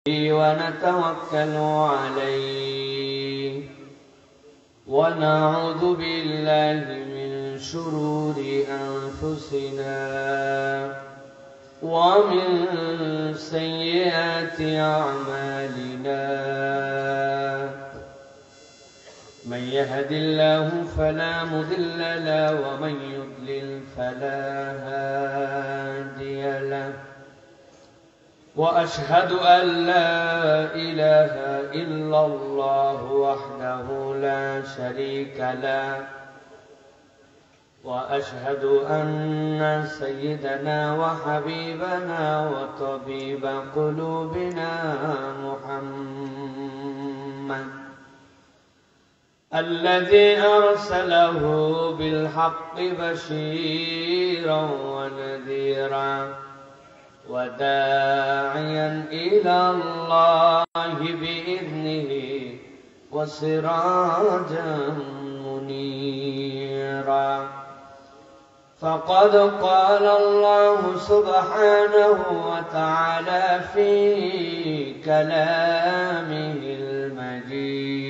ونتوكل عليه ونعوذ بالله من شرور أنفسنا ومن سيئات أعمالنا من يهد الله فلا مضل له ومن يضلل فلا هادي له وأشهد أن لا إله إلا الله وحده لا شريك له وأشهد أن سيدنا وحبيبنا وطبيب قلوبنا محمد الذي أرسله بالحق بشيرا ونذيرا وداعيا إلى الله بإذنه وسراجا منيرا فقد قال الله سبحانه وتعالى في كلامه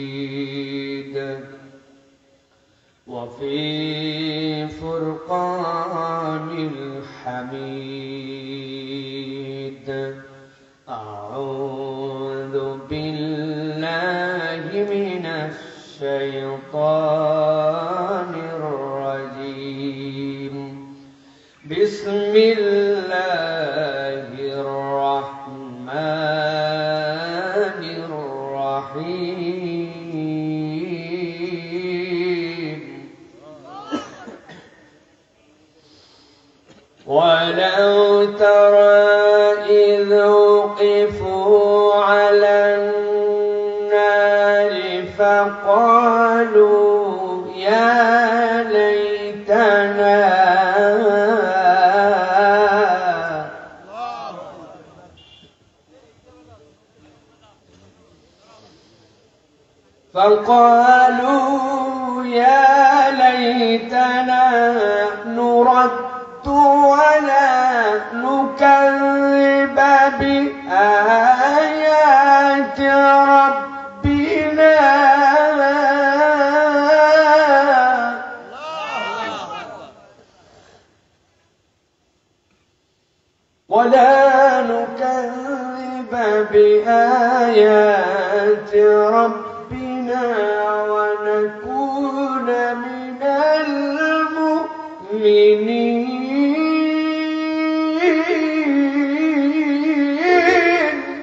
المجيد وفي فرقان الحميد أعوذ بالله من الشيطان الرجيم بسم الله الرحمن الرحيم ولو ترى إذ وقفوا على النار فقالوا يا ليتنا نرد ولا نكذب بآيات ربنا ونكون من المؤمنين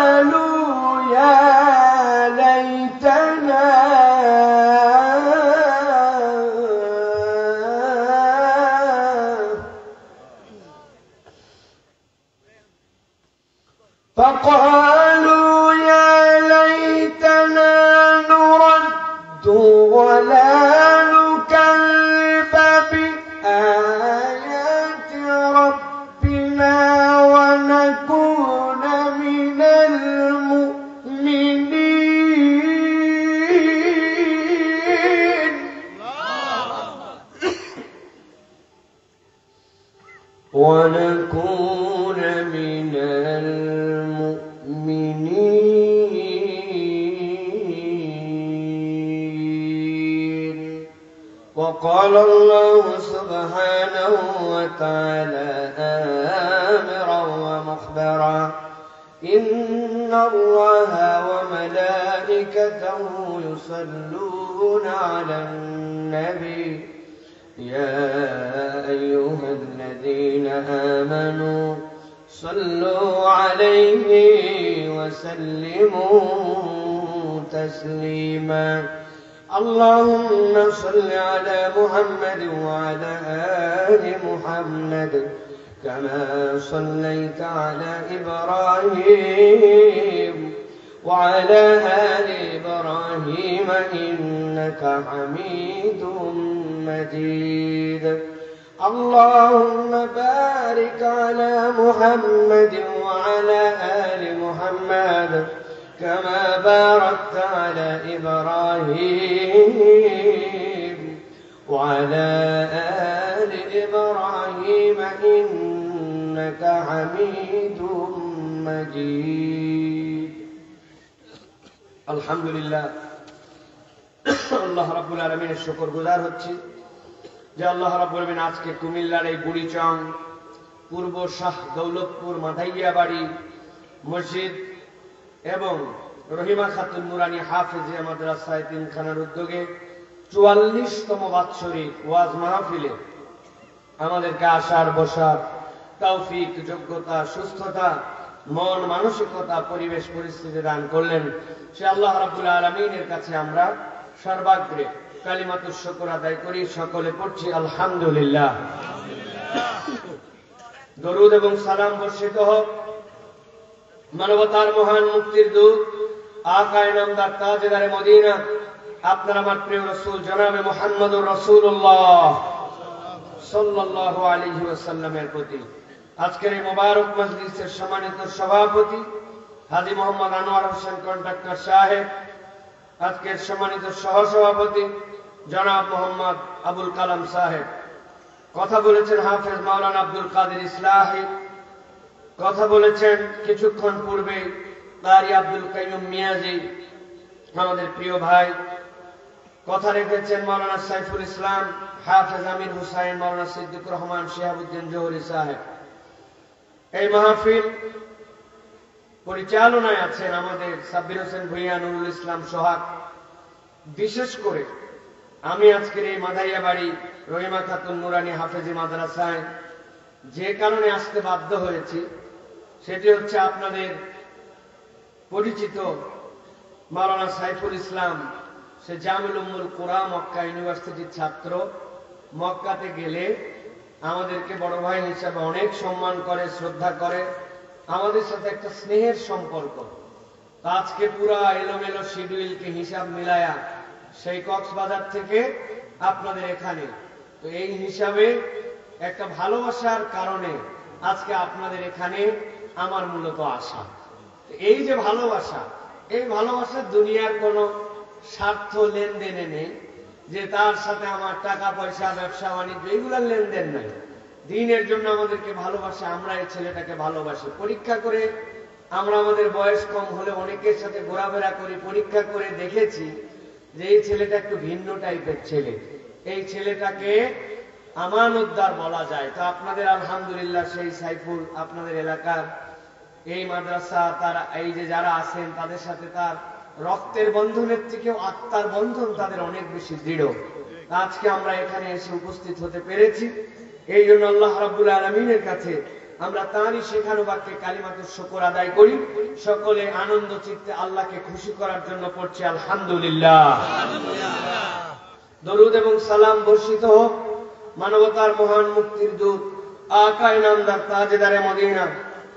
فقالوا يا ليتنا نرد ولا نكذب بآيات ربنا ونكون من المؤمنين ونكون من المؤمنين وقال الله سبحانه وتعالى آمرا ومخبرا إن الله وملائكته يصلون على النبي يا أيها الذين آمنوا صلوا عليه وسلموا تسليما اللهم صل على محمد وعلى آل محمد كما صليت على إبراهيم وعلى آل إبراهيم إنك حميد مجيد اللهم بارك على محمد وعلى آل محمد كما باركت على إبراهيم وعلى آل إبراهيم إنك حميد مجيد الحمد لله আল্লাহ রাব্বুল আলামিনের শুকরগুজার হচ্ছি যে আল্লাহ রাব্বুল আলামিন আজকে কুমিল্লার এই বুড়িচং পূর্ব শাহ দৌলতপুর মাধাইয়াবাড়ি মসজিদ এবং রহিমা খাতুন নুরানী হাফেজিয়া মাদ্রাসা এতিমখানার উদ্যোগে ৪৪তম বাৎসরিক ওয়াজ মাহফিলে আমাদেরকে আসার বসার তৌফিক, যোগ্যতা, সুস্থতা, মন মানসিকতা, পরিবেশ পরিস্থিতি দান করলেন। সে আল্লাহ রাব্বুল আলামিনের কাছে আমরা সর্বাগ্রে কালিমাতুশ শুকর আদায় করি। সকলে পড়ছি আলহামদুলিল্লাহ। দরুদ এবং সালাম বর্ষিত হোক মানবতার মহান মুক্তির দূত আকা ইনামদার তাজেদারে মদিনা আপনার আমার প্রিয় রাসূল জনাবে মুহাম্মদুর রাসূলুল্লাহ সাল্লাল্লাহু আলাইহি ওয়াসাল্লামের প্রতি। আজকের এই মোবারক মজলিসের সম্মানিত সভাপতি হাজী মোহাম্মদ আনোয়ার হোসেন কন্ট্রাক্টর সাহেব, আজকের সম্মানিত সহসভাপতি জনাব মোহাম্মদ আবুল কালাম সাহেব, কথা বলেছেন হাফেজ মাওলানা আব্দুল কাদের ইসলাহি, কথা বলেছেন কিছুক্ষণ পূর্বে কারি আব্দুল কাইয়ুম মিয়াজি আমাদের প্রিয় ভাই, কথা রেখেছেন মাওলানা সাইফুল ইসলাম, হাফেজ আমির হুসাইন, মাওলানা সিদ্দিকুর রহমান শিহাবুদ্দিন জোহরি সাহেব। এই মাহফিল পরিচালনায় আছেন আমাদের সাব্বির হোসেন ভুঁইয়া, নুরুল ইসলাম সোহাগ। বিশেষ করে আমি আজকের এই মাধাইয়াবাড়ি রহিমা খাতুন নুরানী হাফেজি মাদ্রাসায় যে কারণে আসতে বাধ্য হয়েছি সেটি হচ্ছে আপনাদের পরিচিত মাওলানা সাইফুল ইসলাম, সে জামিল উম্মুল কুরা মক্কা ইউনিভার্সিটির ছাত্র। মক্কাতে গেলে আমাদেরকে বড় ভাই হিসাবে অনেক সম্মান করে, শ্রদ্ধা করে, আমাদের সাথে একটা স্নেহের সম্পর্ক। আজকে পুরা এলোমেলো শিডিউলকে হিসাব মিলায়া সেই কক্সবাজার থেকে আপনাদের এখানে, তো এই হিসাবে একটা ভালোবাসার কারণে আজকে আপনাদের এখানে আমার মূলত আসা। এই যে ভালোবাসা, এই ভালোবাসা দুনিয়ার কোনো স্বার্থ লেনদেনে নেই, যে তার সাথে আমার টাকা পয়সা, ব্যবসা বাণিজ্য এইগুলার লেনদেন নাই। দিনের জন্য আমাদেরকে ভালোবাসে, আমরা এই ছেলেটাকে ভালোবাসি। পরীক্ষা করে আমরা আমাদের বয়স কম হলে অনেকের সাথে ঘোরাফেরা করি, পরীক্ষা করে দেখেছি যে এই ছেলেটা একটু ভিন্ন টাইপের ছেলে, এই ছেলেটাকে আমানতদার বলা যায়। তো আপনাদের আলহামদুলিল্লাহ সেই সাইফুল আপনাদের এলাকার এই মাদ্রাসা, তারা এই যে যারা আছেন তাদের সাথে তার রক্তের বন্ধনের থেকেও আত্মার বন্ধন তাদের অনেক বেশি দৃঢ়। আজকে আমরা এখানে এসে উপস্থিত হতে পেরেছি, এই জন্য আল্লাহ রাব্বুল আলামিনের কাছে আমরা তাঁরই শেখানো বাক্যে কালিমাতুশ শুকর আদায় করি। সকলে আনন্দ চিত্তে আল্লাহকে খুশি করার জন্য পড়ছি আলহামদুলিল্লাহ। দরুদ এবং সালাম বর্ষিত হোক মানবতার মহান মুক্তির দূত আকা ইনামদার তাজেদারে মদিনা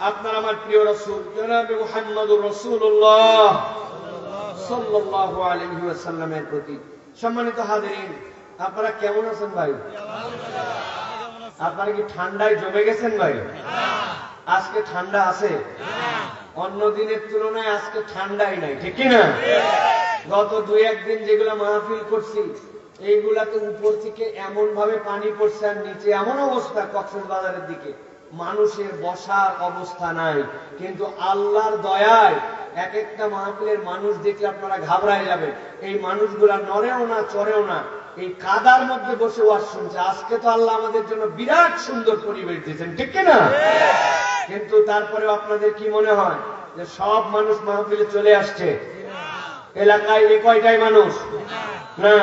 আপনার আমার প্রিয় রাসূল জনাবে মুহাম্মদুর রাসূলুল্লাহ সাল্লাল্লাহু আলাইহি ওয়াসাল্লামের প্রতি। সম্মানিত হাজিরিন, আপনারা কেমন আছেন ভাই? আপনারা কি ঠান্ডায় জমে গেছেন ভাই? আজকে ঠান্ডা আছে? অন্য দিনের তুলনায় আজকে ঠান্ডাই নাই, ঠিক কিনা? গত ২-১ দিন যেগুলা মাহফিল করছি এইগুলাতে উপর থেকে এমন ভাবে পানি পড়ছে আর নিচে এমন অবস্থা, কক্সবাজারের দিকে মানুষের বসার অবস্থা নাই। কিন্তু আল্লাহর দয়ায় এক একটা মাহফিলের মানুষ দেখলে আপনারা ঘাবড়ায় যাবেন। এই মানুষগুলা নড়েও না, চড়েও না, এই কাদার মধ্যে বসে ওয়াজ শুনছে। আজকে তো আল্লাহ আমাদের জন্য বিরাট সুন্দর পরিবেশ দিয়েছেন, ঠিক কিনা? কিন্তু তারপরেও আপনাদের কি মনে হয় যে সব মানুষ মাহফিলে চলে আসছে? এলাকায় এ কয়টাই মানুষ না,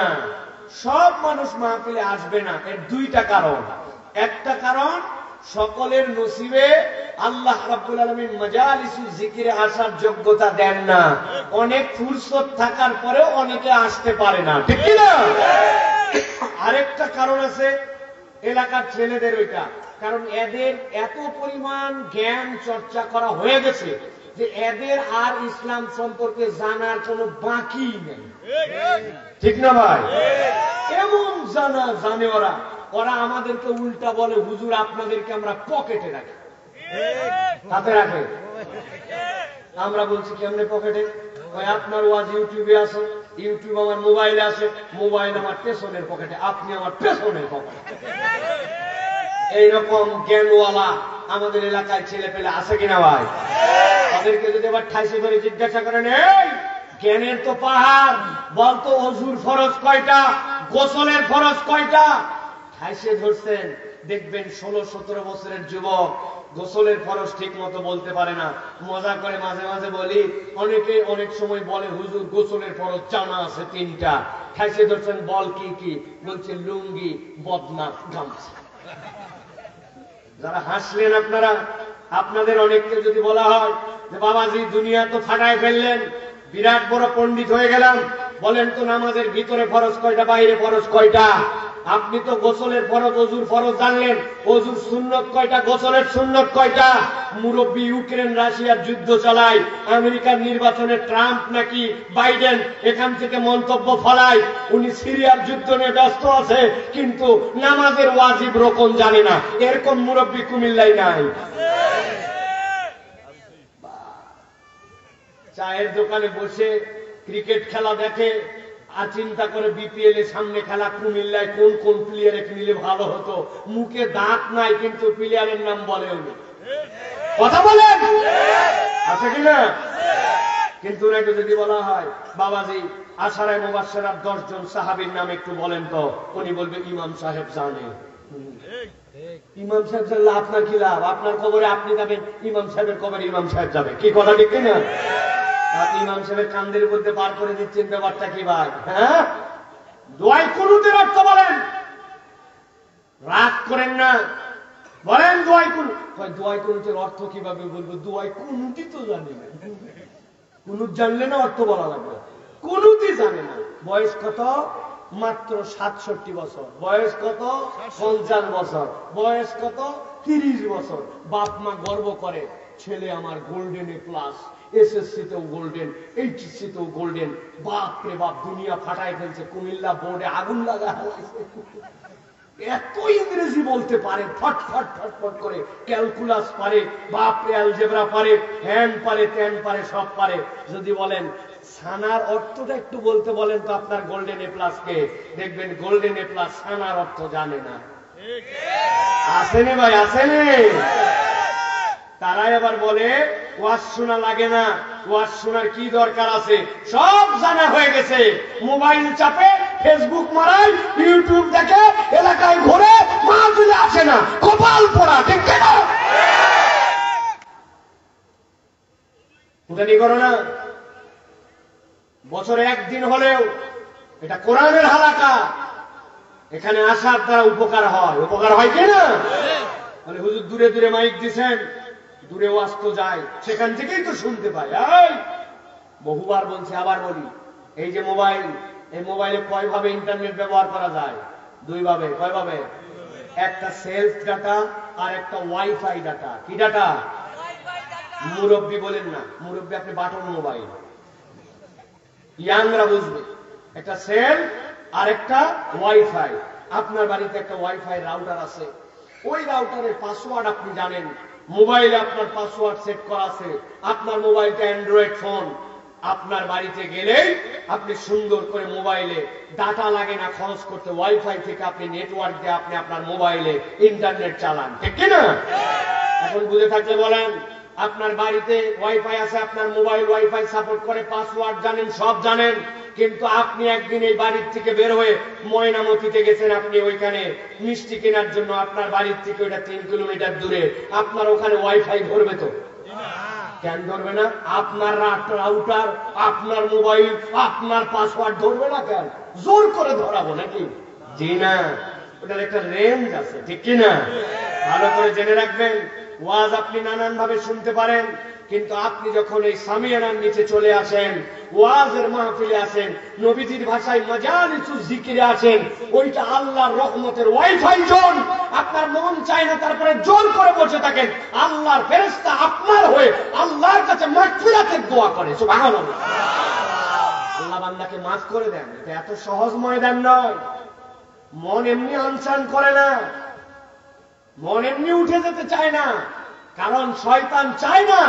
সব মানুষ মাহফিলে আসবে না। এর দুইটা কারণ। একটা কারণ, সকলের নসিবে আল্লাহ রাব্বুল আলামিন মাজালিসুল জিকিরে আসার যোগ্যতা দেন না। অনেক ফুরসত থাকার পরেও অনেকে আসতে পারে না, ঠিক কি না? আরেকটা কারণ আছে এলাকার ছেলেদের, ওইটা কারণ এদের এত পরিমাণ জ্ঞান চর্চা করা হয়ে গেছে যে এদের আর ইসলাম সম্পর্কে জানার কোনো বাকি নেই, ঠিক না ভাই? এমন জানে ওরা, ওরা আমাদেরকে উল্টা বলে হুজুর আপনাদেরকে আমরা পকেটে রাখি। হাতে রাখে, আমরা বলছি কেমনে পকেটে? আপনার ওয়াজ ইউটিউবে আছে, ইউটিউব আমার মোবাইলে আছে, মোবাইল আমার পেছনের পকেটে, আপনি আমার পেছনের পকেটে। এইরকম জ্ঞানওয়ালা আমাদের এলাকায় ছেলে পেলে আছে কিনা ভাই? তাদেরকে যদি আবার ঠাইসে ধরে জিজ্ঞাসা করেন, এই জ্ঞানের তো পাহাড়, বলতো অজুর ফরজ কয়টা, গোসলের ফরজ কয়টা? ঠাইসে ধরছেন, দেখবেন 16-17 বছরের যুবক গোসলের ফরজ ঠিক মতো বলতে পারে না। মজা করে মাঝে মাঝে বলি, অনেকে অনেক সময় বলে হুজুর গোসলের ফরজ জানা আছে 3টা। ঠাইসে ধরছেন, বল কি কি? বলছে লুঙ্গি, বদনা, গামছা। যারা হাসলেন আপনারা, আপনাদের অনেককে যদি বলা হয় যে বাবাজি দুনিয়া তো ফাটায় ফেললেন, বিরাট বড় পণ্ডিত হয়ে গেলাম, বলেন তো নামাজের ভিতরে ফরজ কয়টা, বাইরে ফরজ কয়টা? আপনি তো গোসলের ফরজ, অজুর ফরজ জানলেন, অজুর সুন্নত কয়টা, গোসলের সুন্নত কয়টা? মুরব্বী ইউক্রেন রাশিয়ার যুদ্ধ চালায়, আমেরিকার নির্বাচনে ট্রাম্প নাকি বাইডেন এখান থেকে মন্তব্য ফলায়, উনি সিরিয়ার যুদ্ধ নিয়ে ব্যস্ত আছে, কিন্তু নামাজের ওয়াজিব রকম জানে না। এরকম মুরব্বী কুমিল্লায় নাই। চায়ের দোকানে বসে ক্রিকেট খেলা দেখে আর চিন্তা করে বিপিএল এর সামনে খেলা, কুমিল্লায় কোন কোন প্লেয়ারে নিলে ভালো হতো। মুখে দাঁত নাই কিন্তু প্লেয়ারের নাম বলে উনি। কথা বলেন আছে কিনা? কিন্তু ওনাকে যদি বলা হয় বাবাজি আশারায়ে মুবাশশারার 10 জন সাহাবীর নাম একটু বলেন তো, উনি বলবে ইমাম সাহেব জানে। ইমাম সাহেব জানলে আপনার কি লাভ? আপনার কবরে আপনি যাবেন, ইমাম সাহেবের কবরে ইমাম সাহেব যাবে। কি কথা ঠিক কিনা? আপনি ইমাম সাহেবের কান্দের মধ্যে পার করে দিচ্ছেন, ব্যাপারটা কি ভাই? হ্যাঁ, দোয়াই কুনুতের অর্থ বলেন, রাগ করেন না, বলেন দোয়াই কুনুত। দোয়াই কুনুতের অর্থ কিভাবে বলবো? দোয়াই কুনুতই তো জানি না। কুনুত জানলে না অর্থ বলা লাগবে, কুনুতই জানে না। বয়স কত? মাত্র 67 বছর। বয়স কত? 50 বছর। বয়স কত? 30 বছর। বাপ মা গর্ব করে, ছেলে আমার গোল্ডেন এ প্লাস, এসএসসি তেও গোল্ডেন, এইচএসসি তেও গোল্ডেন। বাপ রে বাপ, দুনিয়া ফাটাই ফেলছে, কুমিল্লা বোর্ডে আগুন লাগা হয়েছে। এত ইংরেজি বলতে পারে, ফট ফট ফট ফট করে, ক্যালকুলাস পারে, বাপরে অ্যালজেব্রা পারে, হ্যান পারে, ত্যান পারে, সব পারে। যদি বলেন সানার অর্থটা একটু বলতে বলেন তো আপনার গোল্ডেন এ প্লাস কে, দেখবেন গোল্ডেন এ প্লাস সানার অর্থ জানে না। আসেনি ভাই, আসেনি? তারাই আবার বলে ওয়াজ শোনা লাগে না, ওয়াজ শোনার কি দরকার আছে, সব জানা হয়ে গেছে। মোবাইল চাপে, ফেসবুক মারায়, ইউটিউব দেখে, এলাকায় ঘুরে, মাহফিলে আসে না, কপাল পোড়া। ঠিক না? ফুটানি করো না। বছরে একদিন হলেও এটা কোরআনের হালাকা, এখানে আসার দ্বারা উপকার হয়। উপকার হয় কিনা? মানে হুজুর দূরে দূরে মাইক দিছেন, দূরে ওয়াজ তো যায়, সেখান থেকেই তো শুনতে পাই। এই বহুবার বলছি, আবার বলি, এই যে মোবাইল, এই মোবাইলে কয়ভাবে ইন্টারনেট ব্যবহার করা যায়? 2 ভাবে। কয়ভাবে? একটা সেলফ ডাটা আর একটা ওয়াইফাই ডাটা। কি ডাটা? মুরব্বী বলেন না, মুরব্বী আপনি বাটন মোবাইল, ইয়াংরা বুঝবে। একটা সেলফ আর একটা ওয়াইফাই। আপনার বাড়িতে একটা ওয়াইফাই রাউটার আছে, ওই রাউটারের পাসওয়ার্ড আপনি জানেন, মোবাইলে আপনার পাসওয়ার্ড সেট করা আছে। আপনার মোবাইলটা অ্যান্ড্রয়েড ফোন, আপনার বাড়িতে গেলেই আপনি সুন্দর করে মোবাইলে ডাটা লাগে না খরচ করতে, ওয়াইফাই থেকে আপনি নেটওয়ার্ক দিয়ে আপনি আপনার মোবাইলে ইন্টারনেট চালান। ঠিক কিনা? এখন বুঝে থাকলে বলেন, আপনার বাড়িতে ওয়াইফাই আছে, আপনার মোবাইল ওয়াইফাই সাপোর্ট করে, পাসওয়ার্ড জানেন, সব জানেন, কিন্তু আপনি একদিন এই বাড়ির থেকে বের হয়ে ময়নামতিতে গেছেন, আপনি ওইখানে মিষ্টি কেনার জন্য, আপনার বাড়ির থেকে ওইটা 3 কিলোমিটার দূরে, আপনার ওখানে ওয়াইফাই ধরবে তো? কেন ধরবে না? আপনার রাউটার, আপনার মোবাইল, আপনার পাসওয়ার্ড ধরবে না কেন? জোর করে ধরাবো নাকি? জি না, ওটার একটা রেঞ্জ আছে। ঠিক কিনা? ভালো করে জেনে রাখবেন। ওয়াজ আপনি নানান ভাবে শুনতে পারেন, কিন্তু আপনি যখন এই সামিয়ানার নিচে চলে আসেন, ওয়াজের মাহফিলে আসেন, নবীজির ভাষায় মাজালিসুজ জিকিরে আসেন, ওইটা আল্লাহর রহমতের ওয়াইফাই জোন। আপনার মন চায় না, তারপরে জোর করে বসে থাকেন, আল্লাহর ফেরেশতা আপনার হয়ে আল্লাহর কাছে মাগফিরাতের দোয়া করে। সুবহানাল্লাহ। আল্লাহ বান্দাকে মাফ করে দেন, এটা এত সহজ ময়দান নয়। মন এমনি আনসান করে না, মন এমনি উঠে যেতে চায় না, কারণ শয়তান চায় না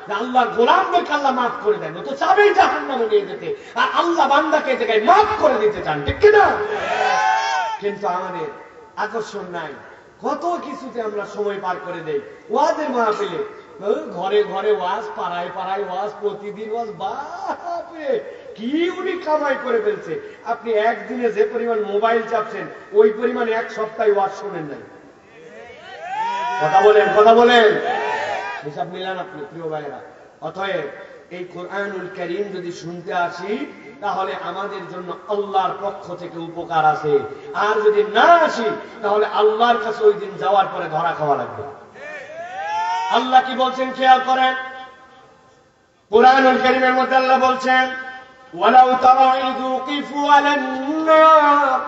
যে আল্লাহর গোলামদেরকে আল্লাহ মাফ করে দেন, ও তো চাবেই জাহান্নামে নিয়ে যেতে, আর আল্লাহ বান্দাকে জায়গায় মাফ করে দিতে চান। ঠিক কিনা? কিন্তু আমাদের আকর্ষণ নাই। কত কিছুতে আমরা সময় পার করে দেই। ওয়াজের মাহফিলে, ঘরে ঘরে ওয়াজ, পাড়ায় পাড়ায় ওয়াজ, প্রতিদিন ওয়াজ, বাপরে কি উনি কামাই করে ফেলছে। আপনি একদিনে যে পরিমাণ মোবাইল চাপছেন ওই পরিমাণ এক সপ্তাহে ওয়াজ শোনেন নাই। কথা বলেন, কথা বলেন, হিসাব মিলান আপনি প্রিয় ভাইরা। অতএব এই কোরআনুল কারীম যদি শুনতে আসি তাহলে আমাদের জন্য আল্লাহর পক্ষ থেকে উপকার আছে, আর যদি না আসি তাহলে আল্লাহর কাছে ওই দিন যাওয়ার পরে ধরা খাওয়া লাগবে। আল্লাহ কি বলছেন খেয়াল করেন, কোরআনুল কারীমের মধ্যে আল্লাহ বলছেন, ওয়ালাউ তারা ইযু কিফু আলান নার,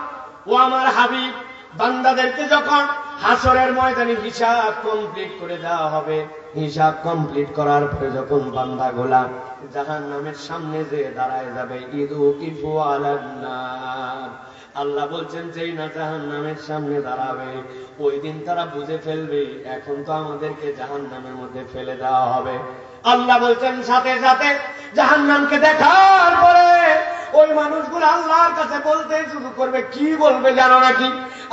ও আমার হাবিব, বান্দাদেরকে যখন হাসরের ময়দানে হিসাব কমপ্লিট করে দেওয়া হবে, হিসাব কমপ্লিট করার পরে যখন বান্দাগুলা জাহান্নামের সামনে যে দাঁড়ায় যাবে, ইযু কিফু আলান নার, আল্লাহ বলছেন যেই না জাহান্নামের সামনে দাঁড়াবে ওই দিন তারা বুঝে ফেলবে এখন তো আমাদেরকে জাহান্নামের মধ্যে ফেলে দেওয়া হবে। আল্লাহ বলছেন সাথে সাথে জাহান্নামকে দেখার পরে ওই মানুষগুলো আল্লাহর কাছে বলতে শুরু করবে, কি বলবে জানো নাকি?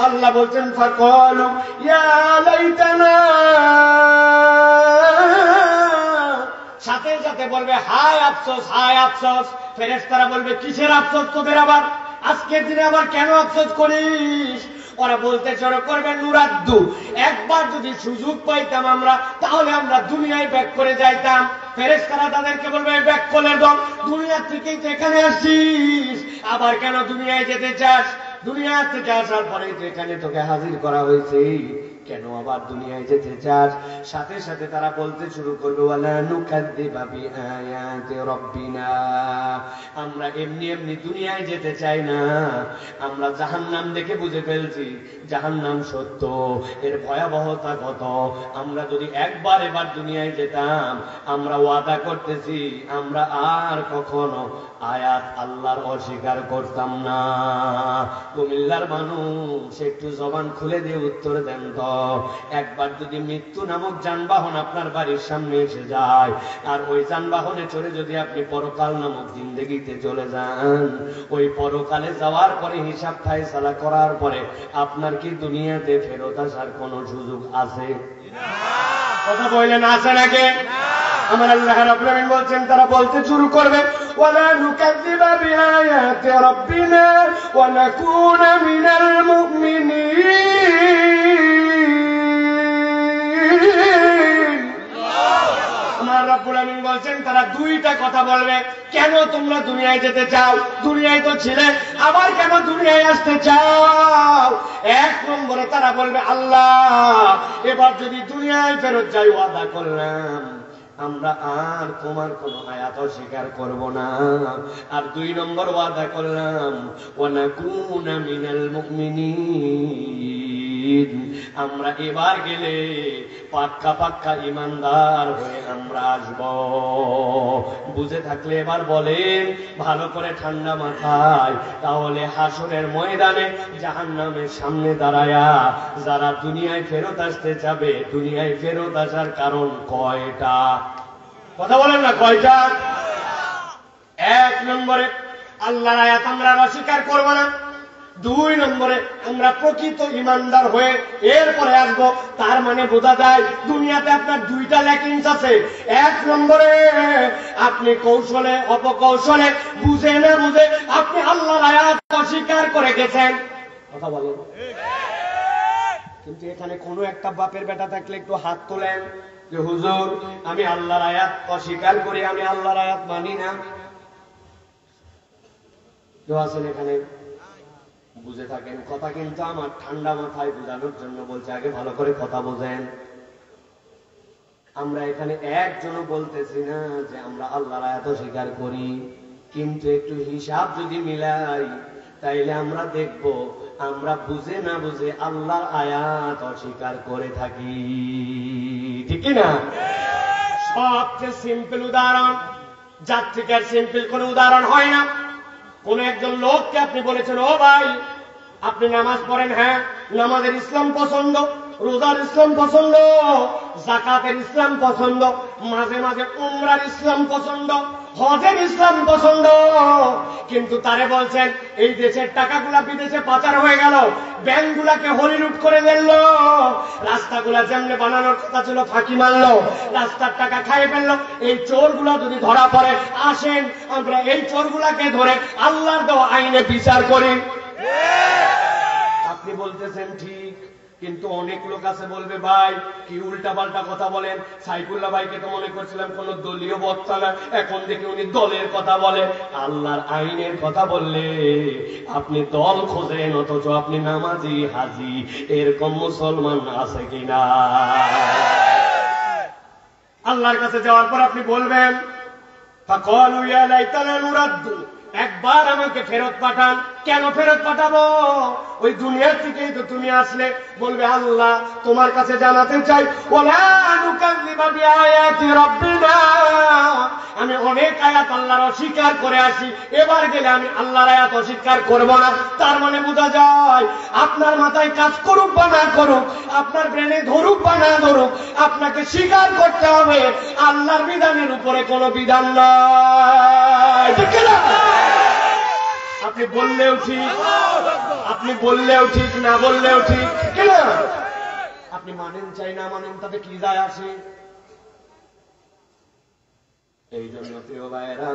আল্লাহ বলছেন ফাকালু ইয়া লাইতানা, সাথে সাথে বলবে হায় আফসোস, হায় আফসোস। ফেরেশতারা বলবে কিসের আফসোস তোদের আবার, আজকের দিনে আবার কেন আফসোস করিস? ওরা বলতে শুরু করবে নুরাদ্দু, একবার যদি সুযোগ পাইতাম আমরা তাহলে আমরা দুনিয়ায় ব্যাক করে যাইতাম। ফেরেশতারা তাদেরকে বলবে ব্যাক করে দাও, দুনিয়া থেকেই তো এখানে আসিস, আবার কেন দুনিয়ায় যেতে চাস? দুনিয়া থেকে আসার পরেই তো এখানে তোকে হাজির করা হয়েছে, কেন আবার দুনিয়ায় যেতে চাস? সাথে সাথে তারা বলতে শুরু করবে ওয়ালা নুকাদ্দিবা বিআয়াতি রাব্বিনা, আমরা এমনি এমনি দুনিয়ায় যেতে চাই না, আমরা জাহান্নাম দেখে বুঝে ফেলছি জাহান্নাম সত্য, এর ভয়াবহতা কত। আমরা যদি একবার এবার দুনিয়ায় যেতাম আমরা ওয়াদা করতেছি আমরা আর কখনো আয়াত আল্লাহর অস্বীকার করতাম না। কুমিল্লার মানুষ একটু জবান খুলে দিয়ে উত্তর দেন তো, একবার যদি মৃত্যু নামক যানবাহন আপনার বাড়ির সামনে এসে যায় আর ওই যানবাহনে চড়ে যদি আপনি পরকাল নামক জিন্দেগিতে চলে যান, ওই পরকালে যাওয়ার পরে হিসাব ফায়সালা করার পরে আপনার কি দুনিয়াতে ফেরত আসার কোন সুযোগ আছে? কথা বললেন আছে নাকি? আমার আল্লাহ রাব্বুল আলামিন বলছেন তারা বলতে শুরু করবে ওয়ালা নুকাযযিবা বিআয়াতি রাব্বিনা ওয়া নাকুনা মিনাল মুমিনিন। আমার রাব্বুল আলামিন বলছেন তারা দুইটা কথা বলবে, কেন তোমরা দুনিয়ায় যেতে চাও? দুনিয়ায় তো ছিলে, আবার কেন দুনিয়ায় আসতে চাও? এক নম্বরে তারা বলবে আল্লাহ এবার যদি দুনিয়ায় ফেরত যাই ওয়াদা করলাম আমরা আর তোমার কোন আয়াত অস্বীকার করব না, আর দুই নম্বর ওয়াদা করলাম ওয়া নাকুনা মিনাল মুমিনিন, আমরা এবার গেলে পাক্কা পাক্কা ইমানদার হয়ে আমরা আসব। বুঝে থাকলে এবার বলেন ভালো করে ঠান্ডা মাথায়, তাহলে হাসরের ময়দানে জাহান্নামের সামনে দাঁড়ায়া যারা দুনিয়ায় ফেরত আসতে যাবে, দুনিয়ায় ফেরত আসার কারণ কয়টা? কথা বলেন না কয়টা? এক নম্বরে আল্লাহর আয়াত আমরা অস্বীকার করব না, দুই নম্বরে আমরা প্রকৃত ইমানদার হয়ে এরপরে আসবো। তার মানে বোঝা যায় দুনিয়াতে আপনার দুইটা ল্যাকিংস আছে। এক নম্বরে আপনি কৌশলে অপকৌশলে বুঝে না বুঝে আপনি আল্লাহর আয়াত অস্বীকার করে গেছেন। কথা বলেন। কিন্তু এখানে কোনো একটা বাপের বেটা থাকলে একটু হাত তোলেন যে হুজুর আমি আল্লাহর আয়াত অস্বীকার করি, আমি আল্লাহর আয়াত মানি না। কেউ আছেন এখানে? বুঝে থাকেন কথা, কিন্তু আমার ঠান্ডা মাথায় বোঝানোর জন্য বলছে আগে ভালো করে কথা বোঝেন। আমরা এখানে একজনও বলতেছি না যে আমরা আল্লাহর আয়াত অস্বীকার করি, কিন্তু একটু হিসাব যদি মিলাই তাইলে আমরা দেখব আমরা বুঝে না বুঝে আল্লাহর আয়াত অস্বীকার করে থাকি, ঠিক না? সবচেয়ে সিম্পল উদাহরণ, যার থেকে সিম্পল কোন উদাহরণ হয় না। কোন একজন লোককে আপনি বলেছেন ও ভাই আপনি নামাজ পড়েন, হ্যাঁ নামাজের ইসলাম পছন্দ, রোজার ইসলাম পছন্দ, যাকাতের ইসলাম পছন্দ, মাঝে মাঝে উমরার ইসলাম পছন্দ। হজের ইসলাম পছন্দ, কিন্তু তারে বলছেন এই দেশের টাকাগুলা বিদেশে পাচার হয়ে গেল, ব্যাংকগুলাকে হরিলুট করে দিল, রাস্তাগুলা যেমনি বানানোর কথা ছিল ফাঁকি মারলো, রাস্তার টাকা খাইয়ে ফেললো। এই চোরগুলা যদি ধরা পড়ে, আসেন আমরা এই চোরগুলাকে ধরে আল্লাহর দেওয়া আইনে বিচার করি। আপনি বলতেছেন ঠিক, কিন্তু অনেক লোক আছে বলবে ভাই কি উল্টা পাল্টা কথা বলেন। সাইফুল্লাহ ভাইকে তো মনে করছিলাম কোন দলীয় বক্তা না, এখন দেখি উনি দলের কথা বলেন। আল্লাহর আইনের কথা বললে আপনি দল খোঁজেন, অথচ আপনি নামাজি হাজি। এরকম মুসলমান আছে কিনা? আল্লাহর কাছে যাওয়ার পর আপনি বলবেন ফাকালু ইয়া লাইতানা নুরাদ্দু, একবার আমাকে ফেরত পাঠান। কেন ফেরত পাঠাবো? ওই দুনিয়ার থেকেই তো তুমি আসলে। বলবে আল্লাহ তোমার কাছে জানাতে চাই ওয়ালা নুকাযযিবা বিআয়াতি রাব্বিনা, আমি অনেক আয়াত আল্লাহর অস্বীকার করে আসি, এবার গেলে আমি আল্লাহর আয়াত অস্বীকার করব না। তার মানে বোঝা যায় আপনার মাথায় কাজ করুক বা না করুক, আপনার ব্রেনে ধরুক বা না ধরুক, আপনাকে স্বীকার করতে হবে আল্লাহর বিধানের উপরে কোনো বিধান নয়। ঠিক না? আপনি বললেও ঠিক, আপনি বললেও ঠিক, না বললেও ঠিক, ঠিক না? আপনি মানেন চাই না মানেন তাতে কি যায় আসে? এই জন্য প্রিয় ভাইয়েরা,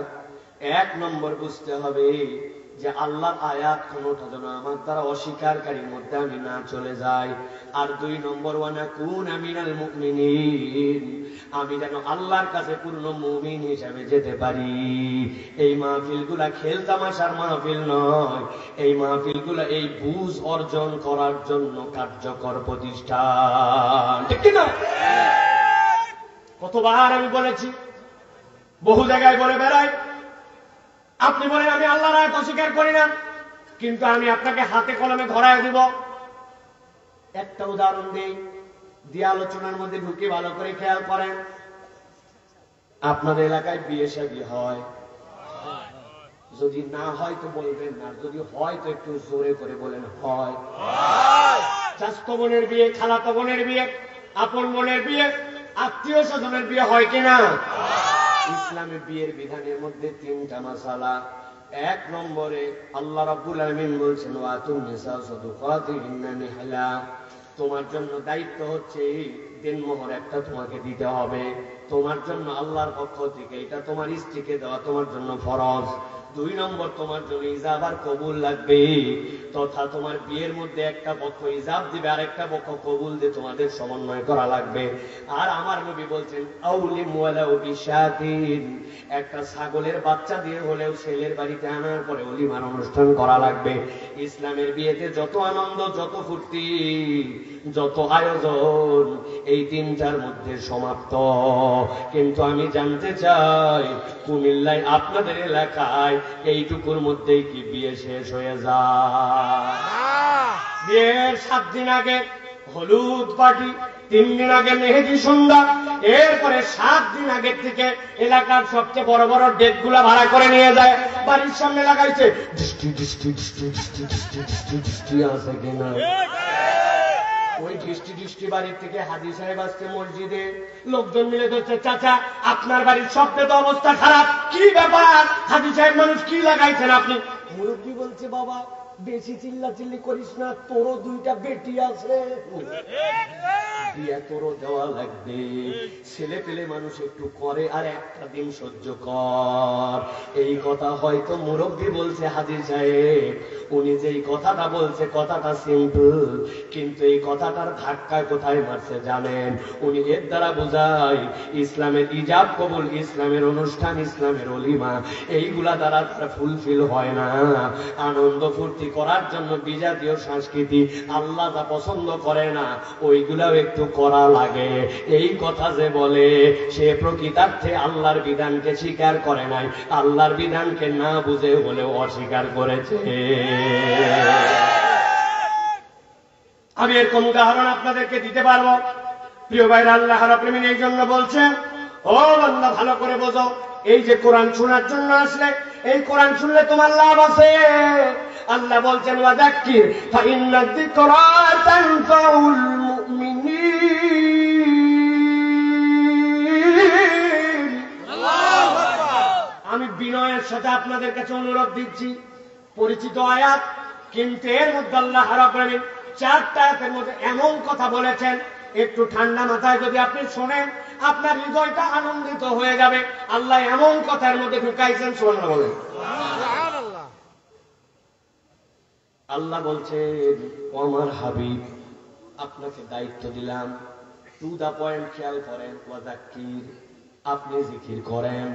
এক নম্বর বুঝতে হবে যে আল্লাহর আয়াত কোনটা যেন আমার দ্বারা অস্বীকারীর মধ্যে আমি না চলে যাই। আর 2 নম্বর ওয়ানাকুনা মিনাল মুমিনিন, আমি যেন আল্লাহর কাছে পূর্ণ মুমিন হিসেবে যেতে পারি। এই মাহফিলগুলা খেলতামাশার মাহফিল নয়, এই মাহফিলগুলা এই বুঝ অর্জন করার জন্য কার্যকর প্রতিষ্ঠান। ঠিক না? কতবার আমি বলেছি, বহু জায়গায় বলে বেড়াই। আপনি বলেন আমি আল্লাহর আয়াত অস্বীকার করি না, কিন্তু আমি আপনাকে হাতে কলমে ধরায় দিব। একটা উদাহরণ দেই, দিয়ে আলোচনার মধ্যে ঢুকে ভালো করে খেয়াল করেন। আপনাদের এলাকায় বিয়ে শাদী হয়? যদি না হয় তো বলবেন না, যদি হয় তো একটু জোরে করে বলেন হয়। চাচাতো বোনের বিয়ে, খালাতো বোনের বিয়ে, আপন বোনের বিয়ে, আত্মীয় স্বজনের বিয়ে হয় কিনা? ইসলামে বিয়ের বিধানের মধ্যে 3টা মাসালা। 1 নম্বরে আল্লাহ রাব্বুল আলামিন বলছেন ওয়াতুন নিসা সাদুকাতিহিন্না নিহলা, তোমার জন্য দায়িত্ব হচ্ছে দিনমোহর একটা তোমাকে দিতে হবে। তোমার জন্য আল্লাহর পক্ষ থেকে এটা তোমার স্ত্রীকে দেওয়া তোমার জন্য ফরজ। 2 নম্বর তোমার জন্য ইজাব আর কবুল লাগবে, তথা তোমার বিয়ের মধ্যে একটা পক্ষ ইজাব দিবে আর একটা পক্ষ কবুল দিয়ে তোমাদের সমন্বয় করা লাগবে। আর আমার নবী বলছেন আউলিম ওয়ালাউ বিশাতিন, একটা ছাগলের বাচ্চা দিয়ে হলেও ছেলের বাড়িতে আনার পরে ওলিমার অনুষ্ঠান করা লাগবে। ইসলামের বিয়েতে যত আনন্দ, যত ফুর্তি, যত আয়োজন এই 3টার মধ্যে সমাপ্ত। কিন্তু আমি জানতে চাই কুমিল্লায় আপনাদের এলাকায় এইটুকুর মধ্যেই কি বিয়ে শেষ হয়ে যায়? বিয়ের 7 দিন আগে হলুদ পার্টি, 3 দিন আগে মেহেদি সন্ধ্যা, এরপরে 7 দিন আগে থেকে এলাকার সবচেয়ে বড় বড় ডেক গুলা ভাড়া করে নিয়ে যায়, বাড়ির সামনে লাগাইছে। দৃষ্টি দৃষ্টি দৃষ্টি দৃষ্টি দৃষ্টি দৃষ্টি দৃষ্টি আছে কিনা? ওই দৃষ্টি দৃষ্টি বাড়ির থেকে হাজী সাহেব আসছে মসজিদে, লোকজন মিলে ধরছে চাচা আপনার বাড়ির সবচেয়ে তো অবস্থা খারাপ, কি ব্যাপার হাজী সাহেব মানুষ কি লাগাইছেন আপনি? মুরব্বী বলছে বাবা বেশি চিল্লা চিল্লি করিস না, তোরও 2টা বেটি আছে, বিয়ে তোরও দেওয়া লাগবে। ছেলে পেলে মানুষ একটু করে আর একটা দিন সহ্য কর। এই কথা হয়তো মুরব্বী বলছে হাজী সাহেব, উনি যেই কথাটা বলছে কথাটা সিম্পল, কিন্তু এই কথাটার ধাক্কা কোথায় মারছে জানেন? উনি এর দ্বারা বোঝায় ইসলামের ইজাব কবুল, ইসলামের অনুষ্ঠান, ইসলামের ওলিমা এইগুলা দ্বারা তারা ফুলফিল হয় না। আনন্দ ফুর্তি করার জন্য বিজাতীয় সংস্কৃতি আল্লাহ যা পছন্দ করে না ওইগুলাও একটু করা লাগে। এই কথা যে বলে সে প্রকৃতার্থে আল্লাহর বিধানকে স্বীকার করে নাই, আল্লাহর বিধানকে না বুঝে হলেও অস্বীকার করেছে। আমি এর কোন উদাহরণ আপনাদেরকে দিতে পারবো? প্রিয় ভাইরা, আল্লাহ রাব্বুল আলামিন এই জন্য বলছেন ও বান্দা ভালো করে বোঝো, এই যে কোরআন শোনার জন্য আসলে, এই কোরআন শুনলে তোমার লাভ আছে। আল্লাহ বলছেন ওয়াযাক্কির ফাইন্না যিকরা তানফাউল মুমিনিন। সাথে আপনাদের কাছে অনুরোধ দিচ্ছি, পরিচিত আয়াত, কিন্তু এর মধ্যে আল্লাহ রাব্বুল আলামিন 4টা আয়াতের মধ্যে এমন কথা বলেছেন, একটু ঠান্ডা মাথায় যদি আপনি শোনেন আপনার হৃদয়টা আনন্দিত হয়ে যাবে। আল্লাহ এমন কথার মধ্যে ঢুকাইছেন, সুবহানাল্লাহ বলেন। আল্লাহ বলছেন, আমার হাবিব, আপনাকে দায়িত্ব দিলাম, টু দা পয়েন্ট, খেয়াল করেন, ওয়াযাক্কির, আপনি জিকির করেন।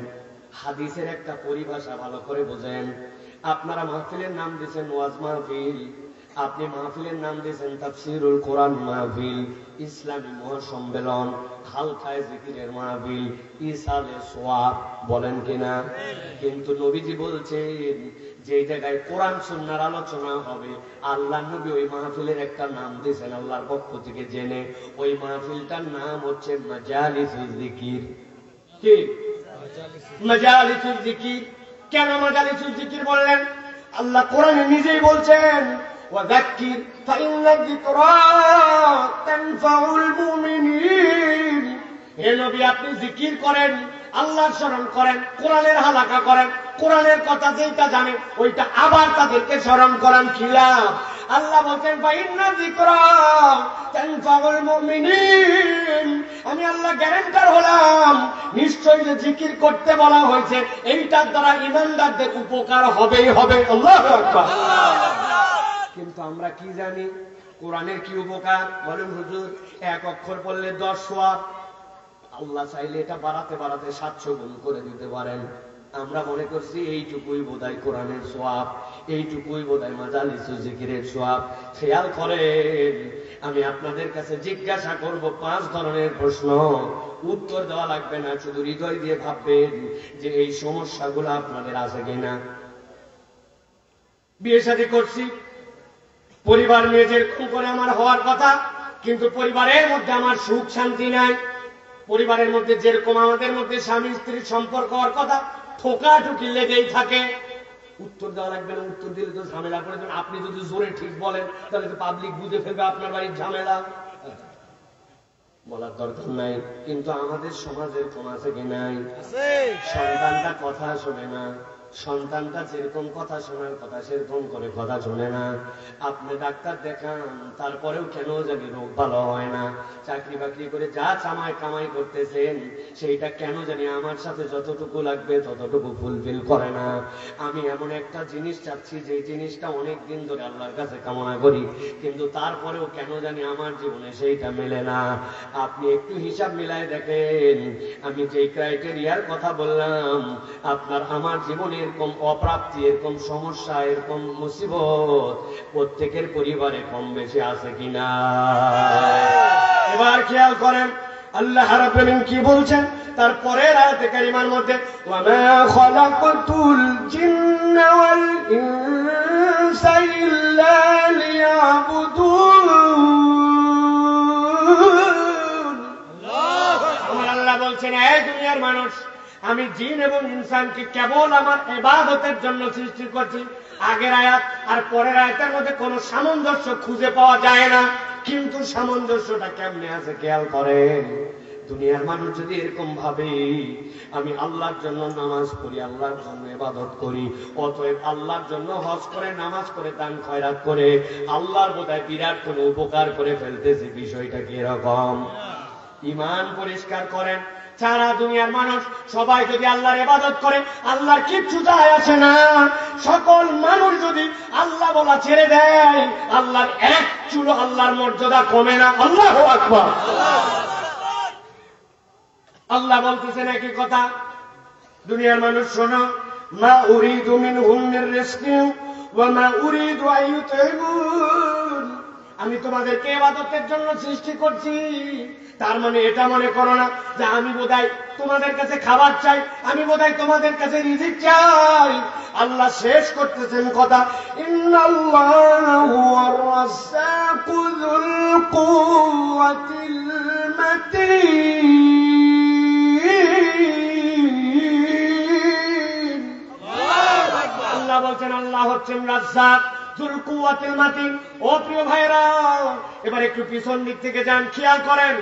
হাদিসের একটা পরিভাষা ভালো করে বোঝেন। আপনারা মাহফিলের নাম দিয়েছেন ওয়াজ মাহফিল, আপনি মাহফিলের নাম দিয়েছেন তাফসীরুল কোরআন মাহফিল, ইসলামী মহাসম্মেলন, হালকায় জিকিরের মাহফিল, ইসালে সোয়াব, বলেন কিনা? কিন্তু নবীজি বলছেন যে জায়গায় কোরআন সুন্নাহর আলোচনা হবে, আল্লাহ নবী ওই মাহফিলের একটা নাম দিয়েছেন আল্লাহর পক্ষ থেকে জেনে। ওই মাহফিলটার নাম হচ্ছে মাজালিসুল জিকির। কি? মাজালিসুল জিকির। কেন মাজালিসুল জিকির বললেন? আল্লাহ কোরআনে নিজেই বলছেন, ওয়াযাক্কির ফাইন্না যিকরা তানফাউল মুমিনিন। হে নবী, আপনি জিকির করেন, আল্লাহর স্মরণ করেন, কোরআনের হালাকা করেন, কোরআনের কথা যেটা জানেন ওইটা আবার তাদেরকে স্মরণ করান। খিলা আল্লাহ বলছেন, ফাইন্না যিকরা তানফাউল মুমিনিন। আমি আল্লাহ গ্যারান্টার হলাম, নিশ্চয়ই যে জিকির করতে বলা হয়েছে এইটার দ্বারা ঈমানদারদের উপকার হবেই হবে। আল্লাহু আকবার। কিন্তু আমরা কি জানি কোরআনের কি উপকার? বলেন হুজুর, 1 অক্ষর পড়লে 10 সওয়াব। আল্লাহ চাইলে এটা বাড়াতে বাড়াতে 700 গুণ করে দিতে পারেন। আমরা মনে করছি এইটুকুই বোধহয় কোরআনের সওয়াব, এইটুকুই বোধহয় মাজালিসুল জিকিরের সওয়াব। খেয়াল করেন, আমি আপনাদের কাছে জিজ্ঞাসা করব 5 ধরনের প্রশ্ন, উত্তর দেওয়া লাগবে না, শুধু হৃদয় দিয়ে ভাববেন যে এই সমস্যাগুলো আপনাদের আছে কিনা। বিয়ে শাদী করছি, পরিবার নিয়ে যেরকম করে আমার হওয়ার কথা, কিন্তু পরিবারের মধ্যে আমার সুখ শান্তি নাই। পরিবারের মধ্যে যেরকম আমাদের মধ্যে স্বামী স্ত্রীর সম্পর্ক হওয়ার কথা, ঠোকাঠুকি লেগেই থাকে। উত্তর দেওয়া লাগবে না, উত্তর দিলে তো ঝামেলা করে দেবেন। আপনি যদি জোরে ঠিক বলেন তাহলে তো পাবলিক বুঝে ফেলবে আপনার বাড়ির ঝামেলা, বলার দরকার নাই। কিন্তু আমাদের সমাজের কোন আছে কি নাই? সন্তানটা কথা শোনে না, সন্তানটা যেরকম কথা শোনার কথা সেরকম করে কথা শোনে না। আপনি ডাক্তার দেখান, তারপরেও কেন জানি রোগ ভালো হয় না। চাকরি বাকরি করে যা কামাই করতেছেন সেইটা কেন জানি আমার সাথে যতটুকু লাগবে ততটুকু ফুলফিল করে না। আমি এমন একটা জিনিস চাচ্ছি যে জিনিসটা অনেক দিন ধরে আল্লাহর কাছে কামনা করি, কিন্তু তারপরেও কেন জানি আমার জীবনে সেইটা মেলে না। আপনি একটু হিসাব মিলায় দেখেন, আমি যে ক্রাইটেরিয়ার কথা বললাম, আপনার আমার জীবনে এরকম অপ্রাপ্তি, এরকম সমস্যা, এরকম মুসিবত প্রত্যেকের পরিবারে কম বেশি আছে কিনা? এবার খেয়াল করেন আল্লাহ রাব্বুল আলামিন কি বলছেন তারপরের আয়াতে কারিমার মধ্যে, ওয়া মা খালাকতুল জিন্না ওয়াল ইনসা ইল্লা লিয়াবুদুন। আমার আল্লাহ বলছেন, এই দুনিয়ার মানুষ, আমি জিন এবং ইনসানকে কেবল আমার ইবাদতের জন্য সৃষ্টি করছি। আগের আয়াত আর পরের আয়াতের মধ্যে কোনো সামঞ্জস্য খুঁজে পাওয়া যায় না, কিন্তু সামঞ্জস্যটা কেমনে আছে খেয়াল করেন। দুনিয়ার মানুষ যদি এরকম ভাবে আমি আল্লাহর জন্য নামাজ পড়ি, আল্লাহর জন্য ইবাদত করি, অতএব আল্লাহর জন্য হজ করে, নামাজ করে, দান খয়রাত করে আল্লাহর বোধহয় বিরাট কোনো উপকার করে ফেলতেছি, বিষয়টা কি এরকম? ঈমান পরিষ্কার করেন। সারা দুনিয়ার মানুষ সবাই যদি আল্লাহর ইবাদত করে, আল্লাহর কিচ্ছু যায় আসে না। সকল মানুষ যদি আল্লাহ বলা ছেড়ে দেয়, আল্লাহর এক চুলো আল্লাহর মর্যাদা কমে না। আল্লাহু আকবার। আল্লাহ বলতেছেন একই কথা, দুনিয়ার মানুষ শোনো, মা উরিদু মিনহুম মির রিজকিন ওয়া মা উরিদু আন ইউতঈমুন। আমি তোমাদেরকে ইবাদতের জন্য সৃষ্টি করছি, তার মানে এটা মনে করো না যে আমি বোধহয় তোমাদের কাছে খাবার চাই, আমি বোধহয় তোমাদের কাছে রিজিক চাই। আল্লাহ শেষ করতেছেন কথা, ইন্নাল্লাহু হুয়ার রাজ্জাকু যুল কুওয়াতিল মাতিন। আল্লাহ বলছেন আল্লাহ হচ্ছেন রাজ্জাক যুল কুওয়াতিল মাতিন। ও প্রিয় ভাইরা, এবার একটু পিছন দিক থেকে যান, খেয়াল করেন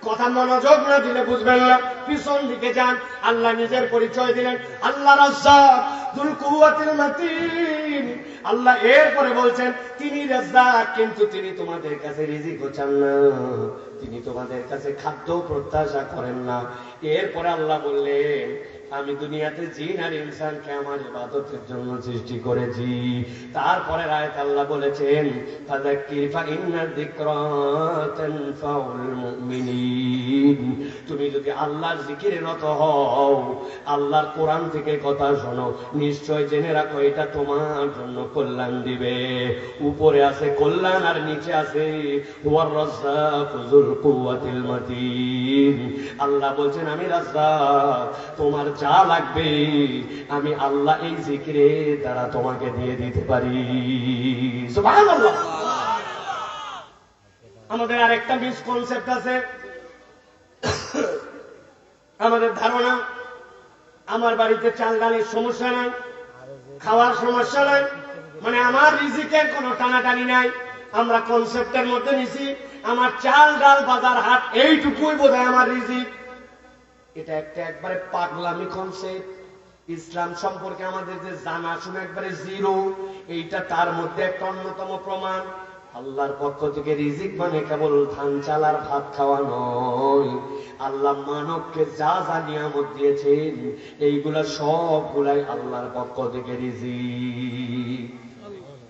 কথা মনোযোগ না দিলে বুঝবেন না, পিছন দিকে যান। আল্লাহ নিজের পরিচয় দিলেন, আল্লাহ রাজ্জাক যুল কুওয়াতিল মাতিন। আল্লাহ এরপরে বলছেন তিনি রাজ্জাক, কিন্তু তিনি তোমাদের কাছে রিজিকও চান না, তিনি তোমাদের কাছে খাদ্য প্রত্যাশা করেন না। এরপরে আল্লাহ বললেন আমি দুনিয়াতে জিন আর ইনসানকে আমার ইবাদতের জন্য সৃষ্টি করেছি। তারপরে আয়াত আল্লাহ বলেছেন ফাযাক্কির ফাইন্না যিকরা তানফাউল মুমিনিন। তুমি যদি আল্লাহর জিকিরে রত হও, আল্লাহর কোরআন থেকে কথা শোনো, নিশ্চয় জেনে রাখো এটা তোমার জন্য কল্যাণ দিবে। উপরে আছে কল্যাণ আর নিচে আছে হুয়ার রাজ্জাক যুল কুওয়াতিল মাতিন। আল্লাহ বলছেন আমি রাজ্জাক, তোমার যা লাগবে আমি আল্লাহ এই জিকিরে দ্বারা তোমাকে দিয়ে দিতে পারি। সুবহানাল্লাহ। আমাদের আরেকটা মিসকনসেপ্ট আছে, আমাদের ধারণা আমার বাড়িতে চাল ডালের সমস্যা নাই, খাওয়ার সমস্যা নাই, মানে আমার রিজিকের কোনো টানাটানি নাই। আমরা কনসেপ্টের মধ্যে নিছি আমার চাল ডাল বাজার হাট এইটুকুই বোধহয় আমার রিজিক। এটা একটা একবারে পাগলামি কনসেপ্ট। ইসলাম সম্পর্কে আমাদের যে জানা শুনে একবারে জিরো, এইটা তার মধ্যে একটা অন্যতম প্রমাণ। আল্লাহর পক্ষ থেকে রিজিক মানে কেবল ধান চাল আর ভাত খাওয়া নয়। আল্লাহ মানবকে যা যা নিয়ামত দিয়েছেন এইগুলা সবগুলাই আল্লাহর পক্ষ থেকে রিজিক।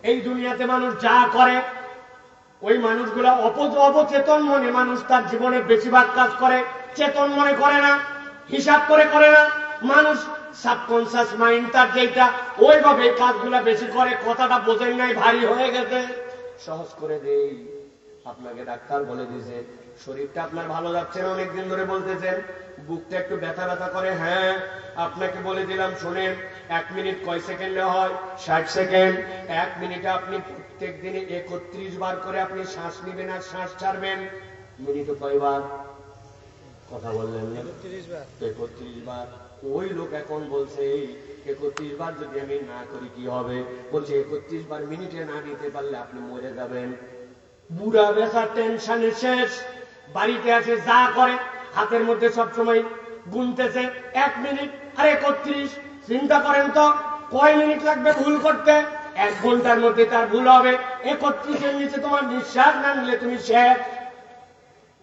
এই দুনিয়াতে মানুষ যা করে ওই মানুষগুলা অবচেতন মনে মানুষ তার জীবনে বেশিরভাগ কাজ করে, চেতন মনে করে না, হিসাব করে করে না। মানুষ সাবকনসিয়াস মাইন্ড তার যেটা, ওইভাবে কাজগুলা বেশি করে। কথাটা বোঝেন নাই, ভারী হয়ে গেছে। সহজ করে দেই, আপনাকে ডাক্তার বলে দিয়েছে শরীরটা আপনার ভালো যাচ্ছে না, অনেকদিন ধরে বলতেছেন বুকটা একটু ব্যথা ব্যথা করে। হ্যাঁ, আপনাকে বলে দিলাম শোনেন 1 মিনিট কয় সেকেন্ডে হয়? 60 সেকেন্ড। 1 মিনিটে আপনি প্রত্যেক দিনে 31 বার করে আপনি শ্বাস নিবেন আর শ্বাস ছাড়বেন। মিনিটে কয়বার? কথা বললেন না, 31 বার। ওই লোক এখন বলছে 31 বার যদি আমি না করি কি হবে? বলছে 31 বার মিনিটে না নিতে পারলে আপনি মরে যাবেন। বুড়া বেচার টেনশনে শেষ, বাড়িতে আসে যা করে হাতের মধ্যে সবসময় গুনতেছে 1 মিনিট আর 31। চিন্তা করেন তো কয় মিনিট লাগবে ভুল করতে? 1 ঘন্টার মধ্যে তার ভুল হবে। 31-এর নিচে তোমার নিঃশ্বাস না নিলে তুমি শেষ।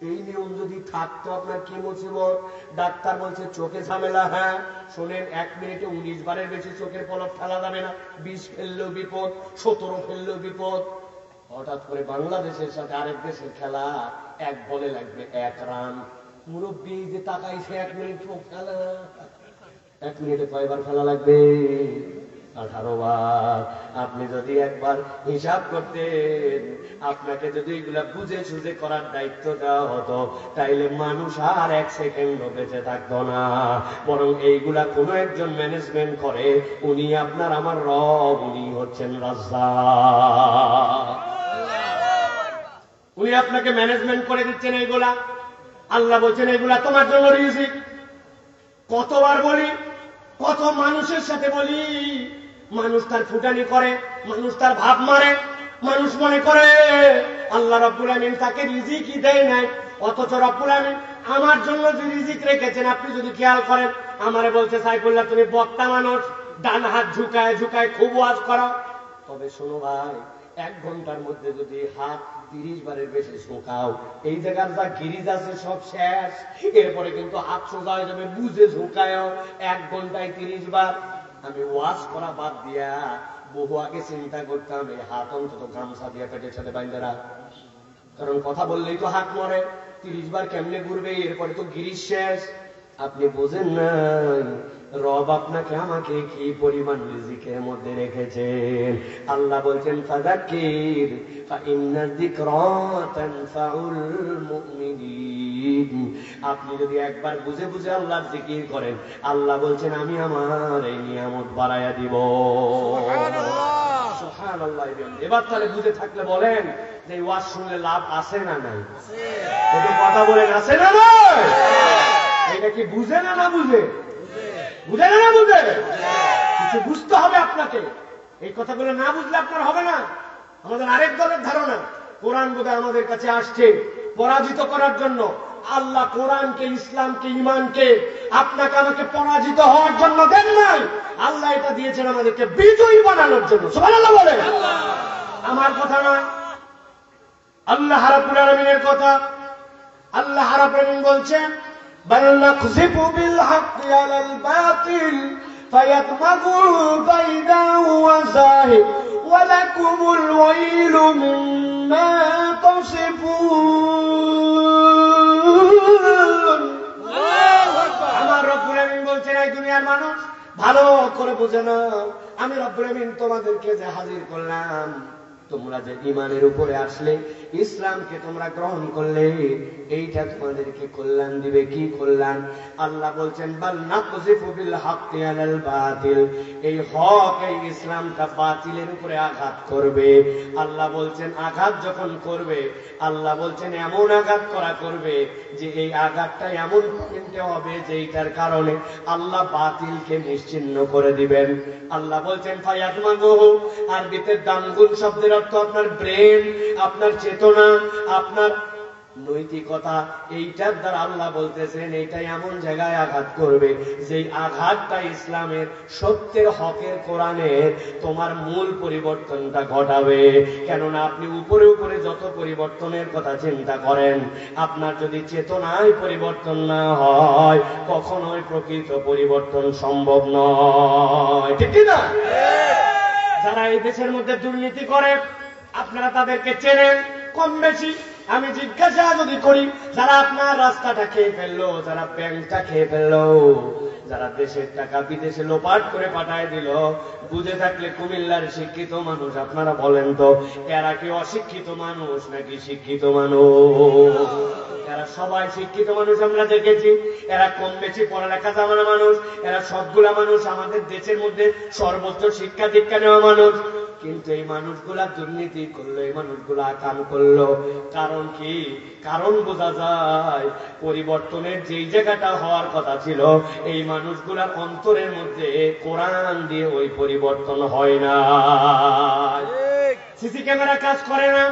এই নিয়ম যদি থাকতো আপনার কি মুসিবত। ডাক্তার বলছে চোখে ঝামেলা। হ্যাঁ শোনেন, 1 মিনিটে 19 বারের বেশি চোখের পলক ফেলা যাবে না। 20 ফেললেও বিপদ, 17 ফেললেও বিপদ। হঠাৎ করে বাংলাদেশের সাথে আরেক দেশের খেলা, 1 বলে লাগবে 1 রান। মুরব্বী যে তাকাইছে 1 মিনিট খেলা, 1 মিনিটে কয়বার খেলা লাগবে? 18 বার। আপনি যদি একবার হিসাব করতেন, আপনাকে যদি এগুলা বুঝে সুঝে করার দায়িত্ব দেওয়া হতো, তাইলে মানুষ আর 1 সেকেন্ডও বেঁচে থাকতো না। বরং এইগুলা কোনো একজন ম্যানেজমেন্ট করে, উনি আপনার আমার রব, উনি হচ্ছেন রাজ্জাক। উনি আপনাকে ম্যানেজমেন্ট করে দিচ্ছেন এইগুলা। আল্লাহ বলছেন এগুলা তোমার জন্য রিজিক। কতবার বলি, কত মানুষের সাথে বলি, মানুষ তার ফুটানি করে, মানুষ তার ভাব মারে, মানুষ মনে করে আল্লাহ রাব্বুল আমিন তাকে রিজিকই দেয় নাই। অথচ রাব্বুল আমিন আমার জন্য যে রিজিক রেখেছেন, আপনি যদি খেয়াল করেন, আমারে বলছে সাইফুল্লাহ তুমি বক্তা মানুষ, ডান হাত ঝুঁকায় ঝুঁকায় খুব ওয়াজ করো। তবে শোনো ভাই, 1 ঘন্টার মধ্যে যদি হাত 30 বারের বেশি ঝুঁকাও, এই জায়গার যা গিরিজ আছে সব শেষ। এরপরে কিন্তু হাত সোজা হয়ে যাবে, বুঝে ঝুঁকায় 1 ঘন্টায় 30 বার। আমি ওয়াজ করা বাদ দিয়া বহু আগে চিন্তা করতাম এই হাত অন্তত গামছা দিয়া পেটের সাথে বাইন্ধে রাখ, কারণ কথা বললেই তো হাত মরে। 30 বার কেমনে ঘুরবে? এরপরে তো গিরিজ শেষ। আপনি বোঝেন না রব আপনাকে আমাকে কি পরিমাণ রিজিকের মধ্যে রেখেছেন। আল্লাহ বলছেন ফাযাক্কির ফাইন্না যিকরা তানফাউল মুমিনিন। আপনি যদি একবার বুঝে বুঝে আল্লাহর জিকির করেন, আল্লাহ বলছেন আমি আমার এই নিয়ামত বাড়ায়া দিব। সুবহানাল্লাহ। এবার তাহলে বুঝে থাকলে বলেন যে ওয়াজ শুনলে লাভ আছে না নাই? একটু কথা বলেন, আছে না নাই? এটা কি বুঝে না না বুঝে? বুঝে না না বুঝে? কিছু বুঝতে হবে আপনাকে। এই কথাগুলো না বুঝলে আপনার হবে না। আমাদের আরেক দলের ধারণা কোরআন বোধহয় আমাদের কাছে আসছে পরাজিত করার জন্য, আল্লাহ কোরআনকে, ইসলামকে, ঈমানকে আপনাকে আমাকে পরাজিত হওয়ার জন্য দেন নাই। আল্লাহ এটা দিয়েছেন আমাদেরকে বিজয়ী বানানোর জন্য। সুবহানাল্লাহ বলে। আমার কথা না, আল্লাহ রাব্বুল আলামিনের কথা। আল্লাহ রাব্বুল আলামিন বলছেন, বাল নাকযিবু বিল হাক্কি আলাল বাতিল ফায়াদমাগুহু ফাইদা হুয়া যাহিক ওয়া লাকুমুল ওয়াইলু মিম্মা তাসিফুন। আমার রব্বুল আলামিন বলছেন, এই দুনিয়ার মানুষ ভালো করে বুঝে নাও, আমি রব্বুল আলামিন তোমাদেরকে যে হাজির করলাম, তোমরা যে ঈমানের উপরে আসলে, ইসলামকে তোমরা গ্রহণ করলে, এইটা তোমাদেরকে কল্যাণ দিবে। কি কল্যাণ? আল্লাহ বলছেন, বাল নাকযিফু বিল হাক্কি আলাল বাতিল, এই হক, এই ইসলামটা বাতিলের উপরে আঘাত করবে। আল্লাহ বলছেন, আঘাত যখন করবে, আল্লাহ বলছেন এমন আঘাত করা করবে যে এই আঘাতটা এমন পয়েন্টে হবে যে এইটার কারণে আল্লাহ বাতিলকে নিশ্চিহ্ন করে দিবেন। আল্লাহ বলছেন ফায়াদমাগুহু, আরবিতে দামগুল শব্দের অর্থ আপনার ব্রেন, আপনার চেতনা, আপনার নৈতিকতা। এইটার দ্বারা আল্লাহ বলতেছেন এইটা এমন জায়গায় আঘাত করবে যেই আঘাতটা ইসলামের, সত্যের, হকের, কোরআনের তোমার মূল পরিবর্তনটা ঘটাবে। কেননা আপনি উপরে উপরে যত পরিবর্তনের কথা চিন্তা করেন, আপনার যদি চেতনায় পরিবর্তন না হয়, কখনোই প্রকৃত পরিবর্তন সম্ভব নয়। ঠিক না? যারা এই দেশের মধ্যে দুর্নীতি করে, আপনারা তাদেরকে চেনেন কম বেশি। আমি জিজ্ঞাসা যদি করি, যারা আপনার রাস্তাটা খেয়ে ফেললো, যারা ব্যাংকটা খেয়ে ফেললো, যারা দেশের টাকা বিদেশে লোপাট করে পাঠায় দিল, বুঝে থাকলে কুমিল্লার শিক্ষিত মানুষ, আপনারা বলেন তো এরা কি অশিক্ষিত মানুষ নাকি শিক্ষিত মানুষ? এরা সবাই শিক্ষিত মানুষ, আমরা দেখেছি। এরা কম বেশি পড়ালেখা জানা মানুষ, এরা সবগুলা মানুষ আমাদের দেশের মধ্যে সর্বোচ্চ শিক্ষা দীক্ষা নেওয়া মানুষ। কিন্তু এই মানুষগুলা দুর্নীতি করলো, এই মানুষগুলা কাম করলো। কারণ কি? কারণ বোঝা যায়, পরিবর্তনের যেই জায়গাটা হওয়ার কথা ছিল, এই মানুষগুলার অন্তরের মধ্যে কোরআন দিয়ে ওই পরিবর্তন হয় না। সিসি ক্যামেরা কাজ করে না।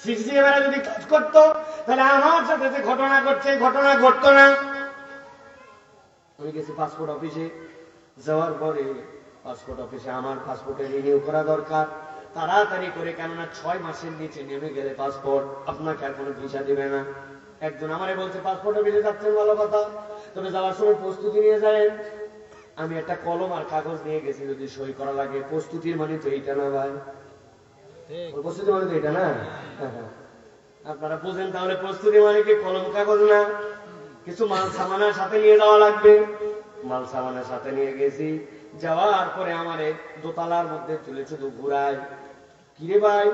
সিসি ক্যামেরা যদি কাজ করতো, তাহলে আমার সাথে যে ঘটনা ঘটছে, ঘটনা ঘটতো না। আমি গেছি পাসপোর্ট অফিসে, যাওয়ার পরে পাসপোর্ট অফিসে আমার পাসপোর্টে রিনিউ করা দরকার তাড়াতাড়ি করে, কেননা 6 মাসের নিচে নেমে গেলে পাসপোর্ট আপনাকে আর কোনো ভিসা দিবে না। একজন আমারে বলছে, পাসপোর্ট অফিসে যাচ্ছেন ভালো কথা, তবে যাওয়ার সময় প্রস্তুতি নিয়ে যায়। আমি একটা কলম আর কাগজ নিয়ে গেছি, যদি সই করা লাগে। প্রস্তুতির মানে তো এইটা না ভাই, প্রস্তুতি মানে তো এটা না। আপনারা বুঝেন তাহলে প্রস্তুতি মানে কি কলম কাগজ না, কিছু মাল সামানের সাথে নিয়ে যাওয়া লাগবে। মাল সামানের সাথে নিয়ে গেছি, যাওয়ার পরে আমারে দোতলার মধ্যে তুলে শুধু ঘুরায়। কিরে ভাই,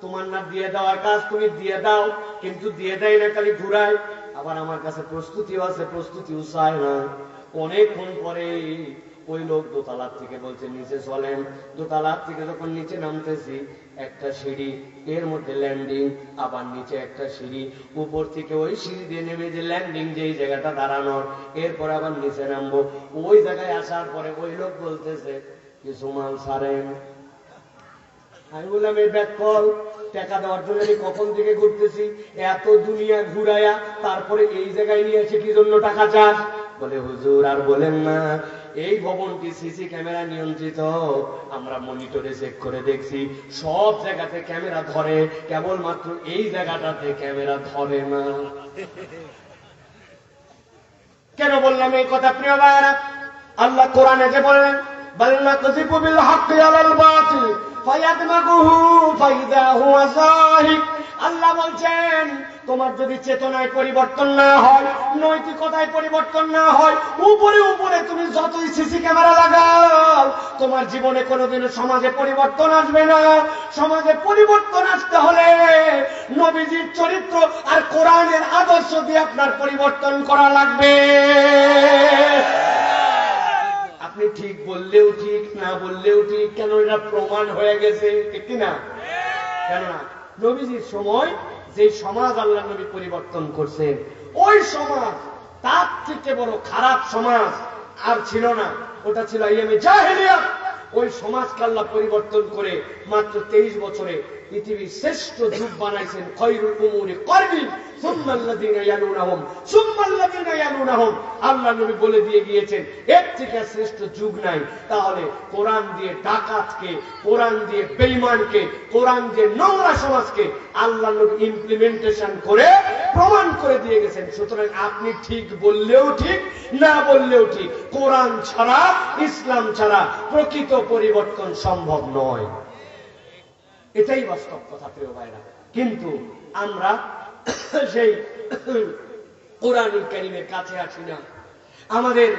তোমার না দিয়ে দেওয়ার কাজ, তুমি দিয়ে দাও, কিন্তু দিয়ে দেয় না, খালি ঘুরায়। আবার আমার কাছে প্রস্তুতিও আছে, প্রস্তুতিও চায় না। অনেকক্ষণ পরে ওই লোক দোতলার থেকে বলছে নিচে চলেন। দোতলার থেকে যখন নিচে নামতেছি, একটা সিঁড়ি, এর মধ্যে ল্যান্ডিং, আবার নিচে একটা সিঁড়ি, উপর থেকে ওই সিঁড়ি দিয়ে নেমে যে ল্যান্ডিং, যেই জায়গাটা দাঁড়ানোর, এরপর আবার নিচে নামবো। ওই জায়গায় আসার পরে ওই লোক বলতেছে কিছু মাল ছাড়েন। আমি বললাম এই ব্যাগ কল, টাকা দেওয়ার জন্য আমি কখন থেকে ঘুরতেছি, এত দুনিয়া ঘুরাইয়া তারপরে এই জায়গায় নিয়ে এসে কি জন্য টাকা চাস? বলে হুজুর আর বলেন না, এই ভবনটি সিসি ক্যামেরা নিয়ন্ত্রিত, আমরা মনিটরে চেক করে দেখছি, সব জায়গাতে ক্যামেরা ধরে, কেবলমাত্র এই জায়গাটাতে ক্যামেরা ধরে না। কেন বললাম এই কথা প্রিয় ভাইয়েরা? আল্লাহ কোরআনে যে বললেন, বাল নাকযিবু বিল হাক্কি আলাল বাতিল ফায়াদমাগুহু ফাইদা হুয়া যাহিক। আল্লাহ বলছেন, তোমার যদি চেতনায় পরিবর্তন না হয়, নৈতিকতায় পরিবর্তন না হয়, উপরে উপরে তুমি যতই সিসি ক্যামেরা লাগাও, তোমার জীবনে কোনোদিনও সমাজে পরিবর্তন আসবে না। সমাজে পরিবর্তন আসতে হলে নবীজির চরিত্র আর কোরআনের আদর্শ দিয়ে আপনার পরিবর্তন করা লাগবে। আপনি ঠিক বললেও ঠিক, না বললেও ঠিক, কেন এটা প্রমাণ হয়ে গেছে, ঠিক না? কেননা নবীজির সময় যে সমাজ আল্লাহ নবী পরিবর্তন করছেন, ওই সমাজ তার থেকে বড় খারাপ সমাজ আর ছিল না। ওটা ছিল আইয়ামে জাহেলিয়াত। ওই সমাজকে আল্লাহ পরিবর্তন করে মাত্র 23 বছরে পৃথিবীর শ্রেষ্ঠ যুগ বানাইছেন। খয়রুল উমুরি করবি, সুম্মাল্লাযীনা ইয়ালুনাহুম সুম্মাল্লাযীনা ইয়ালুনাহুম। আল্লাহ নবী বলে দিয়ে গিয়েছেন এর থেকে শ্রেষ্ঠ যুগ নাই। তাহলে কোরআন দিয়ে ডাকাতকে, কোরআন দিয়ে বেঈমানকে, কোরআন দিয়ে নোংরা সমাজকে আল্লাহ নবী ইমপ্লিমেন্টেশন করে প্রমাণ করে দিয়ে গেছেন। সুতরাং আপনি ঠিক বললেও ঠিক, না বললেও ঠিক, কোরআন ছাড়া, ইসলাম ছাড়া প্রকৃত পরিবর্তন সম্ভব নয়। এটাই বাস্তব কথা প্রিয় ভাইরা। কিন্তু আমরা সেই কোরআনুল কারীমের কাছে আসি না। আমাদের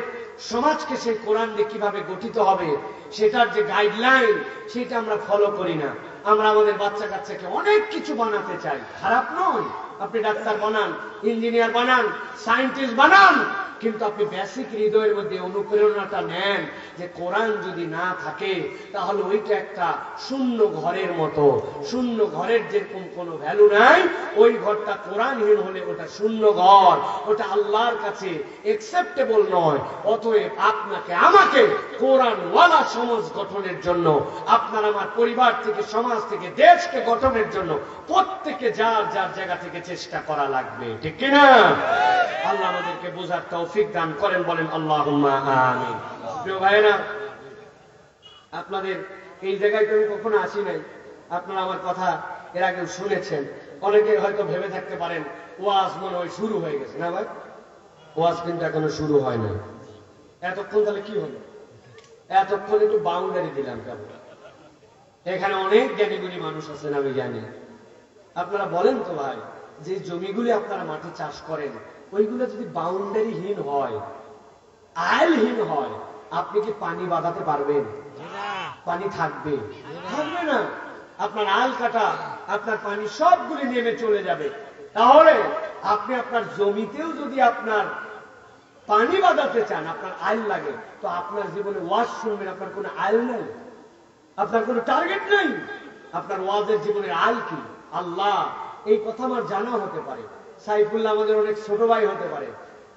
সমাজকে সেই কোরআন দিয়ে কিভাবে গঠিত হবে সেটার যে গাইডলাইন সেটা আমরা ফলো করি না। আমরা আমাদের বাচ্চা কাচ্চাকে অনেক কিছু বানাতে চাই, খারাপ নয়। আপনি ডাক্তার বানান, ইঞ্জিনিয়ার বানান, সায়েন্টিস্ট বানান, কিন্তু আপনি বেসিক হৃদয়ের মধ্যে অনুপ্রেরণাটা নেন যে কোরআন যদি না থাকে তাহলে ওইটা একটা শূন্য ঘরের মতো। শূন্য ঘরের যেরকম কোনো ভ্যালু নাই, ওই ঘরটা কোরআনহীন হলে ওটা শূন্য ঘর, ওটা আল্লাহর কাছে একসেপ্টেবল নয়। অতএব আপনাকে আমাকে কোরআনওয়ালা সমাজ গঠনের জন্য, আপনার আমার পরিবার থেকে, সমাজ থেকে, দেশকে গঠনের জন্য প্রত্যেকে যার যার জায়গা থেকে চেষ্টা করা লাগবে, ঠিক কিনা? আল্লাহ আমাদেরকে বোঝার তৌফিক দান করেন, বলেন আল্লাহুম্মা আমিন। প্রিয় ভাইরা, আপনাদের এই জায়গায় তো আমি কখনো আসি নাই, আপনারা আমার কথা এর আগে শুনেছেন। অনেকে হয়তো ভেবে থাকতে পারেন ওয়াজ মনে হয় শুরু হয়ে গেছে। না ভাই, ওয়াজ কিন্তু এখনো শুরু হয় নাই। এতক্ষণ তাহলে কি হলো? এতক্ষণ একটু বাউন্ডারি দিলাম কেবল। এখানে অনেক জ্ঞানীগুণী মানুষ আছেন আমি জানি। আপনারা বলেন তো ভাই, যে জমিগুলি আপনারা মাঠে চাষ করেন ওইগুলো যদি বাউন্ডারিহীন হয়, আইলহীন হয়, আপনি কি পানি বাঁধাতে পারবেন? পানি থাকবে? থাকবে না। আপনার আল কাটা, আপনার পানি সবগুলি নেমে চলে যাবে। তাহলে আপনি আপনার জমিতেও যদি আপনার পানি বাঁধাতে চান, আপনার আইল লাগে, তো আপনার জীবনে ওয়াজ শুনবেন, আপনার কোনো আইল নেই, আপনার কোনো টার্গেট নেই। আপনার ওয়াজের জীবনের আইল কি? আল্লাহ। এই কথা আমার জানা হতে পারে। সাইফুল্লাহ আমাদের অনেক ছোট ভাই হতে পারে,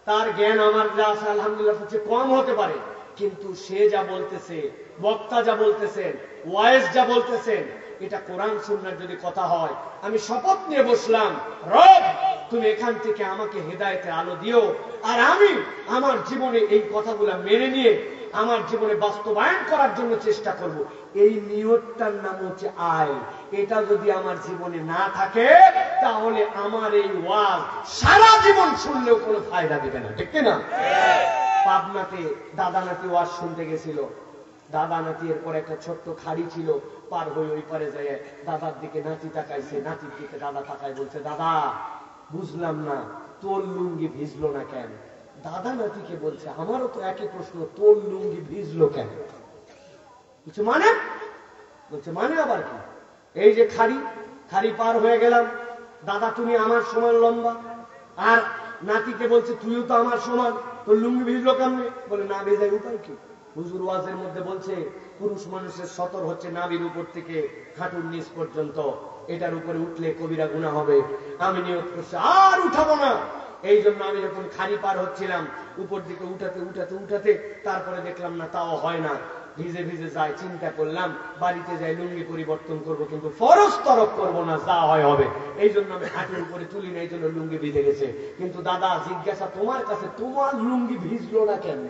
তার জ্ঞান আমার যা আছে আলহামদুলিল্লাহ সবচেয়ে কম হতে পারে, কিন্তু সে যা বলতেছে, বক্তা যা বলতেছেন, ওয়াইজ যা বলতেছেন, এটা কোরআন সুন্নাহর যদি কথা হয়, আমি শপথ নিয়ে বসলাম, রব তুমি এখান থেকে আমাকে হেদায়েতের আলো দিও, আর আমি আমার জীবনে এই কথাগুলো মেনে নিয়ে আমার জীবনে বাস্তবায়ন করার জন্য চেষ্টা করব। এই নিয়তটার নাম হচ্ছে আয়। এটা যদি আমার জীবনে না থাকে তাহলে আমার এই ওয়াজ সারা জীবন শুনলেও কোনো ফায়দা দিবে না, ঠিক না? পাবনাতে দাদা নাতি ওয়াজ শুনতে গেছিল। দাদা নাতি এরপর একটা ছোট্ট খাড়ি ছিল, পার হয়ে ওই পারে যায় দাদার দিকে নাতি তাকাইছে, নাতির দিকে দাদা তাকায়, বলছে দাদা বুঝলাম না তোর লুঙ্গি ভিজলো না কেন? দাদা নাতিকে বলছে আমারও তো একই প্রশ্ন, তোর লুঙ্গি ভিজলো কেন? কিছু মানে? বলছে মানে আবার কি? এই যে খাড়ি পার হয়ে গেলাম, দাদা তুমি আমার সমান লম্বা, আর নাতিকে বলছে তুইও তো আমার সমান, তোর লুঙ্গি ভিজলো কেমনে? বলে না ভেজাই উপায় কি? হুজুর ওয়াজের মধ্যে বলছে পুরুষ মানুষের সতর হচ্ছে নাভির উপর থেকে হাঁটুর নিচ পর্যন্ত, এটার উপরে উঠলে কবিরা গুনাহ হবে। আমি নিয়ত করছি আর উঠাবো না। এই জন্য আমি যখন খাড়ি পার হচ্ছিলাম উপর দিকে উঠাতে উঠাতে উঠাতে তারপরে দেখলাম না, তাও হয় না, ভিজে ভিজে যায়। চিন্তা করলাম বাড়িতে যাই লুঙ্গি পরিবর্তন করব, কিন্তু ফরজ তরফ করবো না, যা হয় হবে। এই জন্য আমি হাঁটুর উপরে তুলি না, এই জন্য লুঙ্গি ভিজে গেছে। কিন্তু দাদা জিজ্ঞাসা তোমার কাছে, তোমার লুঙ্গি ভিজলো না কেন?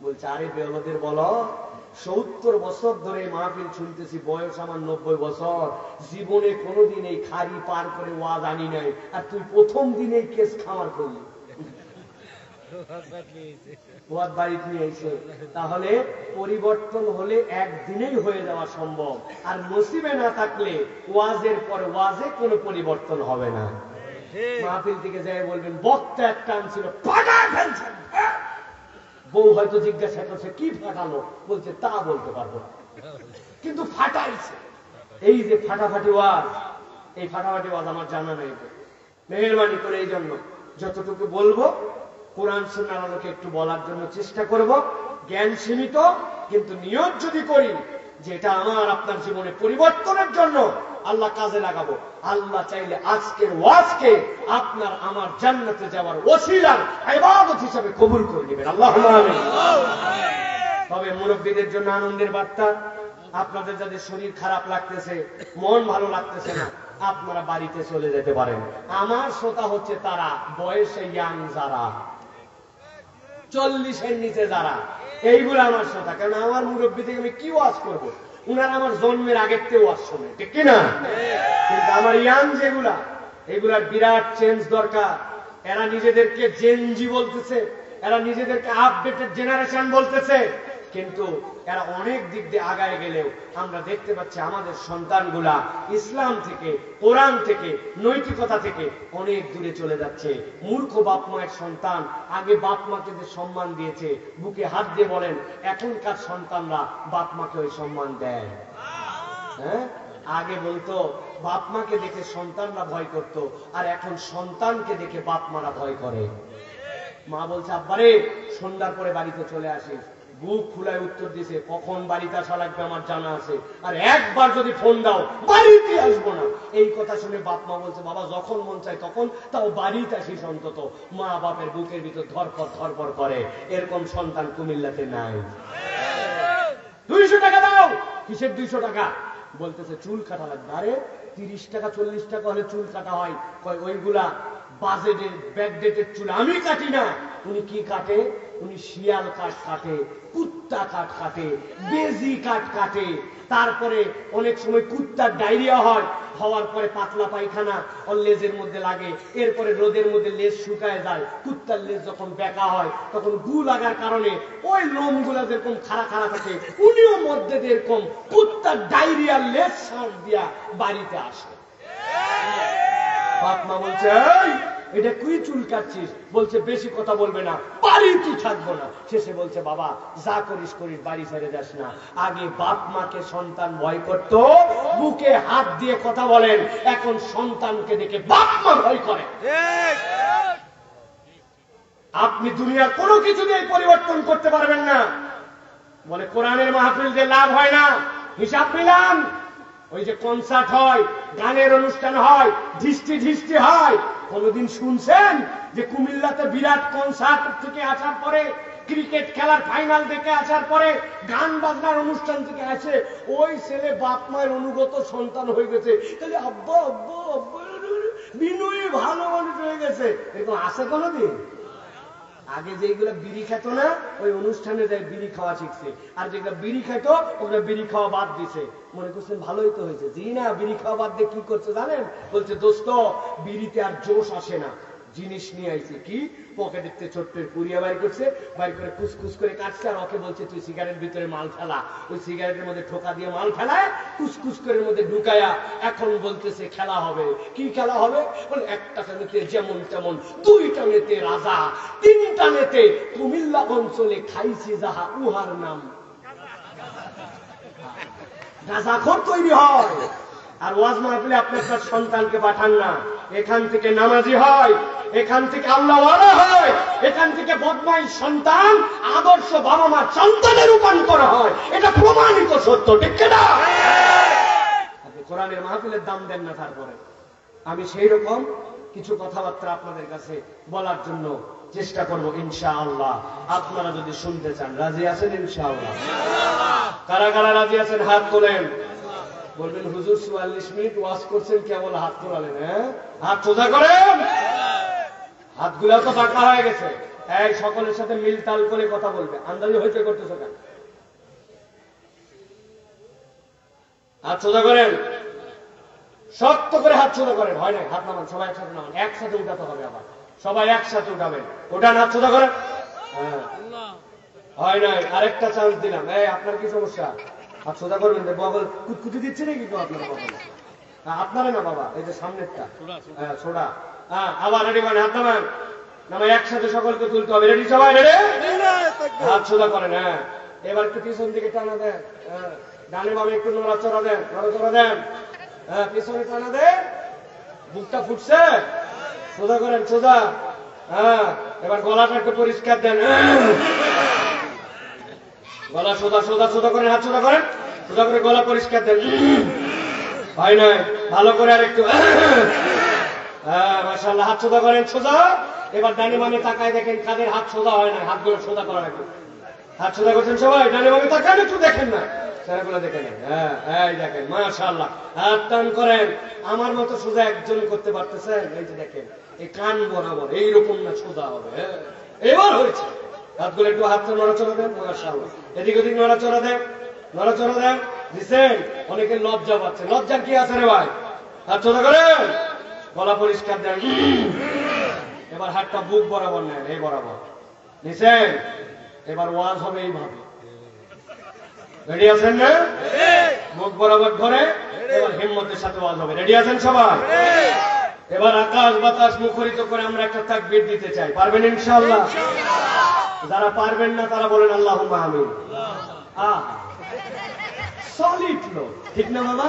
বলছে আরে বেওলাদের বলো, 70 বছর ধরে মাহফিল শুনতেছি, বয়স আমার 90 বছর, জীবনে কোনোদিন এই খাড়ি পার করে ওয়াজ আনি নাই, আর তুই প্রথম দিনেই কেস খামার করলি, ওয়াজ বাড়িতে নিয়ে এসে। তাহলে পরিবর্তন হলে একদিনেই হয়ে যাওয়া সম্ভব, আর নসিবে না থাকলে ওয়াজের পরে ওয়াজে কোনো পরিবর্তন হবে না। মাহফিল থেকে যাই বলবেন বক্তা একটা আনছিল, ফাটায় ফেলছেন। বউ হয়তো জিজ্ঞাসা করছে কি ফাটালো? বলছে তা বলতে পারবো না, কিন্তু ফাটাইছে। এই যে ফাটাফাটি ওয়াজ, এই ফাটাফাটি ওয়াজ আমার জানা নেই। মেহেরবানি করে এই জন্য যতটুকু বলবো কোরআন সুন্নাহর আলোকে একটু বলার জন্য চেষ্টা করব। জ্ঞান সীমিত, কিন্তু নিয়ত যদি করি যে এটা আমার আপনার জীবনে পরিবর্তনের জন্য, আল্লাহ কাজে লাগাবো। আল্লাহ চাইলে আজকের ওয়াজকে আপনার আমার জান্নাতে যাওয়ার ওসিলার ইবাদত হিসেবে কবুল করে নেবেন, আল্লাহুম্মা আমিন। তবে মুরব্বীদের জন্য আনন্দের বার্তা, আপনাদের যাদের শরীর খারাপ লাগতেছে, মন ভালো লাগতেছে না, আপনারা বাড়িতে চলে যেতে পারেন। আমার শ্রোতা হচ্ছে তারা বয়সে ইয়াং, যারা 40-এর নিচে যারা, এইগুলো আমার শ্রোতা। কারণ আমার মুরব্বী থেকে আমি কি ওয়াজ করবো? উনারা আমার জন্মের আগের থেকে ওয়াজ শোনে, ঠিক কিনা? কিন্তু আমার ইয়াং যেগুলা, এগুলার বিরাট চেঞ্জ দরকার। এরা নিজেদেরকে জেনজি বলতেছে, এরা নিজেদেরকে আপডেটেড জেনারেশন বলতেছে, কিন্তু এরা অনেক দিক দিয়ে আগায় গেলেও আমরা দেখতে পাচ্ছি আমাদের সন্তানগুলা ইসলাম থেকে, কোরআন থেকে, নৈতিকতা থেকে অনেক দূরে চলে যাচ্ছে। মূর্খ বাপ মায়ের সন্তান আগে বাপ মাকে যে সম্মান দিয়েছে, বুকে হাত দিয়ে বলেন এখনকার সন্তানরা বাপ মাকে ওই সম্মান দেয়? হ্যাঁ, আগে বলতো বাপ মাকে দেখে সন্তানরা ভয় করত, আর এখন সন্তানকে দেখে বাপ মারা ভয় করে। মা বলছে আব্বারে সন্ধ্যার পরে বাড়িতে চলে আসিস, বুক ফুলায় উত্তর দিছে কখন বাড়িতে আসা লাগবে আমার জানা আছে, আর একবার যদি ফোন দাও বাড়িতে আসবো না। এই কথা শুনে বাপ মা বলছে বাবা যখন মন চায় তখন, তাও বাড়িতে আসিস অন্তত। মা বাপের বুকের ভিতর ধরপর ধরপর করে। এরকম সন্তান কুমিল্লাতে নাই। 200 টাকা দাও। কিসের 200 টাকা? বলতেছে চুল কাটা লাগবে। আরে 30 টাকা 40 টাকা হলে চুল কাটা হয়, ওইগুলা বাজেটের ব্যাকডেটের চুল আমি কাটি না। উনি কি কাটে? উনি শিয়াল কাঠ কাটে, কুত্তা কাঠ কাটে, বেজি কাঠ কাটে। তারপরে অনেক সময় কুত্তার ডায়রিয়া হয়, হওয়ার পরে পাতলা পায়খানা ওর লেজের মধ্যে লাগে, এরপরে রোদের মধ্যে লেজ শুকায় যায়। কুত্তার লেজ যখন বেঁকা হয় তখন গু লাগার কারণে ওই লোমগুলা যেরকম খাড়া খাড়া থাকে, উনিও মধ্যে এরকম কুত্তার ডায়রিয়ার লেজ শ্বাস দিয়া বাড়িতে আসে। বাপ মা বলছে এটা কুই চুল কাটছিস? বলছে বেশি কথা বলবে না, বাড়িতে থাকবো না। শেষে বলছে বাবা যা করিস করিস, বাড়ি ছেড়ে যাস না। আগে বাপ মাকে সন্তান ভয় করত, বুকে হাত দিয়ে কথা বলেন, এখন সন্তানকে দেখে বাপ মা ভয় করে। আপনি দুনিয়ার কোনো কিছু দিয়ে পরিবর্তন করতে পারবেন না। বলে কোরআনের মাহফিল যে লাভ হয় না, হিসাব মিলান। ওই যে কনসার্ট হয়, গানের অনুষ্ঠান হয়, ধিষ্টি ধিষ্টি হয়, কোনদিন শুনছেন যে কুমিল্লাতে বিরাট কনসার্ট থেকে আসার পরে, ক্রিকেট খেলার ফাইনাল দেখে আসার পরে, গান বাজনার অনুষ্ঠান থেকে আসে ওই ছেলে বাপ মায়ের অনুগত সন্তান হয়ে গেছে, তাহলে আব্বা আব্বা আব্বা বিনয়ী ভালো মানুষ হয়ে গেছে? এরকম আসে কোনদিন? আগে যেগুলো বিড়ি খেত না, ওই অনুষ্ঠানে যায় বিড়ি খাওয়া শিখছে, আর যেগুলো বিড়ি খেত ওগুলো বিড়ি খাওয়া বাদ দিছে। মনে করছেন ভালোই তো হয়েছে। জি না, বিড়ি খাওয়া বাদ দিয়ে কি করছে জানেন? বলছে দোস্ত বিড়িতে আর জোশ আসে না, জিনিস নিয়ে আইছে। কি? পকেটের ছোট্টের পুরিয়া বাইর করছে, বাইর করে কুচকুচ করে কাটছে, আর ওকে বলছে তুই সিগারেট ভিতরে মাল ফেলা। ওই সিগারেটের মধ্যে ঠোকা দিয়ে মাল ফেলায়, কুচকুচ করে মধ্যে ঢুকায়া এখন বলতেছে খেলা হবে। কি খেলা হবে? বলে একটা টানেতে যেমন তেমন, 2 টানেতে রাজা, 3 টানেতে কুমিল্লা অঞ্চলে খাইছি যাহা উহার নাম গাঁজাখোর তৈরি হয়। আর ওয়াজ মাহফিলে আপনি আপনার সন্তানকে পাঠান না, এখান থেকে নামাজি হয়, এখান থেকে আল্লাহওয়ালা হয়, এখান থেকে বদমাইশ সন্তান আদর্শ বাবা মার সন্তানে রূপান্তর হয়। এটা প্রমাণিত সত্য, ঠিক কিনা? আপনি কোরআনের মাহফিলের দাম দেন না। তারপরে আমি সেই রকম কিছু কথাবার্তা আপনাদের কাছে বলার জন্য চেষ্টা করব ইনশাআল্লাহ। আপনারা যদি শুনতে চান, রাজি আছেন ইনশাআল্লাহ? কারা কারা রাজি আছেন হাত তোলেন। বলবেন হুজুর 44 মিনিট ওয়াজ করছেন, কেবল হাত তোলালেন? হ্যাঁ, হাত সোজা করেন। হাতগুলা তো বাঁকা হয়ে গেছে। এই সকলের সাথে মিল তাল করে কথা বলবে। আন্দাজি হইতে করতেছে কেন? হাত সোজা করেন, শক্ত করে হাত সোজা করেন। হয় না? হাত নামান, সবাই একসাথে নামান, একসাথে উঠাতে হবে। আবার সবাই একসাথে উঠাবেন। ওঠান, হাত সোজা করেন। হ্যাঁ, হয় নাই, আরেকটা চান্স দিলাম। এই আপনার কি সমস্যা? হাত সোজা করবেন। বগল কুতকুতি দিচ্ছে নাকি কেউ আপনার? বগল আপনারা না বাবা, এই যে সামনেরটা। হ্যাঁ, ছোড়া। হ্যাঁ, আবার রেডি করেন, হাত নামান। নামে একসাথে সকলকে তুলতে হবে। রেডি সবাই? রেডি? হাত সোজা করেন। হ্যাঁ, এবার একটু পিছন দিকে টানা দেন। হ্যাঁ, ডানে বামে একটু নড়াচড়া দেন, নড়াচড়া দেন। হ্যাঁ, পিছনে টানা দেন। বুকটা ফুটছে, সোজা করেন, সোজা। হ্যাঁ, এবার গলাটা একটু পরিষ্কার দেন। গলা সোজা সোজা সোজা করেন, হাত সোজা করেন, সোজা করে গলা পরিষ্কার দেন। হয় নাই, ভালো করে আর একটু। হ্যাঁ, মাশাআল্লাহ, হাত সোজা করেন, সোজা। এবার ডানে বামে তাকায় দেখেন কাদের হাত সোজা হয় না, হাতগুলো সোজা করা লাগে। হাত সোজা করছেন সবাই, ডানে বামে তাকান, একটু দেখেন না। চেহারাগুলো দেখে নেন। হ্যাঁ, এই দেখেন, মাশাআল্লাহ, হাত টান করেন। আমার মতো সোজা একজন করতে পারতেছেন? এই যে দেখেন, এই কান বরাবর এইরকম না, সোজা হবে। এবার হয়েছে। হাতগুলো একটু হাতটা নড়াচড়া দেন, মাশাআল্লাহ, এদিক ওদিক নড়াচড়া দেন, নড়াচড়া দেন। দিচ্ছেন? অনেকে লজ্জা পাচ্ছে। লজ্জার কি আছে রে ভাই? হাত সোজা করেন, গলা পরিষ্কার দেন। এবার হাতটা বুক বরাবর নেন, এই বরাবর নিছেন। এবার ওয়াজ হবে এইভাবে। রেডি আছেন না? মুখ বরাবর ধরে এবার হিম্মতের সাথে ওয়াজ হবে। রেডি আছেন সবাই? এবার আকাশ বাতাস মুখরিত করে আমরা একটা তাকবীর দিতে চাই। পারবেন ইনশাআল্লাহ? যারা পারবেন না তারা বলেন আল্লাহুম্মা আমিন। সলিড লোক, ঠিক না বাবা?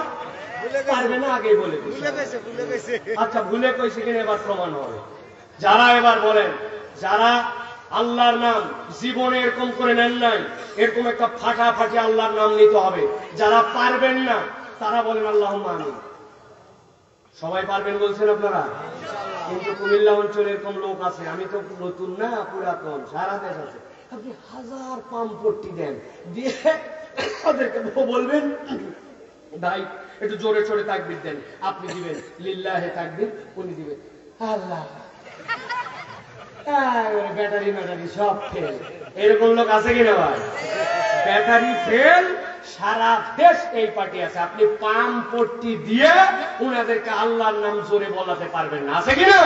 পারবে না আগেই বলে দিচ্ছে। আচ্ছা, ভুলে কইছে কিনা এবার প্রমাণ হবে। যারা এবার বলেন, যারা আল্লাহর নাম জীবনে এরকম করে নেন নাই, এরকম একটা ফাটাফাটি আল্লাহর নাম নিতে হবে। যারা পারবেন না তারা বলেন আল্লাহুম্মা আমিন। সবাই পারবেন বলছেন আপনারা? কিন্তু কুমিল্লা অঞ্চলে এরকম লোক আছে, আমি তো নতুন না, পুরাতন, সারা দেশ আছে। আপনি হাজার পাম্পট্টি দেন, দিয়ে তাদেরকে বলবেন ভাই একটু জোরে জোরে তাকবীর দেন। আপনি দিবেন লিল্লাহে তাকবীর, উনি দিবেন আল্লাহ। ব্যাটারি ম্যাটারি সব ফেল। এরকম লোক আছে কিনা ভাই? ব্যাটারি ফেল, সারা দেশ এই পার্টি আছে। আপনি পাম্পট্টি দিয়ে উনাদেরকে আল্লাহর নাম জোরে বলাতে পারবেন না, আছে কিনা?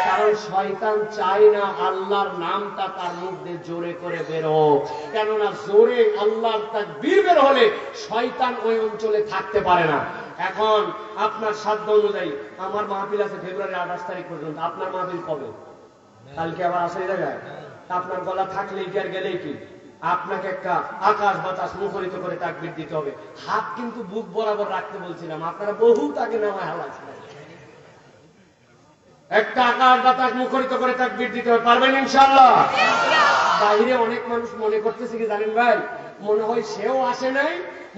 কারণ শয়তান চায় না আল্লাহর নামটা তার মুখ দিয়ে জোরে করে বের হোক। কেননা জোরে আল্লাহর তাকবীর বের হলে শয়তান ওই অঞ্চলে থাকতে পারে না। এখন আপনার সাধ্য অনুযায়ী আমার মাহফিল আছে ফেব্রুয়ারি 28 তারিখ পর্যন্ত। আপনার মাহফিল কবে? কালকে আবার আসে জায়গায়। আপনার গলা থাকলেই কি আর গেলেই কি? আপনাকে একটা আকাশ বাতাস মুখরিত করে তাকবীর দিতে হবে। হাত কিন্তু বুক বরাবর রাখতে বলছিলাম, আপনারা বহু তাকে নামায় হালাচ্ছিলেন। একটা আকাশ বাতাস মুখরিত করে তাকবীর দিতে হবে। পারবেন ইনশাআল্লাহ? বাইরে অনেক মানুষ মনে করতেছে কি জানেন ভাই, মনে হয় সেও আসে নাই,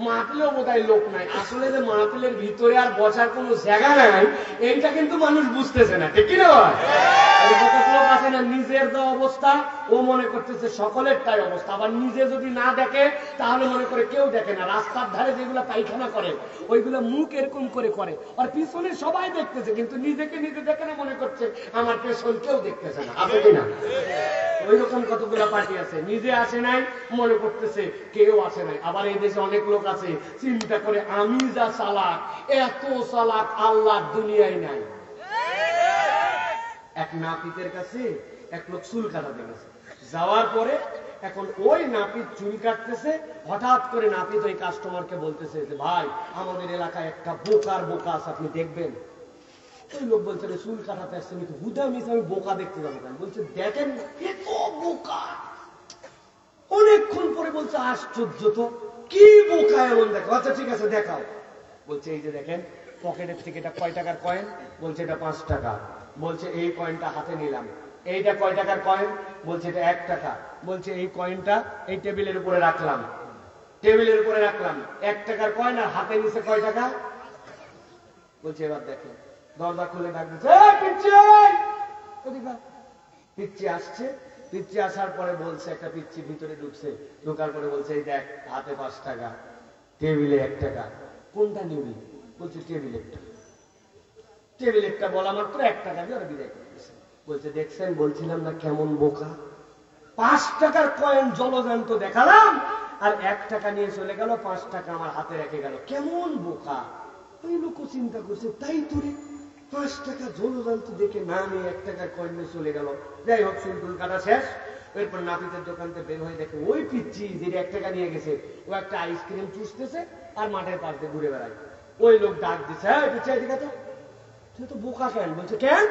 মাহফিলেও বোধহয় লোক নাই। আসলে যে মাহফিলের ভিতরে আর বসার কোন জায়গা নাই, এইটা কিন্তু মানুষ বুঝতেছে না, ঠিক কিনা ভাই? লোক আছে না, নিজের যে অবস্থা ও মনে করতেছে সকলের তাই অবস্থা। আবার নিজে যদি না দেখে তাহলে মনে করে কেউ দেখে না। রাস্তার ধারে যেগুলা পায়খানা করে ওইগুলা মুখ এরকম করে করে, আর পিছনে সবাই দেখতেছে, কিন্তু নিজেকে নিজে দেখে না, মনে করছে আমার পেছন কেউ দেখতেছে না, আছে কিনা? ওই রকম কতগুলা পার্টি আছে, নিজে আসে নাই মনে করতেছে কেউ আসে নাই। আবার এই দেশে অনেক লোক আছে চিন্তা করে আমি যা চালাক, এত চালাক আল্লাহর দুনিয়ায় নাই। এক নাপিতের কাছে এক লোক চুল কাটাতে গেছে, যাওয়ার পরে এখন ওই নাপিত চুল কাটতেছে, হঠাৎ করে নাপিত ওই কাস্টমারকে বলতেছে যে ভাই আমাদের এলাকায় একটা বোকা আছে, আপনি দেখবেন। ওই লোক বলছে চুল কাটাতে আসছে, আমি তো হুদা মিস, আমি বোকা দেখতে যাবো কেন? বলছে দেখেন এত বোকা। অনেকক্ষণ পরে বলছে আশ্চর্য তো, কি বোকা এমন দেখো? আচ্ছা ঠিক আছে দেখাও। বলছে এই যে দেখেন পকেটের থেকে এটা কয় টাকার কয়েন? বলছে এটা 5 টাকা। বলছে এই কয়েনটা হাতে নিলাম। এইটা কয় টাকার কয়েন? বলছে এটা 1 টাকা। বলছে এই কয়েনটা এই টেবিলের উপরে রাখলাম, টেবিলের উপরে রাখলাম। 1 টাকার কয়েন আর হাতে নিচে কয় টাকা? বলছে এবার দেখেন। দরজা খুলে ডাক দিচ্ছে পিচ্চি আসছে। পিচ্চি আসার পরে বলছে, একটা পিচ্চি ভিতরে ঢুকছে, ঢোকার পরে বলছে এই দেখ হাতে 5 টাকা, টেবিলে 1 টাকা, কোনটা নিবি? বলছে টেবিল একটা। টেবিল একটা বলা মাত্র 1 টাকা দিয়ে ওরা বিদায় করতেছে। বলছে দেখছেন বলছিলাম না কেমন বোকা? 5 টাকার কয়েন জলজান্ত দেখালাম আর 1 টাকা নিয়ে চলে গেল, 5 টাকা আমার হাতে রেখে গেল, কেমন বোকা। ওই লোক চিন্তা করছে তাই তোরে 5 টাকা জলজান্ত দেখে না নিয়ে 1 টাকার কয়েন নিয়ে চলে গেল। যাই হোক চুল কাটা শেষ। এরপর নাপিতের দোকান থেকে বের হয়ে দেখে ওই পিচ্চি যেটা 1 টাকা নিয়ে গেছে ও একটা আইসক্রিম চুষতেছে আর মাঠের পাশ দিয়ে ঘুরে বেড়ায়। ওই লোক ডাক দিচ্ছে, হ্যাঁ পিচ্চি ঠিক আছে, তুই তো বোকা কেন? বলছে কেন?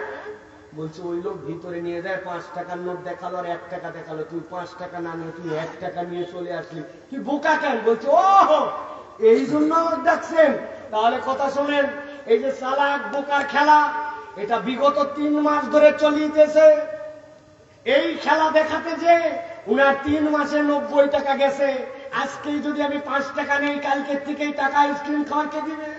বলছে ওই লোক ভিতরে নিয়ে যায় 5 টাকার নোট দেখালো আর 1 টাকা দেখালো, তুই 5 টাকা না নিয়ে তুই 1 টাকা নিয়ে চলে আসলি, তুই বোকা কেন? বলছে ও এই জন্য আমার ডাকছেন। তাহলে কথা শোনেন, এই যে চালাক বোকার খেলা, এটা বিগত 3 মাস ধরে চলিতেছে। এই খেলা দেখাতে যে উনার 3 মাসে 90 টাকা গেছে। আজকেই যদি আমি 5 টাকা নেই, কালকের থেকেই টাকা আইসক্রিম খাওয়াকে দিবে।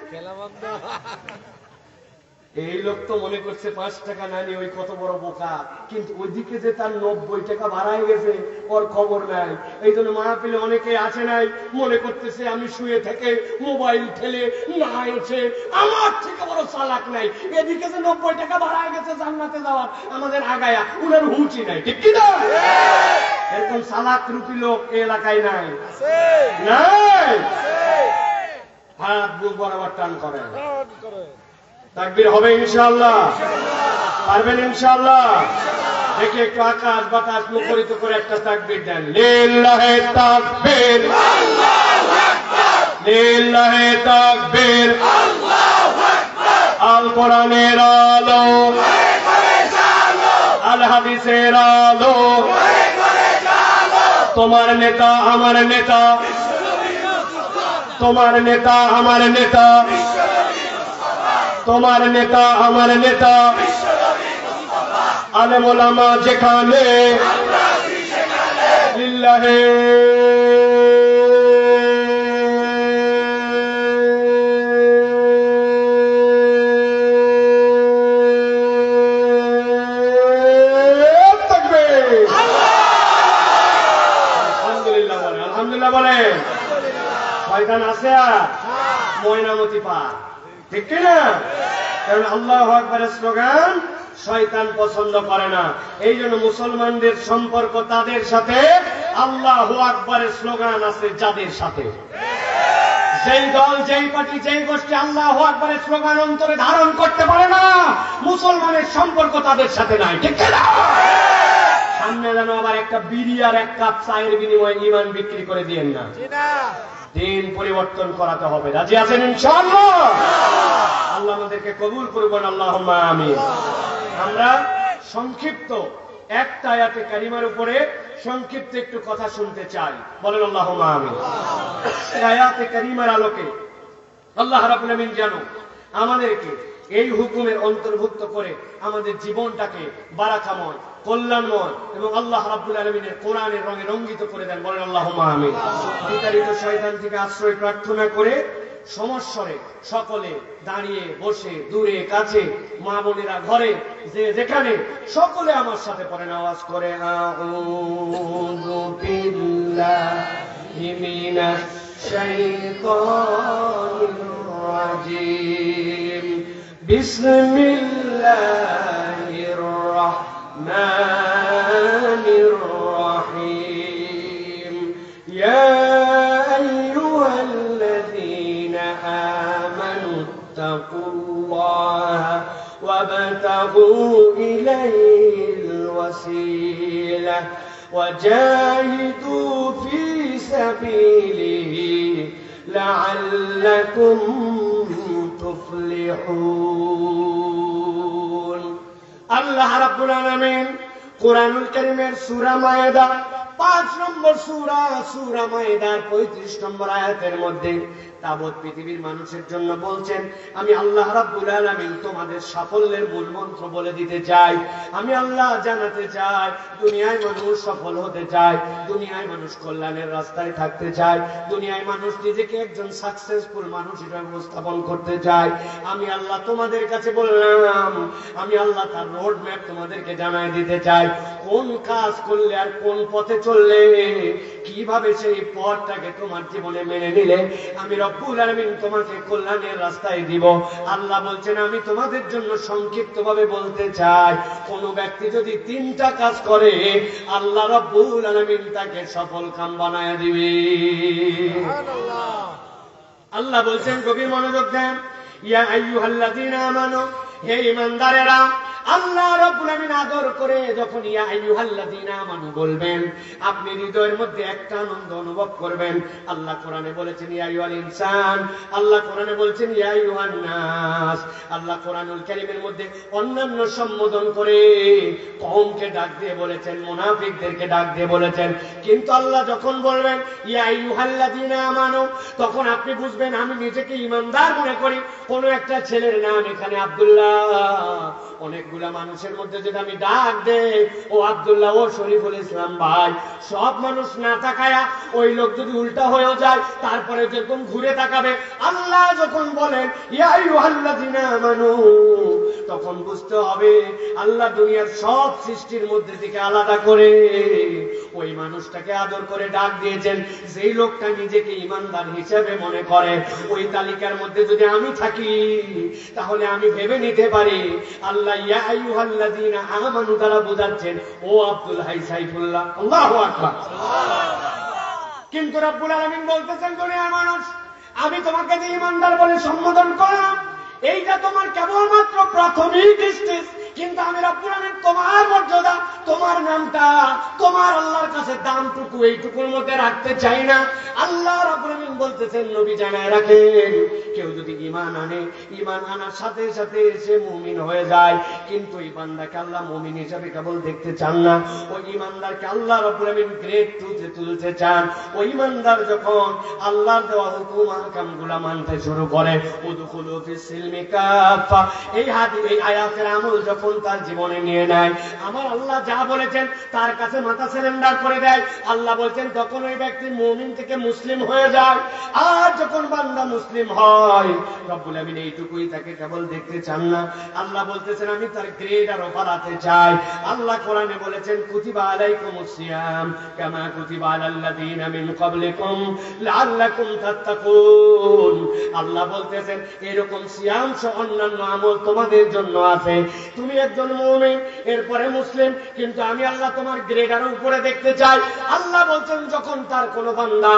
এই লোক তো মনে করছে 5 টাকা নানি ওই কত বড় বোকা, কিন্তু ওইদিকে যে তার 90 টাকা বাড়ায় গেছে ওর খবর নাই। এই জন্য মাহফিলে অনেকে আছে নাই মনে করতেছে আমি শুয়ে থেকে মোবাইল ঠেলে না এসে আমার থেকে বড় চালাক নাই, এদিকে যে 90 টাকা বাড়ায় গেছে জান্নাতে যাওয়ার আমাদের আগায়া উনার হুঁচি নাই, ঠিক কি না? এরকম চালাক রূপী লোক এই এলাকায় নাই, নাই। হাত বুক বরাবর টান করেন, তাকবীর হবে ইনশাআল্লাহ, পারবেন ইনশাআল্লাহ। দেখি একটু আকাশ বাতাস মুখরিত করে একটা তাকবীর দেন। লিল্লাহি তাকবীর, আল্লাহু আকবার, লিল্লাহি তাকবীর, আল্লাহু আকবার। আল কোরআনের আলো, আল হাদিসের আলো, তোমার নেতা আমার নেতা, তোমার নেতা আমার নেতা, তোমার নেতা আমার নেতা, আলেম ওলামা যেখানে লিল্লাহি তাকবীর। আলহামদুলিল্লাহ বলে, আলহামদুলিল্লাহ বলে। শয়তান আছে আর ময়নামতি পা, ঠিক কিনা? কারণ আল্লাহু আকবারের স্লোগান শয়তান পছন্দ করে না। এই জন্য মুসলমানদের সম্পর্ক তাদের সাথে, আল্লাহু আকবারের স্লোগান আছে যাদের সাথে। যেই দল, যেই পার্টি, যেই গোষ্ঠী আল্লাহু আকবারের স্লোগান অন্তরে ধারণ করতে পারে না, মুসলমানের সম্পর্ক তাদের সাথে নাই, ঠিক কিনা? সামনে যেন আবার একটা বিড়ি আর এক কাপ চায়ের বিনিময়ে ঈমান বিক্রি করে দিয়েন না। দিন পরিবর্তন করাতে হবে। রাজি আছেন ইনশাআল্লাহ? আল্লাহ আমাদেরকে কবুল করবেন, আল্লাহুম্মা আমিন। আমরা সংক্ষিপ্ত একটা আয়াতে কারিমার উপরে সংক্ষিপ্ত একটু কথা শুনতে চাই, বলেন আল্লাহুম্মা আমিন। আয়াতে কারিমার আলোকে আল্লাহ রাব্বুল আমিন যেন আমাদেরকে এই হুকুমের অন্তর্ভুক্ত করে আমাদের জীবনটাকে বারাকাময়, কল্যাণময় এবং আল্লাহ রাব্বুল আলামিনের কোরআনের রঙে রঙ্গিত করে দেন, বলেন আল্লাহুম্মা আমিন। বিতাড়িত শয়তান থেকে আশ্রয় প্রার্থনা করে সমস্বরে সকলে দাঁড়িয়ে বসে দূরে কাছে মা বোনেরা ঘরে যে যেখানে সকলে আমার সাথে পড়েন আওয়াজ করে, আউযু বিল্লাহি মিনাশ শাইতানির রাজিম, বিসমিল্লাহির রাহমানির রাহিম, ইয়া আইয়ুহাল্লাযীনা আমানু তাকুল্লাহা ওয়াবতাগু ইলাইহিল ওয়াসিলা ওয়াজাহিদু ফী সাবিলিহি লাআল্লাকুম তুফলিহুন। আল্লাহ রাব্বুল আলামিন কোরআনুল কারীমের সূরা মায়েদা 5 নম্বর সূরা মায়েদার 35 নম্বর আয়াতের মধ্যে তাবৎ পৃথিবীর মানুষের জন্য বলছেন, আমি আল্লাহ রাব্বুল আলামিন তোমাদের সাফল্যের মূল মন্ত্র বলে দিতে চাই। আমি আল্লাহ জানাতে চাই, দুনিয়ায় মানুষ সফল হতে চায়, দুনিয়ায় মানুষ কল্যাণের রাস্তায় থাকতে চায়, দুনিয়ায় মানুষ নিজেকে একজন সাকসেসফুল মানুষ হিসেবে উপস্থাপন করতে চায়। আমি আল্লাহ তোমাদের কাছে বললাম, আমি আল্লাহ তার রোড ম্যাপ তোমাদেরকে জানাই দিতে চাই, কোন কাজ করলে আর কোন পথে চললে কিভাবে সেই পথটাকে তোমার জীবনে মেনে নিলে আমি রব্বুল আলামিন তোমাকে কল্যাণের রাস্তায় দিব। আল্লাহ বলছেন, আমি তোমাদের জন্য সংক্ষিপ্তভাবে বলতে চাই, কোন ব্যক্তি যদি 3টা কাজ করে আল্লাহ রব্বুল আলামিন তাকে সফল কাম বানায় দিবে। সুবহানাল্লাহ। আল্লাহ বলছেন, গভীর মনোযোগ দেন, ইয়া আইয়ুহাল্লাযীনা আমানু, হে ঈমানদারেরা, আল্লাহ রাব্বুল আমিন আদর করে যখন ইয়া আইয়ুহাল্লাযীনা আমানু বলবেন, আপনি হৃদয়ের মধ্যে একটা আনন্দ অনুভব করবেন। আল্লাহ কোরআনে বলেছেন ইয়া আইয়ুহাল ইনসান, আল্লাহ কোরআনে বলছেন ইয়া আইয়ুহান নাস। আল্লাহ কোরআনুল কারীমের মধ্যে অন্যান্য সম্বোধন করে কওমকে ডাক দিয়ে বলেছেন, মুনাফিকদেরকে ডাক দিয়ে বলেছেন, কিন্তু আল্লাহ যখন বলবেন ইয়া আইয়ুহাল্লাযীনা আমানু, তখন আপনি বুঝবেন আমি নিজেকে ঈমানদার মনে করি। কোন একটা ছেলের নাম এখানে আব্দুল্লাহ, অনেকগুলা মানুষের মধ্যে যদি আমি ডাক দেই ও আব্দুল্লাহ, ও শরীফুল ইসলাম ভাই, সব মানুষ না তাকায়া ওই লোক যদি উল্টা হয়েও যায় তারপরে যখন ঘুরে তাকাবে, আল্লাহ যখন বলেন ইয়া আইয়ুহাল্লাযীনা আমানু, তখন বুঝতে হবে আল্লাহ দুনিয়ার সব সৃষ্টির মধ্যে থেকে আলাদা করে ওই মানুষটাকে আদর করে ডাক দিয়েছেন যেই লোকটা নিজেকে ঈমানদার হিসেবে মনে করে। ওই তালিকার মধ্যে যদি আমি থাকি তাহলে আমি ভেবে নিতে পারি আল্লাহ ইয়া আইয়ুহাল্লাযীনা আমানু দ্বারা বোঝাচ্ছেন ও আব্দুল হাই সাইফুল্লাহ। আল্লাহু আকবার। কিন্তু রব্বুল আলামিন বলতেছেন দুনিয়ার মানুষ, আমি তোমাকে যে ঈমানদার বলে সম্বোধন করলাম এইটা তোমার কেবলমাত্র প্রাথমিক স্টেজ, কিন্তু আমি রব্বুল আলামিন তোমার মর্যাদা, তোমার নামটা, তোমার আল্লাহর কাছে দামটুকু এইটুকুর মধ্যে রাখতে চাই না। আল্লাহ রব্বুল আলামিন বলতেছেন নবী জানায় রাখেন, কেউ যদি ঈমান আনে, ঈমান আনার সাথে সাথে সে মুমিন হয়ে যায়, কিন্তু এই বান্দাকে আল্লাহ মুমিন হিসেবে কেবল দেখতে চান না, ওই ঈমানদারকে আল্লাহ রব্বুল আলামিন গ্রেড 2-তে তুলতে চান। ওই ঈমানদার যখন আল্লাহর দেওয়া হুকুম আহকামগুলো মানতে শুরু করে, উদখুলু ফিস সিলমি কাফা, এই হাদিস এই আয়াতের আমল যখন তার জীবনে নিয়ে নেয়, আমার আল্লাহ যা বলেছেন তার কাছে মাথা সারেন্ডার করে দেয়, আল্লাহ বলছেন তখন ওই ব্যক্তি মুমিন থেকে মুসলিম হয়ে যায়। আর যখন বান্দা মুসলিম হয় রব্বুল আমিন এইটুকুই তাকে কেবল দেখতে চান না, আল্লাহ বলতেছেন আমি তার গ্রেড আরো বাড়াতে চাই। আল্লাহ কোরআনে বলেছেন কুতিবা আলাইকুমুস সিয়াম কামা কুতিবা আলাল্লাযীনা মিন ক্বাবলিকুম লাআল্লাকুম তাত্তাকুন। আল্লাহ বলতেছেন এরকম সিয়াম সহ অন্যান্য আমল তোমাদের জন্য আছে। তুমি একজন মুমিন, এরপরে মুসলিম, কিন্তু আমি আল্লাহ তোমার গ্রেড আরো উপরে দেখতে চাই। আল্লাহ বলছেন যখন তার কোন বান্দা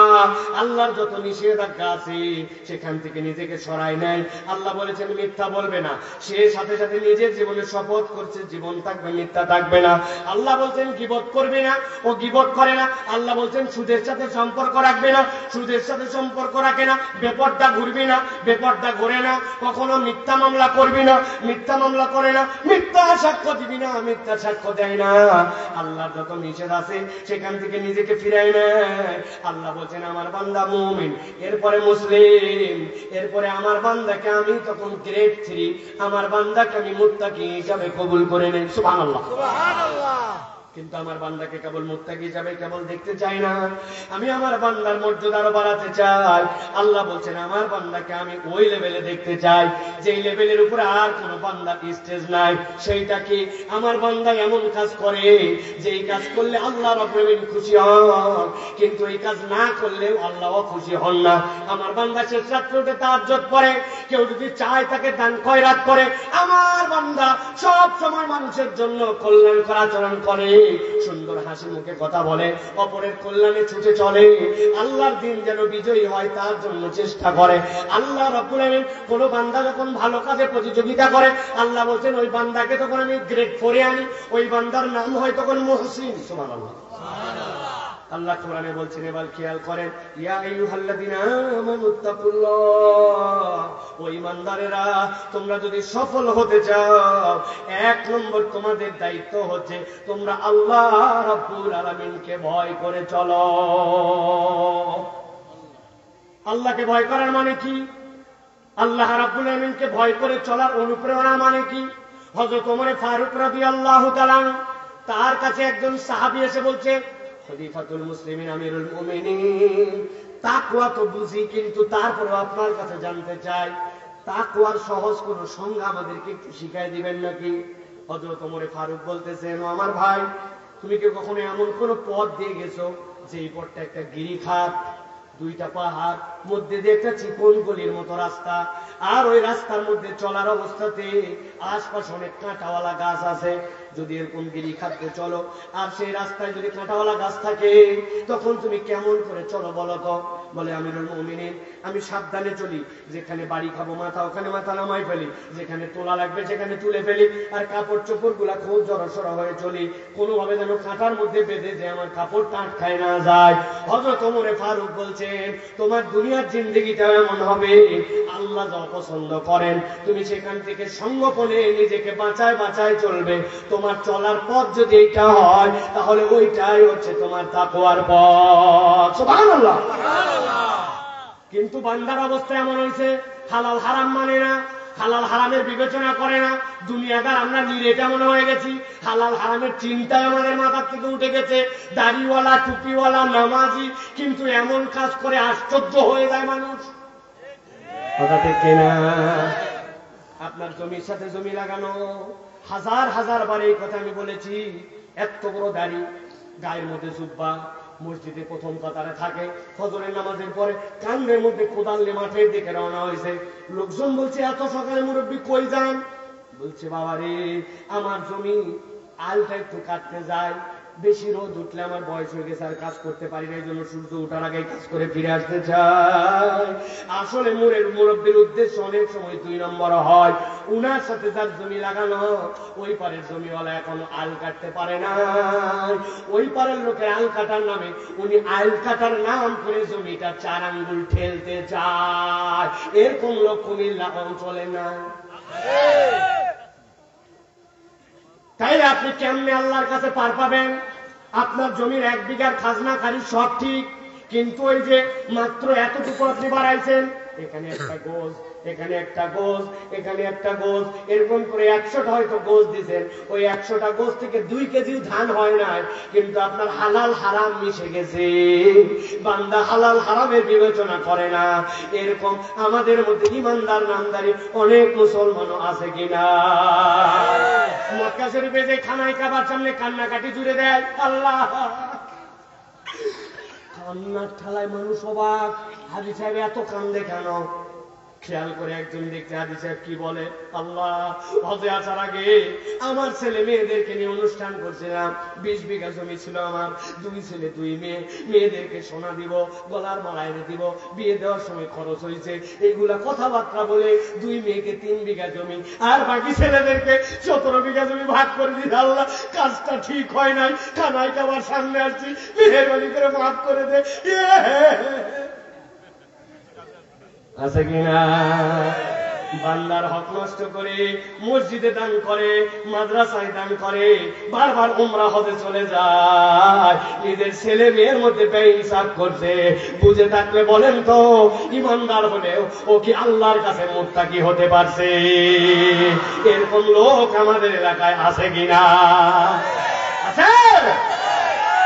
আল্লাহর যত নিষেধাজ্ঞা আছে সেখান থেকে নিজেকে সরায় নেয়, আল্লাহ বলেছেন মিথ্যা বলবে না, সে সাথে সাথে নিজের জীবনে শপথ করছে জীবন থাকবে, মিথ্যা থাকবে না। আল্লাহ বলছেন গীবত করবে না, ও গীবত করে না। আল্লাহ বলছেন সুদের সাথে সম্পর্ক রাখবে না, সুদের সাথে সম্পর্ক রাখে না। বেপরদা ঘুরবি না, বেপরদা ঘুরে না। কখনো মিথ্যা মামলা করবি না, মিথ্যা মামলা করে না। মিথ্যা সাক্ষ্য দিবি না, মিথ্যা সাক্ষ্য দেয় না। আল্লাহ যত নিষেধ আছে সেখান থেকে নিজেকে ফিরায় নেয়। আল্লাহ বলছেন আমার বান্দা মুমিন, এরপরে মুসলিম, এরপরে আমার বান্দাকে আমি তখন গ্রেড 3, আমার বান্দাকে আমি মুত্তাকি হিসাবে কবুল করে নেই। সুবহানাল্লাহ, সুবহানাল্লাহ। কিন্তু আমার বান্দাকে কেবল মুত্তাকি হিসাবে কেবল দেখতে চাই না, আমি আমার বান্দার মর্যাদা আরো বাড়াতে চাই। আল্লাহ বলছেন আমার বান্দাকে আমি ওই লেভেলে দেখতে চাই যেই লেভেলের উপরে আর কোন বান্দার স্টেজ নাই। সেইটা কি, আমার বান্দা এমন কাজ করে যেই কাজ করলে আল্লাহ রাব্বুল আলামিন খুশি হন, কিন্তু এই কাজ না করলে আল্লাহও খুশি হন না। আমার বান্দা শেষ রাত্রে উঠে তাহাজ্জুদ পড়ে, কেউ যদি চায় তাকে দান খয়রাত করে। আমার বান্দা সব সময় মানুষের জন্য কল্যাণকর আচরণ করে, সুন্দর হাসি মুখে কথা বলে, অপরের কল্যাণে ছুটে চলে, আল্লাহর দিন যেন বিজয়ী হয় তার জন্য চেষ্টা করে। আল্লাহ রাব্বুল আলামিন কোন বান্দা যখন ভালো কাজে প্রতিযোগিতা করে, আল্লাহ বলছেন ওই বান্দাকে তখন আমি গ্রেড 4-এ আনি, ওই বান্দার নাম হয় তখন মুহসিন। সুবহানাল্লাহ, সুবহানাল্লাহ। আল্লাহ কোরআনে বলছেন, এবার খেয়াল করেন, ইয়া আইয়ুহাল্লাযীনা আমানুত্তাকুল্লাহ, ও ঈমানদারেরা তোমরা যদি সফল হতে চাও, 1 নম্বর তোমাদের দায়িত্ব হচ্ছে তোমরা আল্লাহ রাব্বুল আলামিনকে ভয় করে চলো। আল্লাহকে ভয় করার মানে কি? আল্লাহ রাব্বুল আলামিনকে ভয় করে চলার অনুপ্রেরণা মানে কি? হযরত ওমর ফারুক রাদিয়াল্লাহু তাআলা, তার কাছে একজন সাহাবী এসে বলছে, খলিফাতুল মুসলিমিন আমিরুল মুমিনিন, তাকওয়া তো বুঝি, কিন্তু তারপরে আপনার কাছে জানতে চাই তাকওয়ার সহজ কোন সংজ্ঞা আমাদেরকে একটু শিখাই দিবেন নাকি? হযরত ওমর ফারুক বলতেছেন, আমার ভাই, তুমি কি কখনো এমন কোন পথ দিয়ে গেছো যে এই পথটা একটা গিরিখাত, 2টা পাহাড়, মধ্যে দিয়ে একটা চিকন গলির মতো রাস্তা, আর ওই রাস্তার মধ্যে চলার অবস্থাতে আশপাশে অনেক কাঁটাওয়ালা গাছ আছে, যদি এরকম গিরিখাতে চলো আর সেই রাস্তায় যদি কাঁটাওয়ালা গাছ থাকে তখন তুমি কেমন করে চলো বলো তো? বলে আমিরুল মুমিনিন, আমি সাবধানে চলি, যেখানে বাড়ি খাবো মাথা ওখানে মাথা নামাই ফেলি, যেখানে তোলা লাগবে সেখানে তুলে ফেলি, আর কাপড় চোপড় গুলা খুব জড়সড় হয়ে চলি, কোনোভাবে যেন কাঁটার মধ্যে বেঁধে যে আমার কাপড় টাট খায় না যায়। হযরত ওমর ফারুক বলছেন, তোমার দুনিয়ার জিন্দেগিটা এমন হবে আল্লাহ যা পছন্দ করেন, তুমি সেখান থেকে সংগোপনে নিজেকে বাঁচায় বাঁচায় চলবে। তোমার চলার পথ যদি এইটা হয় তাহলে ওইটাই হচ্ছে তোমার তাকওয়ার পথ। সুবহানাল্লাহ, সুবহানাল্লাহ। কিন্তু বান্দার অবস্থা এমন হয়েছে, হালাল হারাম মানে না, হালাল হারামের বিবেচনা করে না। দুনিয়াদার আমরা নিরেটা মনে হয়ে গেছি, হালাল হারামের চিন্তায় আমাদের মাথার থেকে উঠে গেছে। দাড়িওয়ালা, টুপিওয়ালা, নামাজি, কিন্তু এমন কাজ করে আশ্চর্য হয়ে যায় মানুষ। কথা ঠিক কিনা? আপনার জমির সাথে জমি লাগানো। হাজার হাজার বার এই কথা আমি বলেছি। এত বড় দাড়ি, গায়ের মধ্যে জুব্বা, মসজিদে প্রথম কাতারে থাকে, ফজরের নামাজের পরে কান্দের মধ্যে কোদাল নিয়ে মাঠের দিকে রওনা হয়েছে। লোকজন বলছে এত সকালে মুরব্বী কই যান? বলছে বাবা রে, আমার জমি আলটা একটু কাটতে যায়, বেশি রোদ উঠলে আমার বয়স হয়ে গেছে, আর কাজ করতে পারি না, এই জন্য সূর্য উঠার আগে কাজ করে ফিরে আসতে চাই। আসলে মুরব্বীর উদ্দেশ্য অনেক সময় 2 নম্বর হয়। উনার সাথে যার জমি লাগানো, ওই পারের জমিওয়ালা এখন আল কাটতে পারে না, ওই পারের লোকের আল কাটার নামে উনি আল কাটার নাম করে জমিটা 4 আঙ্গুল ঠেলতে চায়। এরকম লোক কুমিল্লা অঞ্চলে না। তাইলে আপনি কেমনে আল্লাহর কাছে পার পাবেন? আপনার জমির 1 বিঘার খাজনা খারিজ সব ঠিক, কিন্তু ওই যে মাত্র এতটুকু আপনি বাড়াইছেন, এখানে একটা গোজ, এখানে একটা গোজ, এখানে একটা গোজ, এরকম করে 100টা হয়তো গোজ দিচ্ছেন। ওই 100টা গোজ থেকে 2 কেজি ধান হয় নাই, কিন্তু আপনার হালাল হারাম মিশে গেছে। বান্দা হালাল হারামের বিবেচনা করে না। এরকম আমাদের মধ্যে ইমানদার নামদারি অনেক মুসলমানও আছে কিনা? মক্কা শরীফে যে খানায় কাবার সামনে কান্নাকাটি জুড়ে দেয়, আল্লাহ কান্নার ঠালায় মানুষ অবাক। হাজী সাহেব এত কান্দে কেন? খেয়াল করে একজন দেখতে হাজী সাহেব কি বলে, আল্লাহ হজে আসার আগে আমার ছেলে মেয়েদেরকে নিয়ে অনুষ্ঠান করছিলাম। 20 বিঘা জমি ছিল আমার, 2 ছেলে 2 মেয়ে, মেয়েদেরকে সোনা দিব, গলার মালা এনে দিব, বিয়ে দেওয়ার সময় খরচ হয়েছে, এইগুলা কথাবার্তা বলে 2 মেয়েকে 3 বিঘা জমি, আর বাকি ছেলেদেরকে 17 বিঘা জমি ভাগ করে দিতে। আল্লাহ কাজটা ঠিক হয় নাই, খানায় খাবার সামনে আসছি, মেহরবানি করে মাফ করে দে। আছে কিনা? বান্দার হক নষ্ট করে মসজিদে দান করে, মাদ্রাসায় দান করে, বারবার উমরা হতে চলে যায়, নিজের ছেলে মেয়ের মধ্যে বেহিসাব করছে। বুঝে থাকলে বলেন তো, ইমানদার হলেও ও কি আল্লাহর কাছে মুত্তাকি হতে পারছে? এরকম লোক আমাদের এলাকায় আছে কিনা? আছে?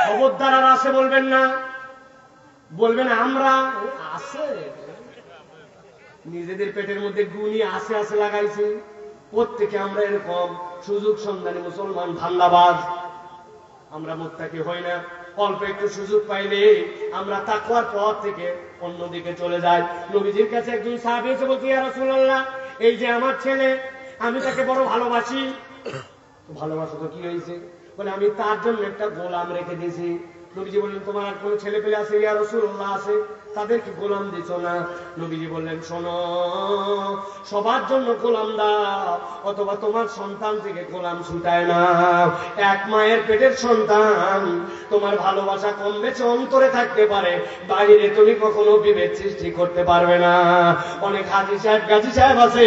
খবরদার আর আছে বলবেন না, বলবেন আমরা আছে। নিজেদের পেটের মধ্যে গুণী আছে আছে লাগাইছি। প্রত্যেকে আমরা এরকম সুযোগ সন্ধানী মুসলমান, ধান্দাবাজ। আমরা মুত্তাকি হই না। অল্প একটু সুযোগ পাইলে আমরা তাকওয়ার পথ থেকে অন্যদিকে চলে যাই। নবীজির কাছে একজন সাহাবী এসে বলছে, ইয়া রাসূলুল্লাহ, এই যে আমার ছেলে, আমি তাকে বড় ভালোবাসি। ভালোবাসা তো কি হয়েছে? বলে আমি তার জন্য একটা গোলাম রেখে দিয়েছি। নবীজি বললেন, তোমার আর কোন ছেলে পেলে আছে? ইয়া রাসূলুল্লাহ, আছে। তাদেরকে গোলাম দিছ না? নবীজি বললেন, শোনো, সবার জন্য গোলাম দাও, অথবা তোমার সন্তান থেকে গোলাম ছুটায় না। এক মায়ের পেটের সন্তান, তোমার ভালোবাসা কম বেশি অন্তরে থাকতে পারে, বাইরে তুমি কখনো বিভেদ সৃষ্টি করতে পারবে না। অনেক হাজী সাহেব গাজী সাহেব আছে,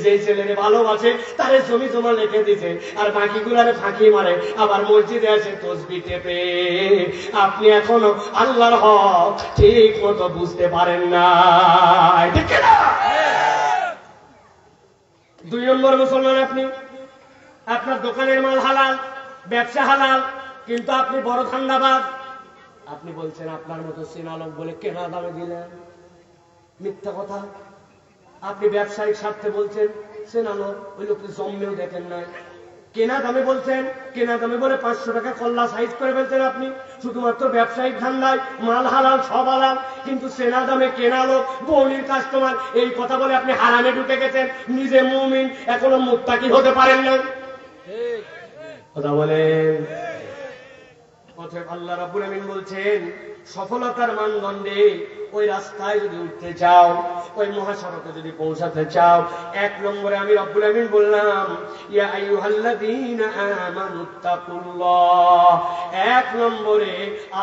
যে ছেলেরে ভালোবাসে তারে জমি জমা লিখে দিছে, আর বাকিগুলারে ফাঁকি মারে, আবার মসজিদে আসে তসবিহ টেপে। আপনি এখনো আল্লাহর হক ঠিক মতো বুঝতে পারেন না, ঠিক না? 2 নম্বর মুসলমান আপনি। আপনার দোকানের মাল হালাল, ব্যবসা হালাল, কিন্তু আপনি বড় ধান্দাবাজ। আপনি বলছেন আপনার মতো চেনা লোক বলে কেনা দামে দিলেন, মিথ্যা কথা। আপনি ব্যবসায়িক স্বার্থে বলছেন চেনা লোক, ওই লোককে জন্মেও দেখেন নাই। কেনা দামে বলছেন, কেনা দামে বলে 500 টাকা কল্লা সাইজ করে ফেলছেন আপনি, শুধুমাত্র ব্যবসায়িক ধান্দায়। মাল হালাল, সব হালাল, কিন্তু চেনা দামে কেনা লোক, বউনির কাস্টমার, এই কথা বলে আপনি হারামে ঢুকে গেছেন। নিজে মুমিন, এখনো মুত্তাকি হতে পারেন না। কথা বলেন। অতএব আল্লাহ রাব্বুল আমিন বলছেন, সফলতার মানদণ্ডে ওই রাস্তায় যদি উঠতে চাও, ওই মহাসড়কে যদি পৌঁছাতে চাও, 1 নম্বরে আমি রব্বুল আমিন বললাম, ইয়া আইয়ুহাল্লাযীনা আমানুত্তাকুল্লাহ। 1 নম্বরে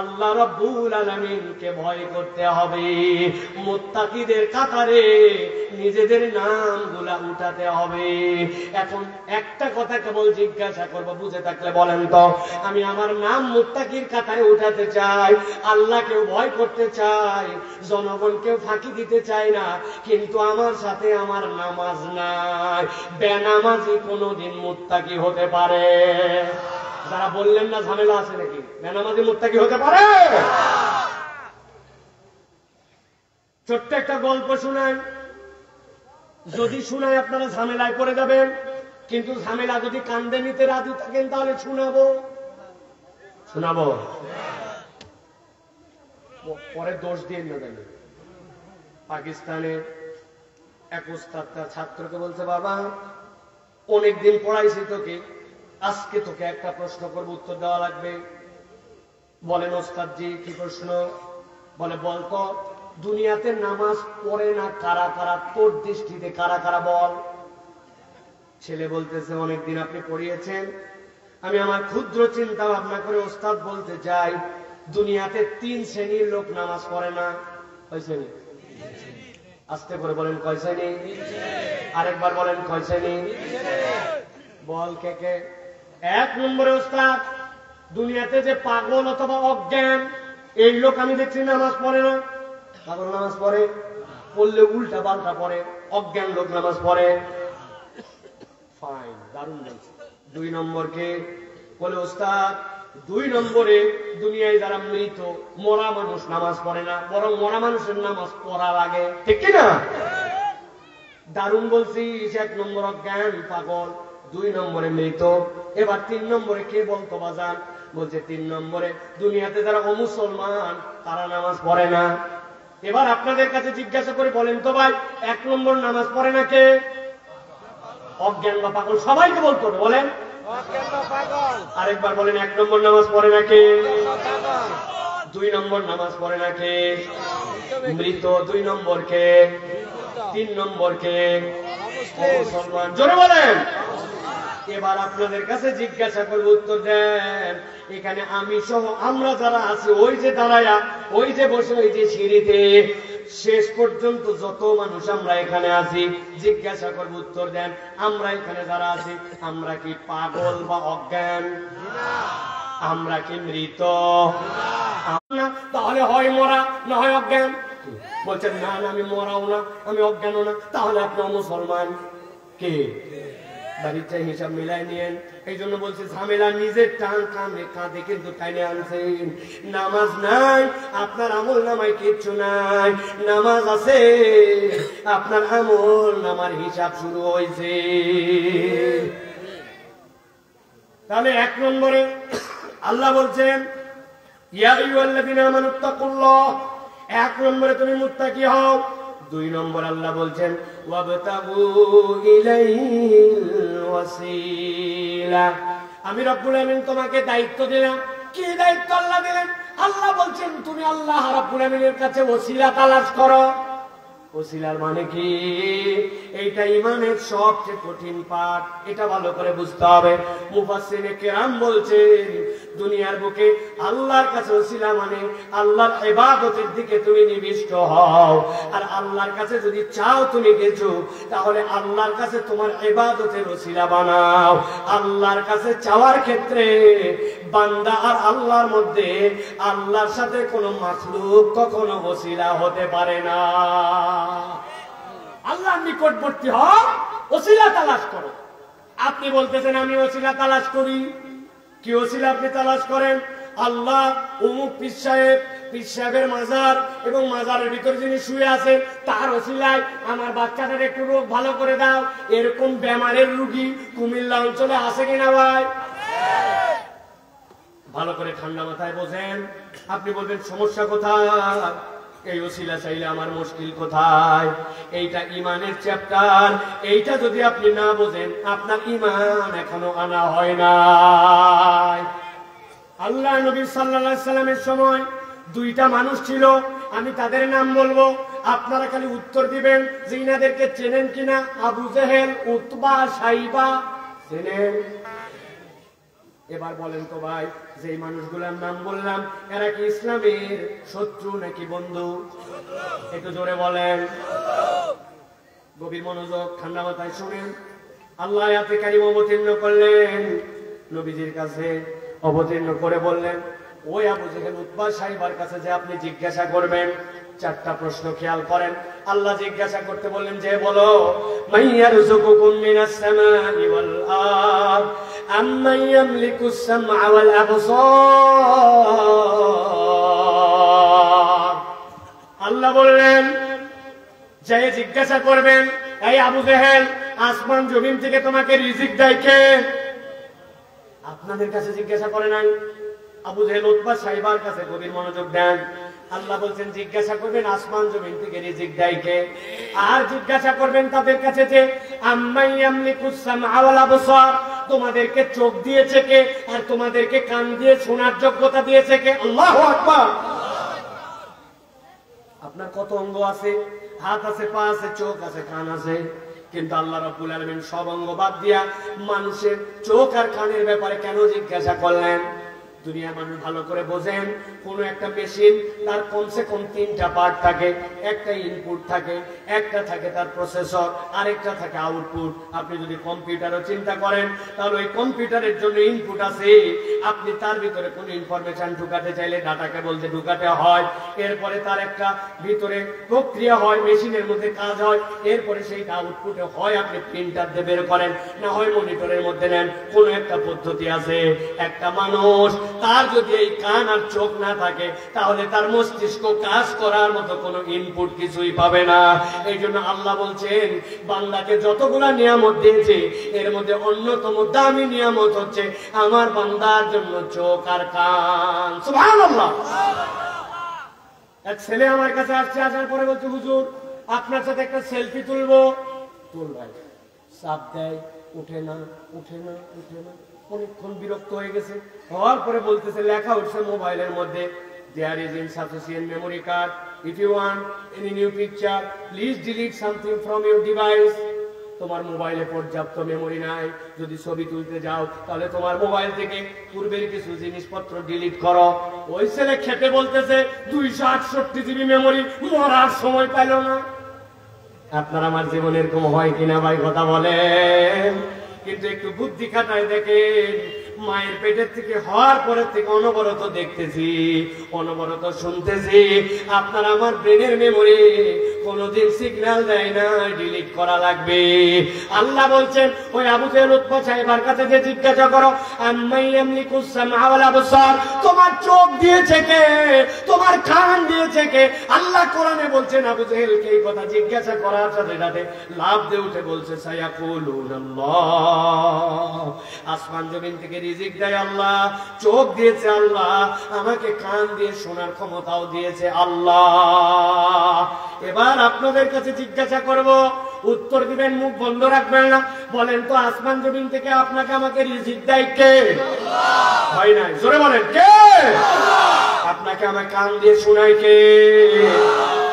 আল্লাহ রাব্বুল আলামিনকে ভয় করতে হবে। মুত্তাকিদের কাতারে নিজেদের নামগুলা উঠাতে হবে। এখন একটা কথা কেবল জিজ্ঞাসা করব, বুঝে থাকলে বলেন তো, আমি আমার নাম মুত্তাকির কাতারে উঠাতে চাই, আল্লাহকেও ভয় করতে চাই, জনগণকেও ফাঁকি দিতে চাই না, কিন্তু আমার সাথে আমার নামাজ নাই। বেনামাজি কোনদিন মুত্তাকি হতে পারে? যারা বললেন না ঝামেলা আছে নাকি, বেনামাজি মুত্তাকি হতে পারে? ছোট্ট একটা গল্প শোনাই। যদি শোনায় আপনারা ঝামেলায় পড়ে যাবেন, কিন্তু ঝামেলা যদি কান্দে নিতে রাজি থাকেন তাহলে শোনাবো। পরে দোষ দিয়ে না দেন। পাকিস্তানের এক উস্তাদ তার ছাত্রকে বলছে, বাবা অনেকদিন পড়াইছি তোকে, আজকে তোকে একটা প্রশ্ন করবো, উত্তর দেওয়া লাগবে। বলেন ওস্তাদ জি, কি প্রশ্ন? বলে, বলতো দুনিয়াতে নামাজ পড়ে না কারা কারা, তোর দৃষ্টিতে কারা কারা বল। ছেলে বলতেছে, অনেকদিন আপনি পড়িয়েছেন, আমি আমার ক্ষুদ্র চিন্তা ভাবনা করে ওস্তাদ বলতে চাই, দুনিয়াতে 3 শ্রেণীর লোক নামাজ পড়ে না। কয় শ্রেণী? আস্তে করে বলেন, কয় শ্রেণী? আরেকবার বলেন, কয় শ্রেণী? বল কে কে? 1 নম্বরে ওস্তাদ, দুনিয়াতে যে পাগল অথবা অজ্ঞান এই লোক আমি দেখছি নামাজ পড়ে না। পাগল নামাজ পড়ে, পড়লে উল্টা পাল্টা পড়ে, অজ্ঞান লোক নামাজ পড়ে। ফাইন, দারুণ বলছে। 2 নম্বর কে? বলে ওস্তাদ 2 নম্বরে দুনিয়ায় যারা মৃত মরা মানুষ নামাজ পড়ে না, বরং মরা মানুষের নামাজ পড়া লাগে, ঠিক কিনা? দারুণ বলছিস। 1 নম্বর অজ্ঞান পাগল, 2 নম্বরে মৃত। এবার 3 নম্বরে কে বলতো বাজান? বলছে 3 নম্বরে দুনিয়াতে যারা অমুসলমান তারা নামাজ পড়ে না। এবার আপনাদের কাছে জিজ্ঞাসা করে বলেন তো ভাই, 1 নম্বর নামাজ পড়ে না কে? অজ্ঞান বা পাগল। সবাইকে বলতে হবে, বলেন আরেকবার বলেন, 1 নম্বর নামাজ পড়ে না কে? 2 নম্বর নামাজ পড়ে না কে? মৃত। 2 নম্বর কে? 3 নম্বর কে? মুসলমান। জোরে বলেন। এবার আপনাদের কাছে জিজ্ঞাসা করবো, উত্তর দেন। এখানে আমি সহ আমরা যারা আছি, ওই যে দাঁড়ায়া, ওই যে বসে, ওই যে সিঁড়িতে, শেষ পর্যন্ত যত মানুষ আমরা এখানে আছি, জিজ্ঞাসা করবো, উত্তর দেন। আমরা এখানে যারা আছি, আমরা কি পাগল বা অজ্ঞান? আমরা কি মৃত? তাহলে হয় মরা, না হয় অজ্ঞান। বলছেন না না, আমি মরাও না, আমি অজ্ঞানও না। তাহলে আপনি মুসলমান কে? বাড়ির চাই হিসাব মিলাই নিয়েন। এই জন্য বলছে ঝামেলা নিজের টান কামে কাঁধে কিন্তু টাইনে আনছেন। নামাজ নাই, আপনার আমল নামায় কিচ্ছু নাই। নামাজ আছে, আপনার আমল নামার হিসাব শুরু হয়েছে। তাহলে 1 নম্বরে আল্লাহ বলছেন, ইয়া আইয়ুহাল্লাযীনা আমানুত্তাকুল্লাহ। 1 নম্বরে তুমি মুত্তাকি হও। 2 নম্বর আল্লাহ বলছেন, ওয়াবতাগু ইলাইহিল ওয়াসিলা। আমি রব্বুল আমিন তোমাকে দায়িত্ব দিলাম। কি দায়িত্ব আল্লাহ দিলেন? আল্লাহ বলছেন, তুমি আল্লাহ রাব্বুল আমিনের কাছে ওসিলা তালাশ করো। ওসিলার মানে কি? এইটা ঈমানের সবচেয়ে কঠিন পাঠ, এটা ভালো করে বুঝতে হবে। মুফাসসিরে কেরাম বলছেন, দুনিয়ার বুকে আল্লাহর কাছে ওসিলা মানে আল্লাহর ইবাদতের দিকে তুমি নিবিষ্ট হও। আর আল্লাহর কাছে যদি চাও তুমি কিছু, তাহলে আল্লাহর কাছে তোমার ইবাদতের ওসিলা বানাও। আল্লাহর কাছে চাওয়ার ক্ষেত্রে বান্দা আর আল্লাহর মধ্যে, আল্লাহর সাথে কোনো মাখলুক কখনো ওসিলা হতে পারে না। আল্লাহর নিকটবর্তী হও, ওসিলা তালাশ করো। আপনি বলতেছেন আমি ওসিলা তালাশ করি। কি ওসিলা আপনি তালাশ করেন? আল্লাহ অমুক পীর সাহেবের মাজার এবং মাজারের ভিতরে যিনি শুয়ে আছেন তার ওসিলায় আমার বাচ্চাদের একটু রোগ ভালো করে দাও। এরকম বেমারের রুগী কুমিল্লা অঞ্চলে আছে কিনা ভাই? ভালো করে ঠান্ডা মাথায় বোঝেন। আপনি বলবেন সমস্যা কোথায়? এই ওসিলা চাইলে আমার মুশকিল কোথায়? এইটা ঈমানের চ্যাপ্টার। এইটা যদি আপনি না বোঝেন, আপনার ঈমান এখনো আনা হয় না। আল্লাহ নবী সাল্লাল্লাহু আলাইহি সাল্লামের সময় 2টা মানুষ ছিল। আমি তাদের নাম বলবো, আপনারা খালি উত্তর দিবেন যে ইনাদেরকে চেনেন কিনা। আবু জেহেল, উতবা, সাইবা চেনেন? এবার বলেন তো ভাই, যে মানুষগুলোর নাম বললাম এরা কি ইসলামের শত্রু নাকি বন্ধু? একটু জোরে বলেন। গভীর মনোযোগ, ঠান্ডা মাথায় শুনেন। আল্লাহ আয়াতে কারিমা অবতীর্ণ করলেন, নবীজির কাছে অবতীর্ণ করে বললেন, ওই আবু জেহেল, উতবা, সাইবার কাছে যে আপনি জিজ্ঞাসা করবেন 4টা প্রশ্ন খেয়াল করেন। আল্লাহ জিজ্ঞাসা করতে বললেন যে বলো, মাইয়ারযুকুকুম মিনাস সামাই ওয়াল আরদ আম্মান ইয়ামলিকুস সামআ ওয়াল আবসার। আল্লাহ বললেন যে জিজ্ঞাসা করবেন এই আবু জেহেল, আসমান জমিন থেকে তোমাকে রিজিক দেয় কে? আপনাদের কাছে জিজ্ঞাসা করে নাই? আবু জেহেল উতবা সাইবার কাছে গভীর মনোযোগ দেন। আল্লাহ বলছেন জিজ্ঞাসা করবেন আসমান জমিন থেকে রিজিক দেয় কে? আর জিজ্ঞাসা করবেন তাদের কাছে যে আম্মাই ইয়ামলিকুস সামআ ওয়াল আবসার, তোমাদেরকে চোখ দিয়েছে কে আর তোমাদেরকে কান দিয়ে শোনার যোগ্যতা দিয়েছে কে? আল্লাহু আকবার। আপনার কত অঙ্গ আছে? হাত আছে, পা আছে, চোখ আছে, কান আছে, কিন্তু আল্লাহ রাব্বুল আলামিন সব অঙ্গ বাদ দিয়া মানুষের চোখ আর কানের ব্যাপারে কেন জিজ্ঞাসা করলেন? দুনিয়ার মানুষ ভালো করে বোঝেন, কোন একটা মেশিন তার কমসে কম 3টা পার্ট থাকে। একটা ইনপুট থাকে, একটা থাকে তার প্রসেসর, আরেকটা থাকে আউটপুট। আপনি যদি কম্পিউটারও চিন্তা করেন তাহলে ওই কম্পিউটারের জন্য ইনপুট আছে, আপনি তার ভিতরে কোন ইনফরমেশন ঢুকাতে চাইলে ডাটাকে বলতে ঢুকাতে হয়, এরপরে তার একটা ভিতরে প্রক্রিয়া হয়, মেশিনের মধ্যে কাজ হয়, এরপরে সেইটা আউটপুটে হয় আপনি প্রিন্টার দিয়ে বের করেন, না হয় মনিটরের মধ্যে নেন। কোন একটা পদ্ধতি আছে। একটা মানুষ তার যদি এই কান আর চোখ না থাকে তাহলে তার মস্তিষ্ক কাজ করার মতো কোনো ইনপুট কিছুই পাবে না। এই জন্য আল্লাহ বলছেন বান্দাকে যতগুলা নিয়ামত দিয়েছে এর মধ্যে অন্যতম দামি নিয়ামত হচ্ছে আমার বান্দার জন্য চোখ আর কান। সুবহানাল্লাহ। এক ছেলে আমার কাছে আসছে, আসার পরে বলছে হুজুর আপনার সাথে একটা সেলফি তুলবো। তুল ভাই। চাপ দেয়, উঠে না উঠে না উঠে না, অনেকক্ষণ বিরক্ত হয়ে গেছে। হওয়ার পরে বলতেছে লেখা উঠছে মোবাইলের মধ্যে there is insufficient memory card, if you want any new picture please delete something from your device। তোমার মোবাইলে পর্যাপ্ত মেমোরি নাই, যদি ছবি তুলতে যাও তাহলে তোমার মোবাইল থেকে পূর্বের কিছু জিনিসপত্র ডিলিট করো। ওই ছেলে খেতে বলতেছে 268 জিবি মেমোরি, মরার সময় পাইল না। আপনার আমার জীবনে এরকম হয় কিনা ভাই কথা বলেন? কিন্তু একটু বুদ্ধি খাটায় দেখেন, মায়ের পেটের থেকে হওয়ার পরের থেকে অনবরত দেখতেছি, অনবরত শুনতেছি, আপনার আমার ব্রেনের মেমোরি কোনদিন সিগন্যাল দেয় না, ডিলিট করা লাগবে। আল্লাহ বলছেন ওই আবু জেহেল উতবা সাহেবের কাছে যে জিজ্ঞাসা করো আম্মাই ইয়ামলিকুস সামআ ওয়াল আবসার, তোমার চোখ দিয়েছে কে, তোমার কান দিয়েছে কে? আল্লাহ কোরআনে বলছেন আবু জেহেলকে এই কথা জিজ্ঞাসা করার সাথে সাথে লাভ দিয়ে উঠে বলছে সায়াকুলুনাল্লাহ, আসমান জমিন থেকে রিজিক দেয় আল্লাহ, চোখ দিয়েছে আল্লাহ, আমাকে কান দিয়ে শোনার ক্ষমতাও দিয়েছে আল্লাহ। এবার আপনাদের কাছে জিজ্ঞাসা করব, উত্তর দিবেন, মুখ বন্ধ রাখবেন না। বলেন তো আসমান জমিন থেকে আপনাকে আমাকে রিজিক দেয় কে? হয় নাই, জোরে বলেন কে? আপনাকে আমার কান দিয়ে শোনায় কে?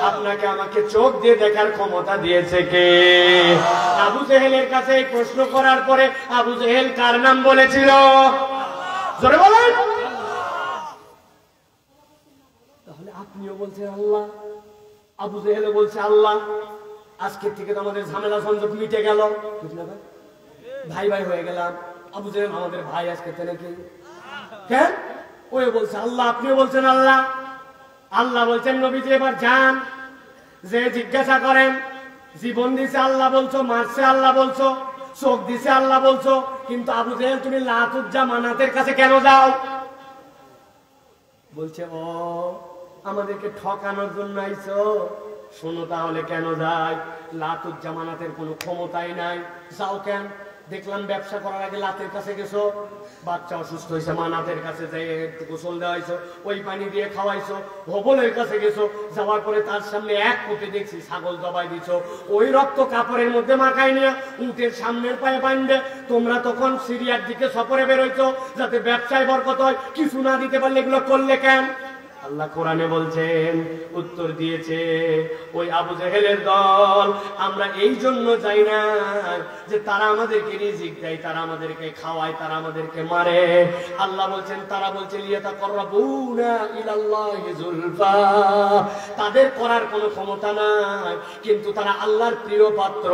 আপনাকে আমাকে চোখ দিয়ে দেখার ক্ষমতা দিয়েছে কে? আবু জেহেলের কাছে এই প্রশ্ন করার পরে আবু জেহেল কার নাম বলেছিল? জোরে বলেন। তাহলে আপনিও বলছেন আল্লাহ, আবু জেহেল বলছে আল্লাহ। আজকে থেকে তো আমাদের ঝামেলা সংযোগ মিটে গেল, ভাই ভাই হয়ে গেলাম। আবু জেহেল আমাদের ভাই আজকে থেকে কেন? ওই বলছে আল্লাহ, আপনিও বলছেন আল্লাহ। আল্লাহ বলছেন নবীজি এবার যান, যে জিজ্ঞাসা করেন জীবন দিছে আল্লাহ বলছো, মারছে আল্লাহ বলছো, চোখ দিছে আল্লাহ বলছো, কিন্তু আবু জেহেল তুমি লাত উজ্জা মানাতের কাছে কেন যাও? বলছে ও আমাদেরকে ঠকানোর জন্য আইছো। শোনো তাহলে কেন যায়? লাত উজ্জা মানাতের কোনো ক্ষমতাই নাই, যাও কেন? দেখলাম ব্যবসা করার আগে লাতের কাছে গেছো, বাচ্চা অসুস্থ হয়েছে মানাতের কাছে যাই গোসল দেওয়াইছো, ওই পানি দিয়ে খাওয়াইছো। হবলের কাছে গেছো, যাওয়ার পরে তার সামনে এক কোপে দেখছি ছাগল জবাই দিছো, ওই রক্ত কাপড়ের মধ্যে মাখাই নিয়ে উটের সামনের পায়ে বাঁধবে। তোমরা তখন সিরিয়ার দিকে সফরে বেরোইছো যাতে ব্যবসায় বরকত হয়, কিছু না দিতে পারলে এগুলো করলে কেন? আল্লাহ কোরআনে বলছেন, উত্তর দিয়েছে ওই আবু জেহেলের দল, আমরা এই জন্য যাই না যে তারা আমাদেরকে রিজিক দেয়, তারা আমাদেরকে খাওয়ায়, তারা আমাদেরকে মারে। আল্লাহ বলছেন, তারা বলছে লিয়াতাকাররাবুনা ইলাল্লাহি যুলফা, তাদের করার কোনো ক্ষমতা নাই, কিন্তু তারা আল্লাহর প্রিয় পাত্র,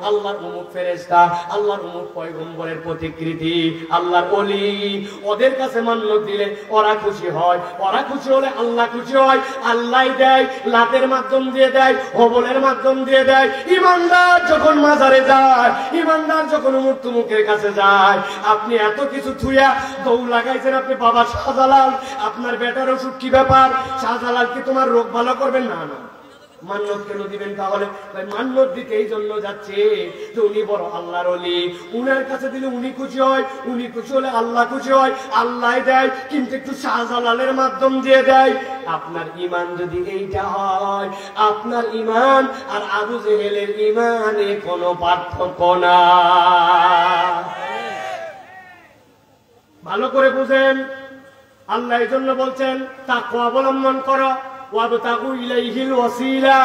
আল্লাহর উম্মত ফেরেশতা, আল্লাহর উম্মত পয়গম্বরের প্রতিকৃতি, আল্লাহর ওলি। ওদের কাছে মান্যত দিলে ওরা খুশি হয়, ওরা খুশি হলে আল্লাহ খুশি হয়। আল্লাহ দেয়, লাতের মাধ্যম দিয়ে দেয়, হবলের মাধ্যম দিয়ে দেয়। ইমানদার যখন মাজারে যায়, ইমানদার যখন মৃত্যুমুখের কাছে যায়, আপনি এত কিছু থুইয়া দৌড় লাগাইছেন। আপনি বাবা শাহজালাল, আপনার বেটার ওষুধ কি ব্যাপার? শাহজালাল কি তোমার রোগ ভালো করবেন? না না, মান্নত কেন দিবেন? তাহলে মান্নত দিতে এই জন্য যাচ্ছে যে উনি বড় আল্লাহর ওলি, উনার কাছে দিলে উনি খুশি হয়, উনি খুশি হলে আল্লাহ খুশি হয়, আল্লাহ দেয়, কিন্তু একটু শাহজালালের মাধ্যম দিয়ে দেয়। আপনার ইমান যদি এইটা হয়, আপনার ইমান আর আবু জেহেলের ইমানে কোনো পার্থক্য না। ভালো করে বুঝেন, আল্লাহ এই জন্য বলছেন তাকওয়া অবলম্বন করো, ওয়াবতাগু ইলাইহিল ওয়াসিলা,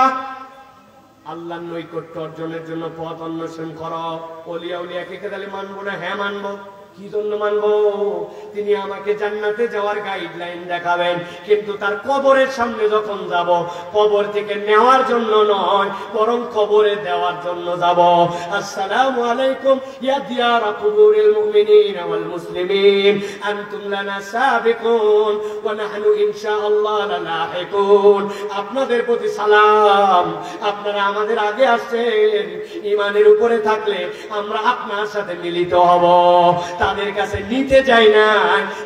আল্লাহর নৈকট্য অর্জনের জন্য পথ অন্বেষণ করো। ওলিয়া উলিয়াকে তাহলে মানবো না? হ্যাঁ মানবো। কি জন্য মানবো? তিনি আমাকে জান্নাতে যাওয়ার গাইডলাইন দেখাবেন, কিন্তু তার কবরের সামনে যখন যাব, কবর থেকে নেওয়ার জন্য নয়, বরং কবরে দেওয়ার জন্য যাব। আসসালামু আলাইকুম ইয়া দিয়ারা কুবুরিল মুমিনিন ওয়াল মুসলিমিন, আনতুম লানা সাবিকুন ওয়া নাহনু ইনশাআল্লাহ লালাহিকুন। আপনাদের প্রতি সালাম, আপনারা আমাদের আগে আসছেন, ঈমানের উপরে থাকলে আমরা আপনার সাথে মিলিত হব। তাদের কাছে নিতে যাই না,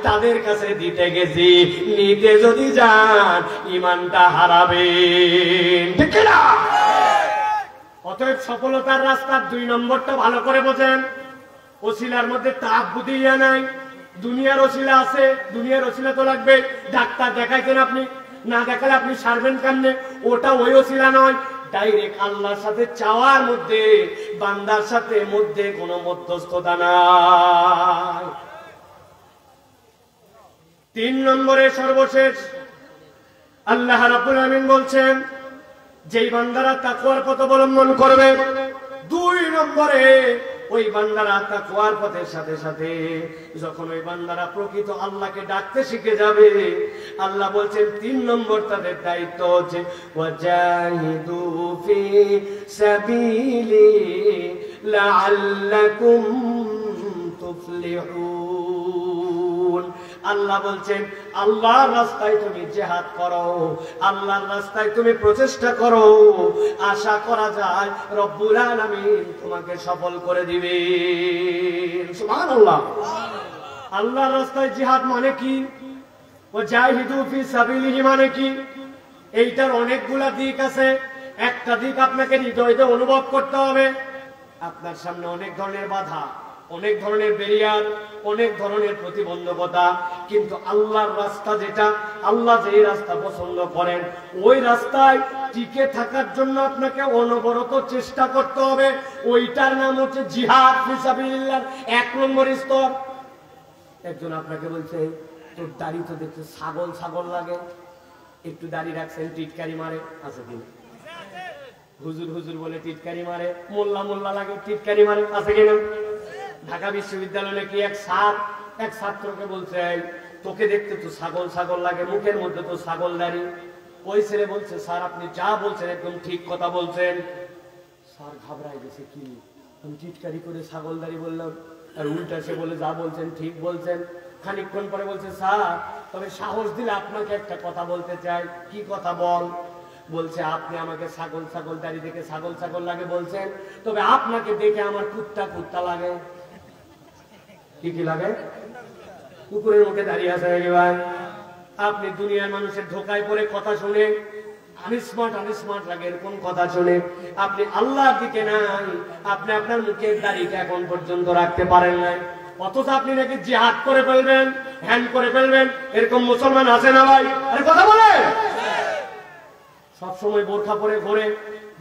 তাদের কাছে দিতে গেছি। নিতে যদি যান ঈমানটা হারাবেন, ঠিক না? অতএব সফলতার রাস্তার 2 নম্বরটা ভালো করে বোঝেন। ওসিলার মধ্যে তাআব্বুদিয়া নাই, দুনিয়ার ওসিলা আছে। দুনিয়ার ওসিলা তো লাগবে। ডাক্তার দেখাইছেন আপনি, না দেখালে আপনি সারবেন কেমনে? ওটা ওই ওসিলা নয়। ডাইরেক্ট আল্লাহর সাথে চাওয়ার মধ্যে, বান্দার সাথে মধ্যে কোনো মধ্যস্থতা নাই। 3 নম্বরে সর্বশেষ আল্লাহ রাব্বুল আমিন বলছেন, যেই বান্দারা তাকওয়ার পথ অবলম্বন করবে, 2 নম্বরে ওই বান্দারা তাকওয়ার পথের সাথে সাথে যখন ওই বান্দারা প্রকৃত আল্লাহকে ডাকতে শিখে যাবে, আল্লাহ বলছেন 3 নম্বর তাদের দায়িত্ব হচ্ছে ওয়াজাহিদু ফি সাবিলি লাআল্লাকুম তুফলিহুন। আল্লাহ বলছেন আল্লাহর রাস্তায় তুমি জিহাদ করো, আল্লাহর রাস্তায় তুমি প্রচেষ্টা করো, আশা করা যায় রব্বুল আলামিন তোমাকে সফল করে দিবেন। সুবহানাল্লাহ। আল্লাহর রাস্তায় জিহাদ মানে কি? ওয়াজাহিদু ফি সাবিলিহি মানে কি? এইটার অনেকগুলা দিক আছে। একটা দিক আপনাকে হৃদয়ে অনুভব করতে হবে। আপনার সামনে অনেক ধরনের বাধা, অনেক ধরনের ব্যারিয়ার, অনেক ধরনের প্রতিবন্ধকতা, কিন্তু আল্লাহর রাস্তা যেটা, আল্লাহ যেই রাস্তা পছন্দ করেন, ওই রাস্তায় টিকে থাকার জন্য আপনাকে অনবরত চেষ্টা করতে হবে। ওইটার নাম হচ্ছে জিহাদ ফি সাবিলিল্লাহ। 1 নম্বর স্তর। একজন আপনাকে বলছে তোর দাড়ি তো দেখতে ছাগল ছাগল লাগে, একটু দাড়ি রাখছেন, টিটকারি মারে, আছে কি? হুজুর হুজুর বলে টিটকারি মারে, মোল্লা মোল্লা লাগে, টিটকারি মারে, আছে কিনা? ঢাকা বিশ্ববিদ্যালয়ে কি এক ছাত্রকে বলছে তোকে দেখতে তো ছাগল ছাগল লাগে, মুখের মধ্যে তো ছাগল দাড়ি। ওই ছেলে বলছে স্যার আপনি যা বলছেন একদম ঠিক কথা বলছেন। স্যার ঘাবড়াই গেছে, কি আমি টিটকারি করে ছাগল দাড়ি বললাম, আর উল্টা সে বলে যা বলছেন ঠিক বলছেন। খানিকক্ষণ পরে বলছে স্যার তবে সাহস দিলে আপনাকে একটা কথা বলতে চাই। কি কথা বল? বলছে আপনি আমাকে ছাগল ছাগল দাড়ি দেখে ছাগল ছাগল লাগে বলছেন, তবে আপনাকে দেখে আমার কুত্তা কুত্তা লাগে। কি কি লাগে? কুকুরের মুখে দাঁড়িয়ে আছে নাকি ভাই? আপনি দুনিয়ার মানুষের ধোকায় পড়ে কথা শুনে আনস্মার্ট লাগে, এরকম কথা শুনে আপনি আল্লাহর দিকে নাই, আপনি আপনার মুখের দাড়িকে এখন পর্যন্ত রাখতে পারেন নাই, অথচ আপনি নাকি জিহাদ করে ফেলবেন, হ্যান্ড করে ফেলবেন। এরকম মুসলমান আছে না ভাই? আরে কথা বলে। সবসময় বোরখা পরে ঘোরে,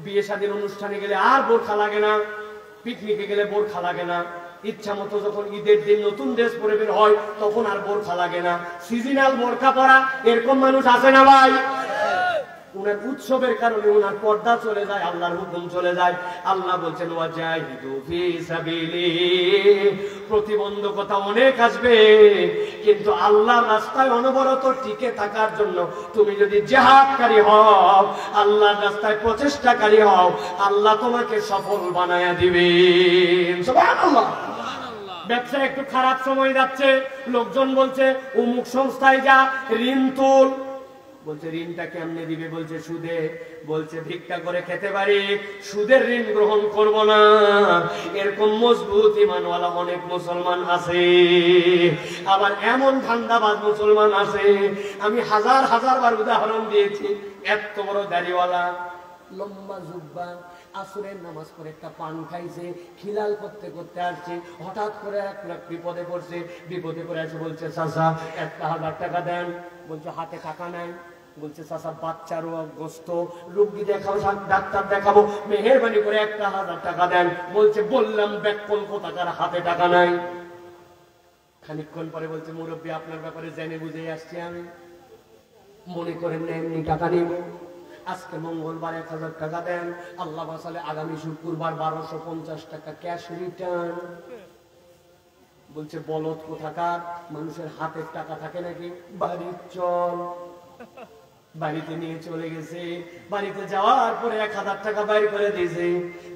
বিয়ে শাদীর অনুষ্ঠানে গেলে আর বোরখা লাগে না, পিকনিকে গেলে বোরখা লাগে না, ইচ্ছা মতো যখন ঈদের দিন নতুন ড্রেস পরে বের হয় তখন আর বোরখা লাগে না, সিজনাল বোরখা পরা। এরকম মানুষ আছে না ভাই? উনার উৎসবের কারণে উনার পর্দা চলে যায়, আল্লাহর হুকুম চলে যায়। আল্লাহ বলছেন ওয়াজাহিদু ফি সাবিলি, প্রতিবন্ধকতা অনেক আসবে, কিন্তু আল্লাহর রাস্তায় অনবরত টিকে থাকার জন্য তুমি যদি জিহাদকারী হও, আল্লাহর রাস্তায় প্রচেষ্টাকারী হও, আল্লাহ তোমাকে সফল বানায়া দিবেন। সুবহানাল্লাহ। ব্যবসা একটু খারাপ সময় যাচ্ছে, লোকজন বলছে অমুক সংস্থায় যা, ঋণ তুল। বলছে ঋণটা কেমনে দিবে? বলছে সুদে। বলছে ভিক্ষা করে খেতে পারি, সুদের ঋণ গ্রহণ করব না। এরকম মজবুত ঈমানওয়ালা অনেক মুসলমান আছে, আবার এমন ধান্দাবাজ মুসলমান আছে। আমি হাজার বার উদাহরণ দিয়েছি। এত বড় দাড়িওয়ালা, লম্বা জুব্বা, আসরের নামাজ পড়ে একটা পান খাইছে, খিলাল করতে করতে আসছে, হঠাৎ করে এক লাখ বিপদে পড়ছে, বিপদে পড়ে এসে বলছে চাচা 1,000 টাকা দেন। বলছে হাতে টাকা নাই। বলছে চাচা বাচ্চার গোস্ত রোগী দেখাবো, ডাক্তার দেখাবো, মেহেরবানি করে 1,000 টাকা দেন। বলছে বললাম ব্যাকল কোথাকার, হাতে টাকা নাই। খানিকক্ষণ পরে বলছে মুরব্বী আপনার ব্যাপারে জেনে বুঝে আসছি আমি, মনে করেন না এমনি টাকা নিব, আজকে মঙ্গলবার 1,000 টাকা দেন, আল্লাহ বাসালে আগামী শুক্রবার 1250 টাকা ক্যাশ রিটার্ন। বলছে বলদ কোথাকার, মানুষের হাতের টাকা থাকে নাকি, বাড়ির চল। বাড়িতে নিয়ে চলে গেছে, বাড়িতে যাওয়ার পরে 1,000 টাকা বাইর করে দিয়েছে,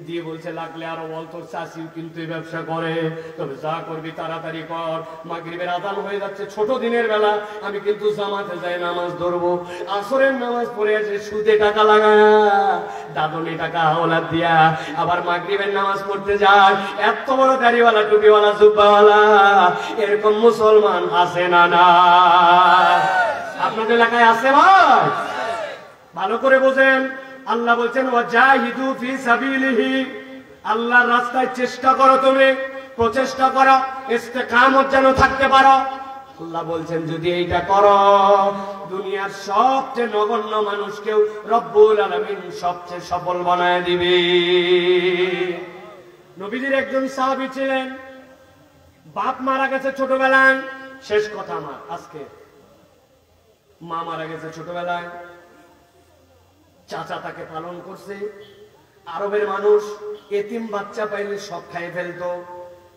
দিয়ে বলছে লাগলে আরো বল, তোর চাষিও কিন্তু এই ব্যবসা করে, তবে যা করবি তাড়াতাড়ি কর, মাগরিবের আযান হয়ে যাচ্ছে, ছোট দিনের বেলা, আমি কিন্তু জামাতে যাই নামাজ ধরবো, আসরের নামাজ পড়ে আছে সুদে টাকা লাগায়, দাদনে টাকা হাওলাত দিয়া আবার মাগরিবের নামাজ পড়তে যায়। এত বড় দাড়িওয়ালা টুপিওয়ালা জুব্বাওয়ালা এরকম মুসলমান আছে না? না আপনাদের এলাকায় আছে ভাই? ভালো করে বোঝেন। আল্লাহ বলছেন ওয়াজাহিদু ফি সাবিলিহি, আল্লাহর রাস্তায় চেষ্টা করো, তুমি প্রচেষ্টা করো, ইস্তেকামত যেন থাকতে পারো। আল্লাহ বলছেন যদি এইটা করো, দুনিয়ার সবচেয়ে নগণ্য মানুষকেও রব্বুল আলামিন সবচেয়ে সফল বানায় দিবে। নবীজির একজন সাহাবী ছিলেন, বাপ মারা গেছে ছোটবেলায়, শেষ কথা আমার আজকে, মা মারা গেছে ছোটবেলায়, চাচা তাকে পালন করছে। আরবের মানুষ এতিম বাচ্চা পাইলে সব খাই ফেলতো,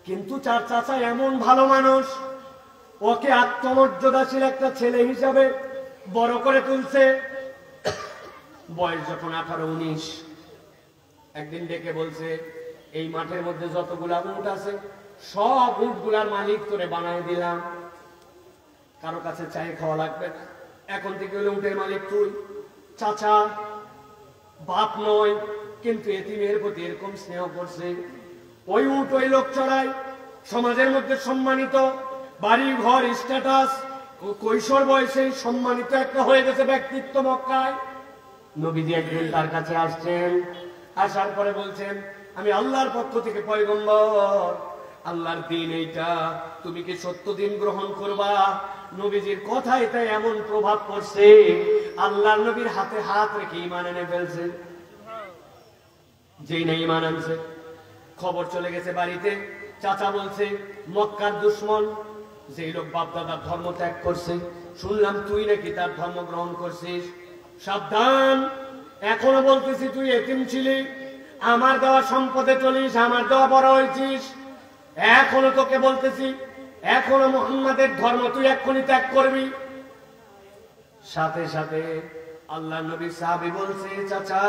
কিন্তু চার চাচা এমন ভালো মানুষ, ওকে আত্মমর্যাদাশীল একটা ছেলে হিসাবে বড় করে তুলছে। বয়স যখন 18-19, একদিন ডেকে বলছে এই মাঠের মধ্যে যতগুলা উট আছে সব উটগুলার মালিক তোরে বানায় দিলাম, কারো কাছে চাই খাওয়া লাগবে না, এখন থেকে হলে উটের মালিক তুই। চাচা বাপ নয়, কিন্তু এতিমের প্রতি এরকম স্নেহ করছে। ওই উট ওই লোক চড়ায়, সমাজের মধ্যে সম্মানিত, বাড়ি ঘর স্ট্যাটাস, কৈশোর বয়সে সম্মানিত একটা হয়ে গেছে ব্যক্তিত্ব মক্কায়। নবীজি একদিন তার কাছে আসছেন, আসার পরে বলছেন আমি আল্লাহর পক্ষ থেকে পয়গম্বর, আল্লাহর দিন এইটা, তুমি কি সত্য দিন গ্রহণ করবা? নবীজির কথায় তাই এমন প্রভাব পড়ছে, আল্লাহর নবীর হাতে হাত রেখে ঈমান এনে ফেলছে। যেই না ঈমান আনছে, খবর চলে গেছে বাড়িতে। চাচা বলছে মক্কার দুশমন, যেই লোক বাপ দাদার ধর্ম ত্যাগ করছে, শুনলাম তুই নাকি তার ধর্ম গ্রহণ করছিস, সাবধান, এখনো বলতেছি তুই এতিম ছিলি, আমার দেওয়া সম্পদে চলিস, আমার দেওয়া বড় হয়েছিস, এখনো তোকে বলতেছি, এখনো মুহাম্মাদের ধর্ম তুই এক্ষুনি ত্যাগ করবি। সাথে সাথে আল্লাহ নবী সাহাবী বলছে চাচা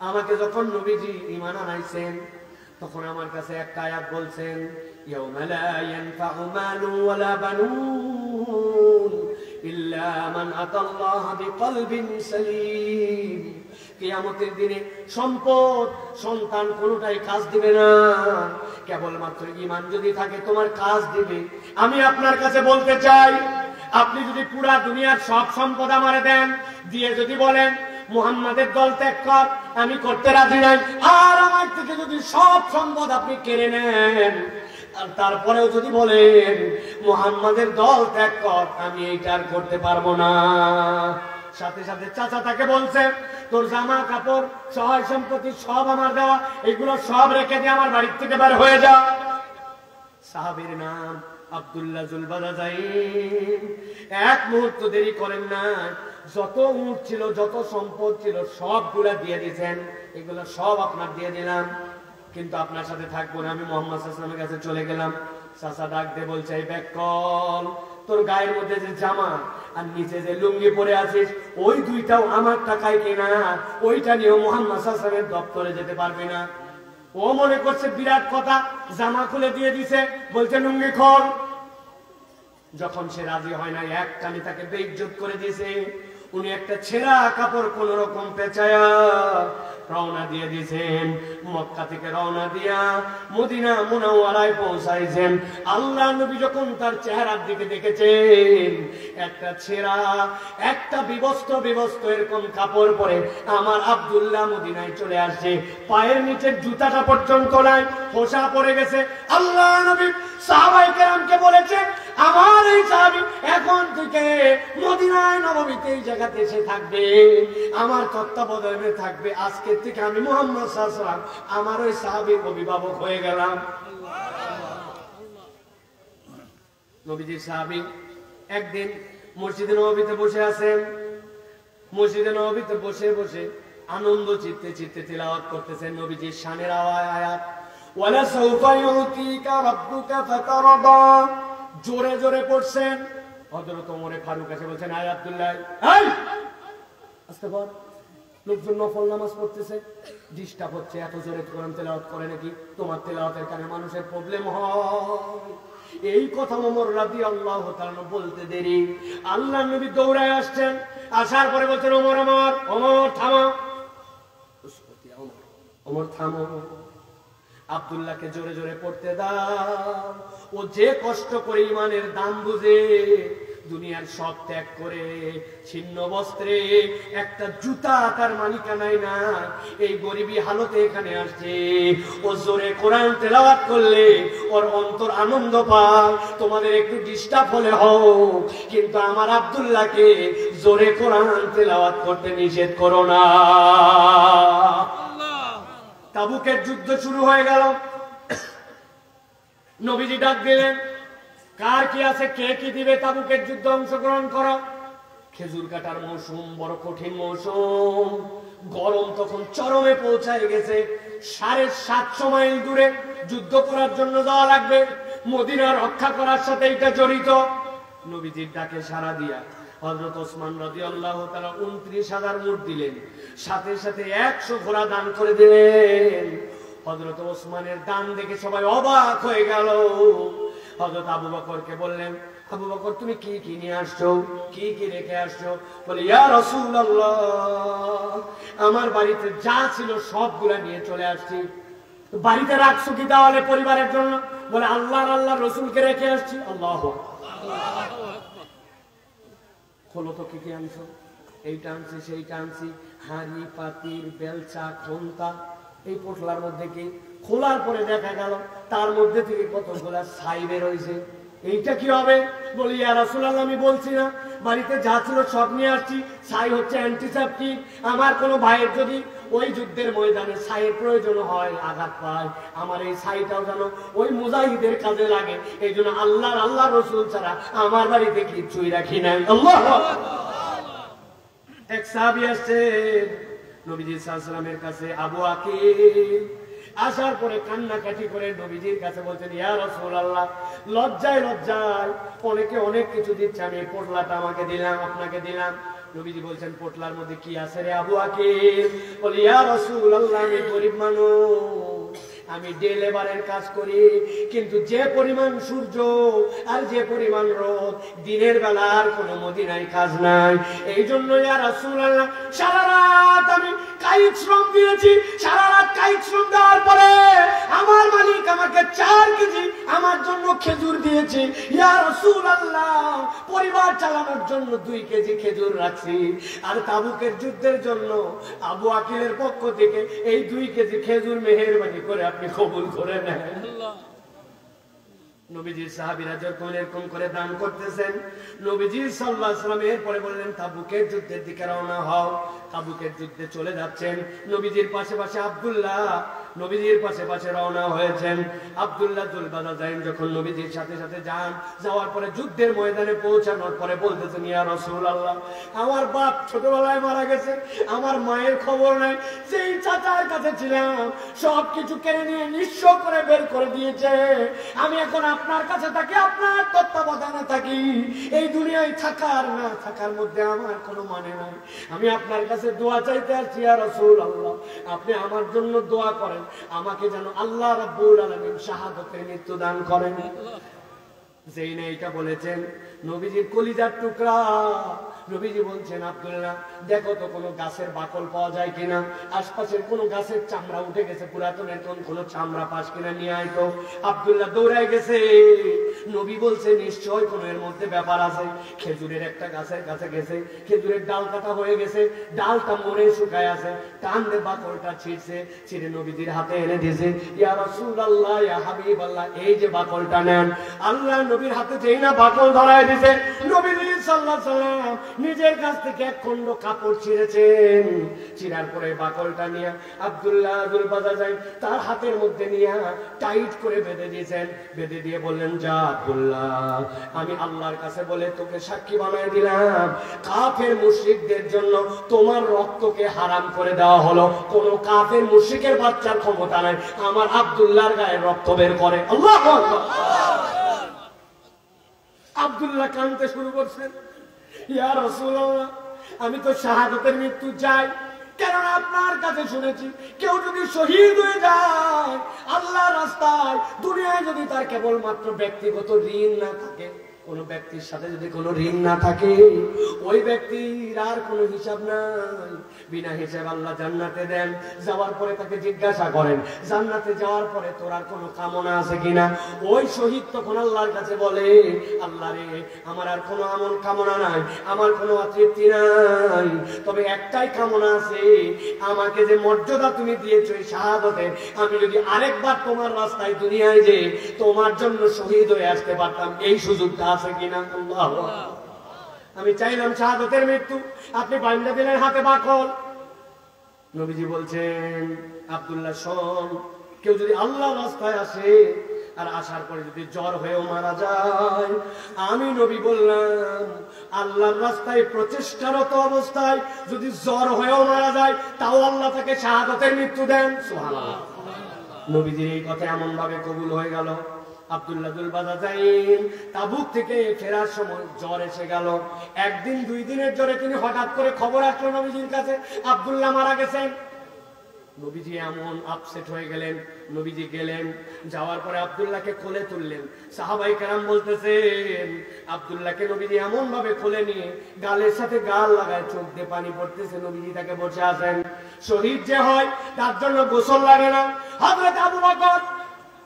আমাকে যখন নবীজি ঈমান আনাইছেন তখন আমার কাছে একটা আয়াত বলছেন, ইয়াউমা লা ইয়ানফাউ মালুন ওয়ালা বানুন ইল্লা মান আতাল্লাহ বিকলবিন সালিম, কিয়ামতের দিনে সম্পদ সন্তান কোনটাই কাজ দিবে না, কেবলমাত্র ঈমান যদি থাকে তোমার কাজ দিবে। আমি আপনার কাছে বলতে চাই, আপনি যদি পুরা দুনিয়ার সব সম্পদ আমারে দেন, দিয়ে যদি বলেন মুহাম্মাদের দল ত্যাগ কর, আমি করতে রাজি নাই, আর আমার থেকে যদি সব সম্পদ আপনি কেড়ে নেন, আর তারপরেও যদি বলেন মুহাম্মাদের দল ত্যাগ কর, আমি এইটা আর করতে পারবো না। সাথে সাথে চাচা তাকে বলছে তোর জামা কাপড় সহায় সম্পত্তি সব আমার দেওয়া, এগুলো সব রেখে দিয়ে আমার বাড়ির থেকে বের হয়ে যা। সাহাবীর নাম আব্দুল্লাহ জুলবাদাইন, এক মুহূর্ত দেরি করেন না, যত উট ছিল যত সম্পদ ছিল সবগুলা দিয়ে দিয়েছেন, এগুলো সব আপনার দিয়ে দিলাম, কিন্তু আপনার সাথে থাকবো না, আমি মুহাম্মদ সাল্লাল্লাহু আলাইহি ওয়াসাল্লামের কাছে চলে গেলাম। চাচা ডাক দিয়ে বলছে এই ব্যাকল, তোর গায়ের মধ্যে যে জামা আর নিচে যে লুঙ্গি পরে আছিস ওই দুইটাও আমার টাকায় কেনা, ওইটা নিয়েও মুহাম্মদ সাল্লাল্লাহু আলাইহি ওয়াসাল্লামের দপ্তরে যেতে পারবে না। ও মনে করছে বিরাট কথা, জামা খুলে দিয়ে দিছে, বলছে লুঙ্গি খোল। যখন সে রাজি হয় না, এক টানে তাকে বেইজ্জত করে দিয়েছে। উনি একটা ছেঁড়া কাপড় কোন রকম পেঁচায়া রওনা দিয়ে দিয়েছেন। মক্কা থেকে রওনা দিয়া মদিনা মুনাওয়ারায় পৌঁছাইছেন। আল্লাহ নবী যখন তার চেহারার দিকে দেখেছেন, একটা ছেঁড়া, একটা বিবস্ত্র এরকম কাপড় পরে আমার আব্দুল্লাহ মদিনায় চলে আসছে। পায়ের নিচের জুতাটা পর্যন্ত নাই, খোসা পড়ে গেছে। আল্লাহ নবী সাহাবায়ে কেরামকে বলেছেন, আমার এই সাহাবী এখন থেকে মদিনায় নববীতে এই জায়গাতে এসে থাকবে, আমার তত্ত্বাবধানে থাকবে। আজকে থেকে আমি মুহাম্মদ সাল্লাল্লাহু আলাইহি ওয়াসাল্লাম আমার ওই সাহাবীর অভিভাবক হয়ে গেলাম। নবীজির সাহাবী একদিন মসজিদে নববীতে বসে আছেন। মসজিদে নববীতে বসে বসে আনন্দ চিত্তে তিলাওয়াত করতেছেন নবীজির শানের আয়াত, ওয়ালা সাউফা ইউতিকা রাব্বুকা ফাতারদা, জোরে জোরে পড়ছেন। হযরত ওমর ফারুক এসে বলছেন, আয় আব্দুল্লাহ, এই আস্তে বল, লোকজন নফল নামাজ পড়তেছে, ডিস্টার্ব হচ্ছে, এত জোরে কোরআন তেলাওয়াত করে নাকি? তোমার তেলাওয়াতের কারণে মানুষের প্রবলেম হয়। এই কথা ওমর রাদিয়াল্লাহু তাআলা বলতে দেরি, আল্লাহর নবী দৌড়ায় আসছেন। আসার পরে বলছেন, ওমর থামো, ওমর থামো, আব্দুল্লাহকে জোরে জোরে পড়তে দাও। ও যে কষ্ট করে ইমানের দাম বুঝে দুনিয়ার সব ত্যাগ করে ছিন্ন বস্ত্রে একটা জুতা তার মালিকানায় না, এই গরিবী হালতে এখানে আসছে। ও জোরে কোরআন তেলাওয়াত করলে ওর অন্তর আনন্দ পায়। তোমাদের একটু ডিস্টার্ব হলে হোক, কিন্তু আমার আব্দুল্লাহকে জোরে কোরআন তেলাওয়াত করতে নিষেধ করো না। তাবুকের যুদ্ধ শুরু হয়ে গেল। নবীজি ডাক দিলেন, কার কি আছে, কে কি দিবে, তাবুকের যুদ্ধে অংশগ্রহণ করো। খেজুর কাটার মৌসুম, বড় কঠিন মৌসুম, গরম তখন চরমে পৌঁছায় গেছে। 750 মাইল দূরে যুদ্ধ করার জন্য যাওয়া লাগবে। মদিনা রক্ষা করার সাথে এটা জড়িত। নবীজির ডাকে সাড়া দিয়া হযরত ওসমান রাদিয়াল্লাহু তাআলা 29,000 মুঠ দিলেন, সাথে সাথে 100 ঘোড়া দান করে দিলেন। হযরত ওসমানের দান দেখে সবাই অবাক হয়ে গেল। হযরত আবু বকরকে বললেন, আবু বকর তুমি কি কি নিয়ে আসছো, কি কি রেখে আসছো? বলে, ইয়া রাসূলুল্লাহ, আমার বাড়িতে যা ছিল সবগুলা নিয়ে চলে আসছি। বাড়িতে রাখছো কি তাহলে পরিবারের জন্য? বলে, আল্লাহর রাসূলকে রেখে আসছি। আল্লাহু আকবার। খোলো তো কি কি আনছো? এইটা আনছি, সেইটা আনছি, হাঁড়ি পাতিল বেলচা খন্তা। এই পোটলার মধ্যে কি? খোলার পরে দেখা গেল তার মধ্যে থেকে কতগুলা ছাই বের হয়েছে। এইটা কি হবে? বলি, ইয়া রাসূলুল্লাহ, আমি বলছি না বাড়িতে যা ছিল সব নিয়ে আসছি। ছাই হচ্ছে অ্যান্টিসেপটিক। আমার কোনো ভাইয়ের যদি ওই যুদ্ধের ময়দানে ছাইয়ের প্রয়োজন হয়, আঘাত পায়, আমার এই ছাইটাও যেন ওই মুজাহিদের কাজে লাগে। এই জন্য আল্লাহ রসুল ছাড়া আমার বাড়িতে কিচ্ছুই রাখি নাই। আল্লাহু আকবার। এক সাহাবী আসছে নবীজি সাল্লাল্লাহু আলাইহি ওয়াসাল্লামের কাছে, আবু আকিল। আসার পরে কান্নাকাটি করে নবীজির কাছে বলছেন, ইয়া রাসূলুল্লাহ, লজ্জায় অনেকে অনেক কিছু দিচ্ছে, আমি পোটলাটা আমাকে দিলাম, আপনাকে দিলাম। নবীজি বলছেন, পোটলার মধ্যে কি আছে রে আবু আকিল? বলি, ইয়া রাসূলুল্লাহ, আমি গরিব মানুষ, আমি ডে লেবারের কাজ করি, কিন্তু যে পরিমাণ সূর্য আর যে পরিমাণ রোদ, দিনের বেলা আর কোনো মদিনায় কাজ নাই। এই জন্য ইয়া রাসূলুল্লাহ, সারা রাত আমি কায়িক শ্রম দিয়েছি। সারা রাত কায়িক শ্রম দেওয়ার পরে আমার মালিক আমাকে 4 কেজি আমার জন্য খেজুর দিয়েছে। ইয়া রাসূলুল্লাহ, পরিবার চালানোর জন্য 2 কেজি খেজুর রাখছি। আর তাবুকের যুদ্ধের জন্য আবু আকিলের পক্ষ থেকে এই 2 কেজি খেজুর মেহেরবানি করে আপনি কবুল করে নেন। নবীজির সাহাবীরা যখন এরকম করে দান করতেছেন, নবীজি সাল্লাল্লাহু আলাইহি ওয়াসাল্লাম এরপরে বললেন, তাবুকের যুদ্ধের দিকে রওনা হও। তাবুকের যুদ্ধে চলে যাচ্ছেন। নবীজির পাশে পাশে আব্দুল্লাহ নবীজির পাশে পাশে রওনা হয়েছেন। আব্দুল্লাহ জুলবাদা যাইন যখন নবীজির সাথে সাথে যান, যাওয়ার পরে যুদ্ধের ময়দানে পৌঁছানোর পরে বলতেছেন, ইয়া রাসূলুল্লাহ, আমার বাপ ছোটবেলায় মারা গেছে, আমার মায়ের খবর নাই, সেই চাচার কাছে ছিলাম, সবকিছু কেড়ে নিয়ে নিঃস্ব করে বের করে দিয়েছে। আমি এখন আপনার কাছে থাকি, আপনার তত্ত্বাবধানে থাকি। এই দুনিয়ায় থাকার না থাকার মধ্যে আমার কোনো মানে নাই। আমি আপনার কাছে দোয়া চাইতে আসছি, ইয়া রাসূলুল্লাহ, আপনি আমার জন্য দোয়া করেন, আমাকে যেন আল্লাহ রাব্বুল আলামিন শাহাদাতের মৃত্যু দান করেন। যেই না এটা বলেছেন, নবীজির কলিজার টুকরা নবীজি বলছেন, আব্দুল্লাহ দেখো তো কোনো গাছের বাকল পাওয়া যায় কিনা, আশপাশের কোনো গাছের চামড়া উঠে গেছে, পুরাতনের কোনো চামড়া পাশ কিনা নিয়ে আয় তো। আব্দুল্লাহ দৌড়ায় গেছে। নবী বলছে নিশ্চয় কোনো এর মধ্যে ব্যাপার আছে। খেজুরের একটা গাছের কাছে গেছে, খেজুরের ডাল কাটা হয়ে গেছে, ডালটা মরে শুকায় আছে, টান দিয়ে বাকলটা ছিঁড়ছে, ছিঁড়ে নবীজির হাতে এনে দিয়েছে। ইয়া রাসূলুল্লাহ, ইয়া হাবিবাল্লাহ, এই যে বাকলটা নেন। আল্লাহ নবীর হাতে যেই না বাকল ধরায় দিয়েছে, নবীজি সাল্লাল্লাহু আলাইহি ওয়াসাল্লাম নিজের কাছ থেকে এক খণ্ড কাপড় ছিঁড়েছেন। ছিঁড়ার পরে বাকলটা নিয়ে আব্দুল্লাহ দুল বাজা যায়, তার হাতের মধ্যে নিয়ে টাইট করে বেঁধে দিয়েছেন। বেঁধে দিয়ে বললেন, যা আব্দুল্লাহ, আমি আল্লাহর কাছে বলে তোকে সাক্ষী বানায় দিলাম, কাফের মুশরিকদের জন্য তোমার রক্তকে হারাম করে দেওয়া হলো। কোন কাফের মুশরিকের বাচ্চার ক্ষমতা নাই আমার আব্দুল্লাহর গায়ে রক্ত বের করে। আল্লাহু আকবার। আব্দুল্লাহ কাঁদতে শুরু করছেন, ইয়া রাসূলুল্লাহ, আমি তো শাহাদাতের মৃত্যু চাই, কারণ আপনার কাছে শুনেছি কেউ যদি শহীদ হয়ে যায় আল্লাহর রাস্তায়, দুনিয়ায় যদি তার কেবলমাত্র ব্যক্তিগত ঋণ না থাকে, কোন ব্যক্তির সাথে যদি কোনো ঋণ না থাকে, ওই ব্যক্তির আর কোনো হিসাব নাই, বিনা হিসাব আল্লাহ জান্নাতে দেন। যাওয়ার পরে তাকে জিজ্ঞাসা করেন, জান্নাতে যাওয়ার পরে তোর আর কোনো কামনা আছে কিনা? ওই শহীদ তখন আল্লাহর কাছে বলে, আল্লাহ রে, আমার আর কোনো আমল কামনা নাই, আমার কোনো তৃপ্তি নাই, তবে একটাই কামনা আছে, আমাকে যে মর্যাদা তুমি দিয়েছো এই শাহাদাতে, আমি যদি আরেকবার তোমার রাস্তায় দুনিয়ায় যে তোমার জন্য শহীদ হয়ে আসতে পারতাম, এই সুযোগটা আছে কিনা? আল্লাহু আকবার। আমি চাইলাম শাহাদাতের মৃত্যু, আপনি বান্দা দিলেন হাতে বাকল। নবীজি বলছেন, আব্দুল্লাহ শোন, কেউ যদি আল্লাহর রাস্তায় আসে আর আসার পরে যদি জ্বর হয়েও মারা যায়, আমি নবী বললাম আল্লাহর রাস্তায় প্রচেষ্টারত অবস্থায় যদি জ্বর হয়েও মারা যায়, তাও আল্লাহ তাকে শাহাদাতের মৃত্যু দেন। সুবহানাল্লাহ। নবীজির এই কথা এমন ভাবে কবুল হয়ে গেল। আব্দুল্লাহ দুল বাজাজাইন তাবুক থেকে ফেরার সময় জ্বর এসে গেল। একদিন দুই দিনের জ্বরে তিনি হঠাৎ করে খবর আসলো নবীজির কাছে, আব্দুল্লাহ মারা গেছেন। নবীজি এমন আপসেট হয়ে গেলেন। নবীজি গেলেন, যাওয়ার পরে আব্দুল্লাহকে কোলে তুললেন। সাহাবাই কেরাম বলতেছেন, আব্দুল্লাহকে নবীজি এমন ভাবে কোলে নিয়ে গালের সাথে গাল লাগায়, চোখ দিয়ে পানি পড়তেছে। নবীজি তাকে বসে আছেন। শহীদ যে হয় তার জন্য গোসল লাগে না। হযরত আবু বকর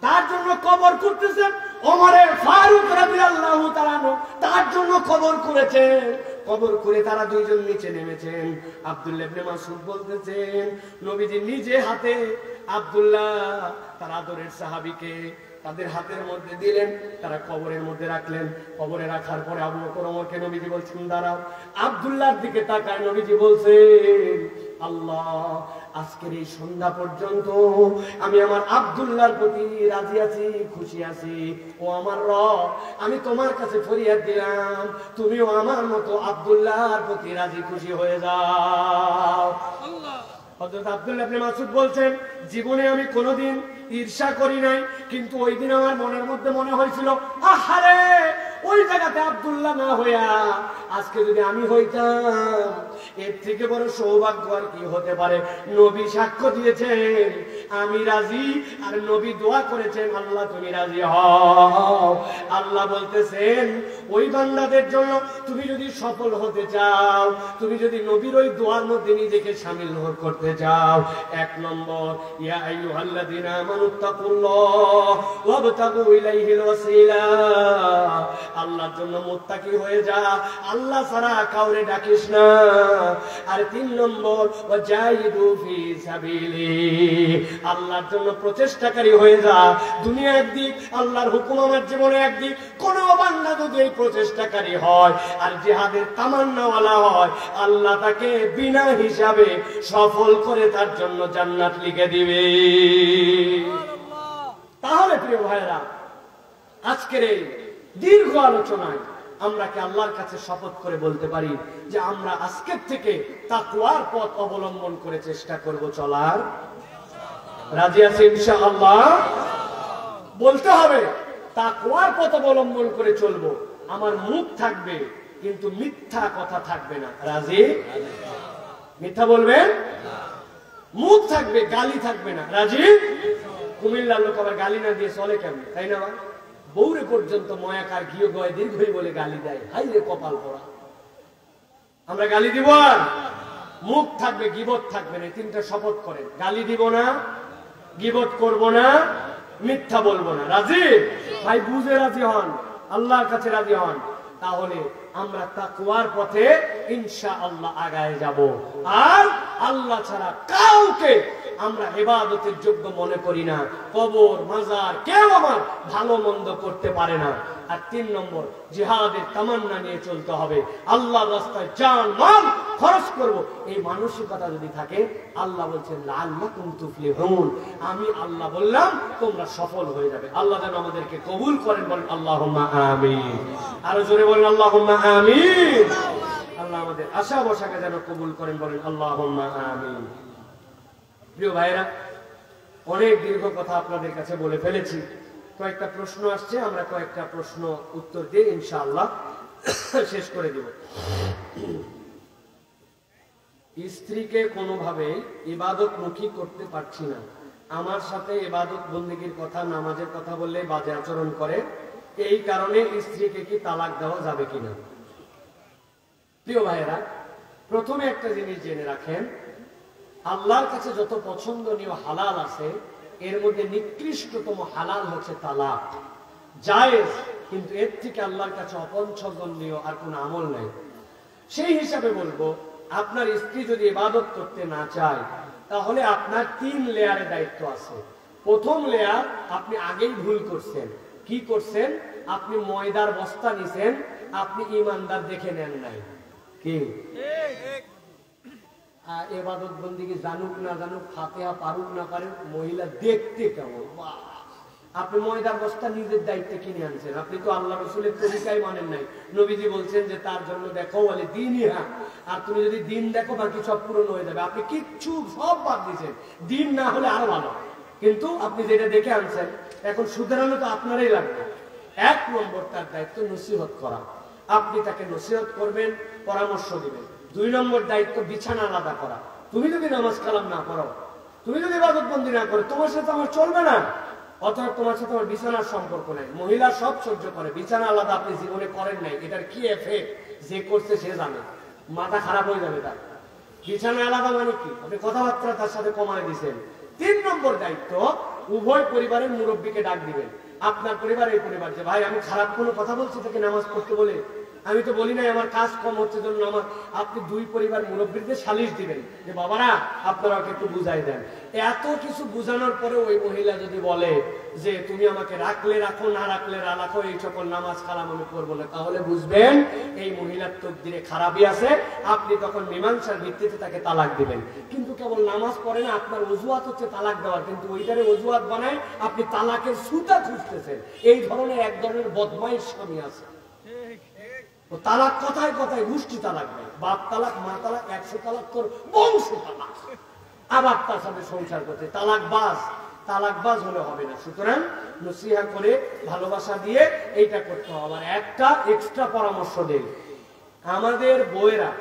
তার জন্য কবর করতেছেন, ওমরের ফারুক রাদিয়াল্লাহু তাআলা তার জন্য কবর করেছেন। কবর করে তারা দুইজন নিচে নেমেছেন। আব্দুল্লাহ ইবনে মাসউদ বলতেছেন, নবীজি নিজে হাতে আব্দুল্লাহ তার আদরের সাহাবীকে তাদের হাতের মধ্যে দিলেন, তারা কবরের মধ্যে রাখলেন। কবরে রাখার পরে আবু বকর ওমরকে নবীজি বলছেন, দাঁড়াও। আব্দুল্লাহর দিকে তাকায় নবীজি বলছেন, আল্লাহ, আজকের এই সন্ধ্যা পর্যন্ত আমি আমার আব্দুল্লাহর প্রতি রাজি আছি, খুশি আছি। ও আমার রব, আমি তোমার কাছে ফরিয়াদ দিলাম, তুমিও আমার মতো আব্দুল্লাহর প্রতি রাজি খুশি হয়ে যাও। হযরত আব্দুল্লাহ ইবনে মাসউদ বলছেন, জীবনে আমি কোনোদিন ঈর্ষা করি নাই, কিন্তু ওই দিন আমার মনের মধ্যে মনে হয়েছিল, আহারে, ওই জায়গাতে আব্দুল্লাহ না হইয়া আজকে যদি আমি হইতাম, এর থেকে বড় সৌভাগ্য আর কি হতে পারে। নবী সাক্ষ্য দিয়েছেন আমি রাজি, আর নবী দোয়া করেছেন, আল্লাহ তুমি রাজি হও। আল্লাহ বলতেছেন, ওই বান্দাদের জন্য তুমি যদি সফল হতে চাও, তুমি যদি নবীর ওই দোয়ার মধ্যে নিজেকে শামিল করতে চাও, 1 নম্বর, ইয়া আইয়ুহাল্লাযীনা আমানুত্তাকুল্লাহ ওয়াবতাগু ইলাইহিল ওয়াসিলা, আল্লাহর জন্য মুত্তাকি হয়ে যা, আল্লাহ ছাড়া কাউরে ডাকিস না। আর 3 নম্বর, ওয়াজাহিদু ফি সাবিলি, আল্লাহর জন্য প্রচেষ্টাকারী হয়ে যা। দুনিয়া একদিক, আল্লাহর হুকুম আমার জীবনে একদিক। কোন বান্দা যদি এই প্রচেষ্টাকারী হয় আর জিহাদের তামান্নাওয়ালা হয়, আল্লাহ তাকে বিনা হিসাবে সফল করে তার জন্য জান্নাত লিখে দিবে। তাহলে প্রিয় ভাইরা, আজকের এই দীর্ঘ আলোচনায় আমরা কি আল্লাহর কাছে শপথ করে বলতে পারি যে আমরা আজকের থেকে তাকওয়ার পথ অবলম্বন করে চেষ্টা করব চলার? রাজি আছি ইনশাআল্লাহ? বলতে হবে তাকওয়ার পথ অবলম্বন করে চলবো, আমার মুখ থাকবে কিন্তু মিথ্যা কথা থাকবে না। রাজি? মিথ্যা বলবেন, মুখ থাকবে, গালি থাকবে না। রাজি? কুমিল্লার লোক আবার গালি না দিয়ে চলে কেমন, তাই না? বৌরে পর্যন্ত ময়াকার ঘিও গয় দীর্ঘই বলে গালি দেয়। হাই রে কপাল পড়া। আমরা গালি দিব আর মুখ থাকবে, গীবত থাকবে না। তিনটা শপথ করেন, গালি দিব না, গীবত করব না, মিথ্যা বলবো না। রাজি ভাই? বুঝে রাজি হন, আল্লাহর কাছে রাজি হন, তাহলে আমরা তাকওয়ার পথে ইনশাআল্লাহ আগায় যাব। আর আল্লাহ ছাড়া কাউকে আমরা ইবাদতের যোগ্য মনে করি না। কবর, মাজার কেউ আমার ভালো মন্দ করতে পারে না। আর 3 নম্বর, জিহাদের তামান্না নিয়ে চলতে হবে। আল্লাহর রাস্তায় জান মাল খরচ করব, এই মানসিকতা যদি থাকে, আল্লাহ বলছেন লাআল্লাকুম তুফলিহুন, আমি আল্লাহ বললাম তোমরা সফল হয়ে যাবে। আল্লাহ যেন আমাদেরকে কবুল করেন, বলেন আল্লাহুম্মা আমিন। আরো জোরে বলেন আল্লাহুম্মা আমিন। আল্লাহ আমাদের আশা ভরসাকে যেন কবুল করেন, বলেন আল্লাহুম্মা আমিন। প্রিয় ভাইরা, অনেক দীর্ঘ কথা আপনাদের কাছে বলে ফেলেছি। কয়েকটা প্রশ্ন আসছে, আমরা কয়েকটা প্রশ্ন উত্তর দিয়ে ইনশাআল্লাহ শেষ করে দিব। স্ত্রীকে কোনোভাবে ইবাদতমুখী করতে পারছি না, আমার সাথে ইবাদত বন্দেগীর কথা, নামাজের কথা বললে বাজে আচরণ করে, এই কারণে স্ত্রীকে কি তালাক দেওয়া যাবে কিনা? প্রিয় ভাইয়েরা, প্রথমে একটা জিনিস জেনে রাখেন, আল্লাহর কাছে যত পছন্দনীয় হালাল আছে, এর মধ্যে নিকৃষ্টতম হালাল হচ্ছে তালাক। জায়েজ, কিন্তু এর থেকে আল্লাহর কাছে অপছন্দনীয় আর কোন আমল নাই। সেই হিসাবে বলবো, আপনার স্ত্রী যদি ইবাদত করতে না চায়, তাহলে আপনার 3 লেয়ারে দায়িত্ব আছে। প্রথম লেয়ার, আপনি আগেই ভুল করছেন। কি করছেন? আপনি ময়দার বস্তা নিছেন, আপনি ইমানদার দেখে নেন নাই। কি ইবাদত বন্দেগী জানুক না জানুক, ফাতিহা পারুক না পারুক, মহিলা দেখতে কেমন, আপনি ময়দার বস্তা নিজের দায়িত্বে কিনে আনছেন। আপনি তো আল্লাহ রসুলের তরিকাই মানেন নাই। নবীজি বলছেন যে তার জন্য দেখো বলে দিনই, হ্যাঁ, আর তুমি যদি দিন দেখো বাকি সব পূরণ হয়ে যাবে। আপনি কিচ্ছু সব বাদ দিয়েছেন, দিন না হলে আরো ভালো, কিন্তু আপনি যেটা দেখে আনছেন, এখন শুধরানো তো আপনারই লাগবে। 1 নম্বর তার দায়িত্ব নসিহত করা, আপনি তাকে নসিহত করবেন, পরামর্শ দিবেন। 2 নম্বর দায়িত্ব বিছানা আলাদা করা। তুমি যদি নামাজ কালাম না করো, তুমি যদি ইবাদত বন্দি না করো, তোমার সাথে আমার চলবে না, অতএব তোমার সাথে আমার বিছানার সম্পর্ক নাই। মহিলা সব সহ্য করে, বিছানা আলাদা আপনি জীবনে করেন নাই, এটার কি এফেক্ট যে করছে সে জানে, মাথা খারাপ হয়ে যাবে তার। বিছানা আলাদা মানে কি? আপনি কথাবার্তা তার সাথে কমায় দিচ্ছেন। 3 নম্বর দায়িত্ব, উভয় পরিবারের মুরব্বীকে ডাক দিবেন। আপনার পরিবার, এই পরিবার, যে ভাই আমি খারাপ কোনো কথা বলছি তাকে নামাজ পড়তে বলে? আমি তো বলি নাই, আমার কাজ কম হচ্ছে জন্য আমার। আপনি 2 পরিবার মুরব্বীদের সালিশ দিবেন যে বাবারা আপনারা ওকে একটু বুঝাই দেন। এত কিছু বুঝানোর পরে ওই মহিলা যদি বলে যে তুমি আমাকে রাখলে রাখো, না রাখলে না রাখো, এই সকল নামাজ কালাম আমি করবো না, তাহলে বুঝবেন এই মহিলার তকদিরে খারাপই আছে। আপনি তখন মীমাংসার ভিত্তিতে তাকে তালাক দিবেন। কিন্তু কেবল নামাজ পড়ে না, আপনার অজুহাত হচ্ছে তালাক দেওয়ার, কিন্তু ওইটারে অজুহাত বানায় আপনি তালাকের সুতা খুঁজতেছেন। এই ধরনের এক ধরনের বদমাইশ স্বামী আছে। তালাক কথায় কথায় গোষ্ঠী তালাক নেই, বাপ তালাক, মা তালাক, 100 তালাক, তোর বংশ তালাক, আবার তার সাথে সংসার করতে তালাকবাজ হলে হবে না। সুতরাং নসিহা করে, ভালোবাসা দিয়ে এইটা করতে হবে। আর একটা এক্সট্রা পরামর্শ দেই, আমাদের বউয়েরা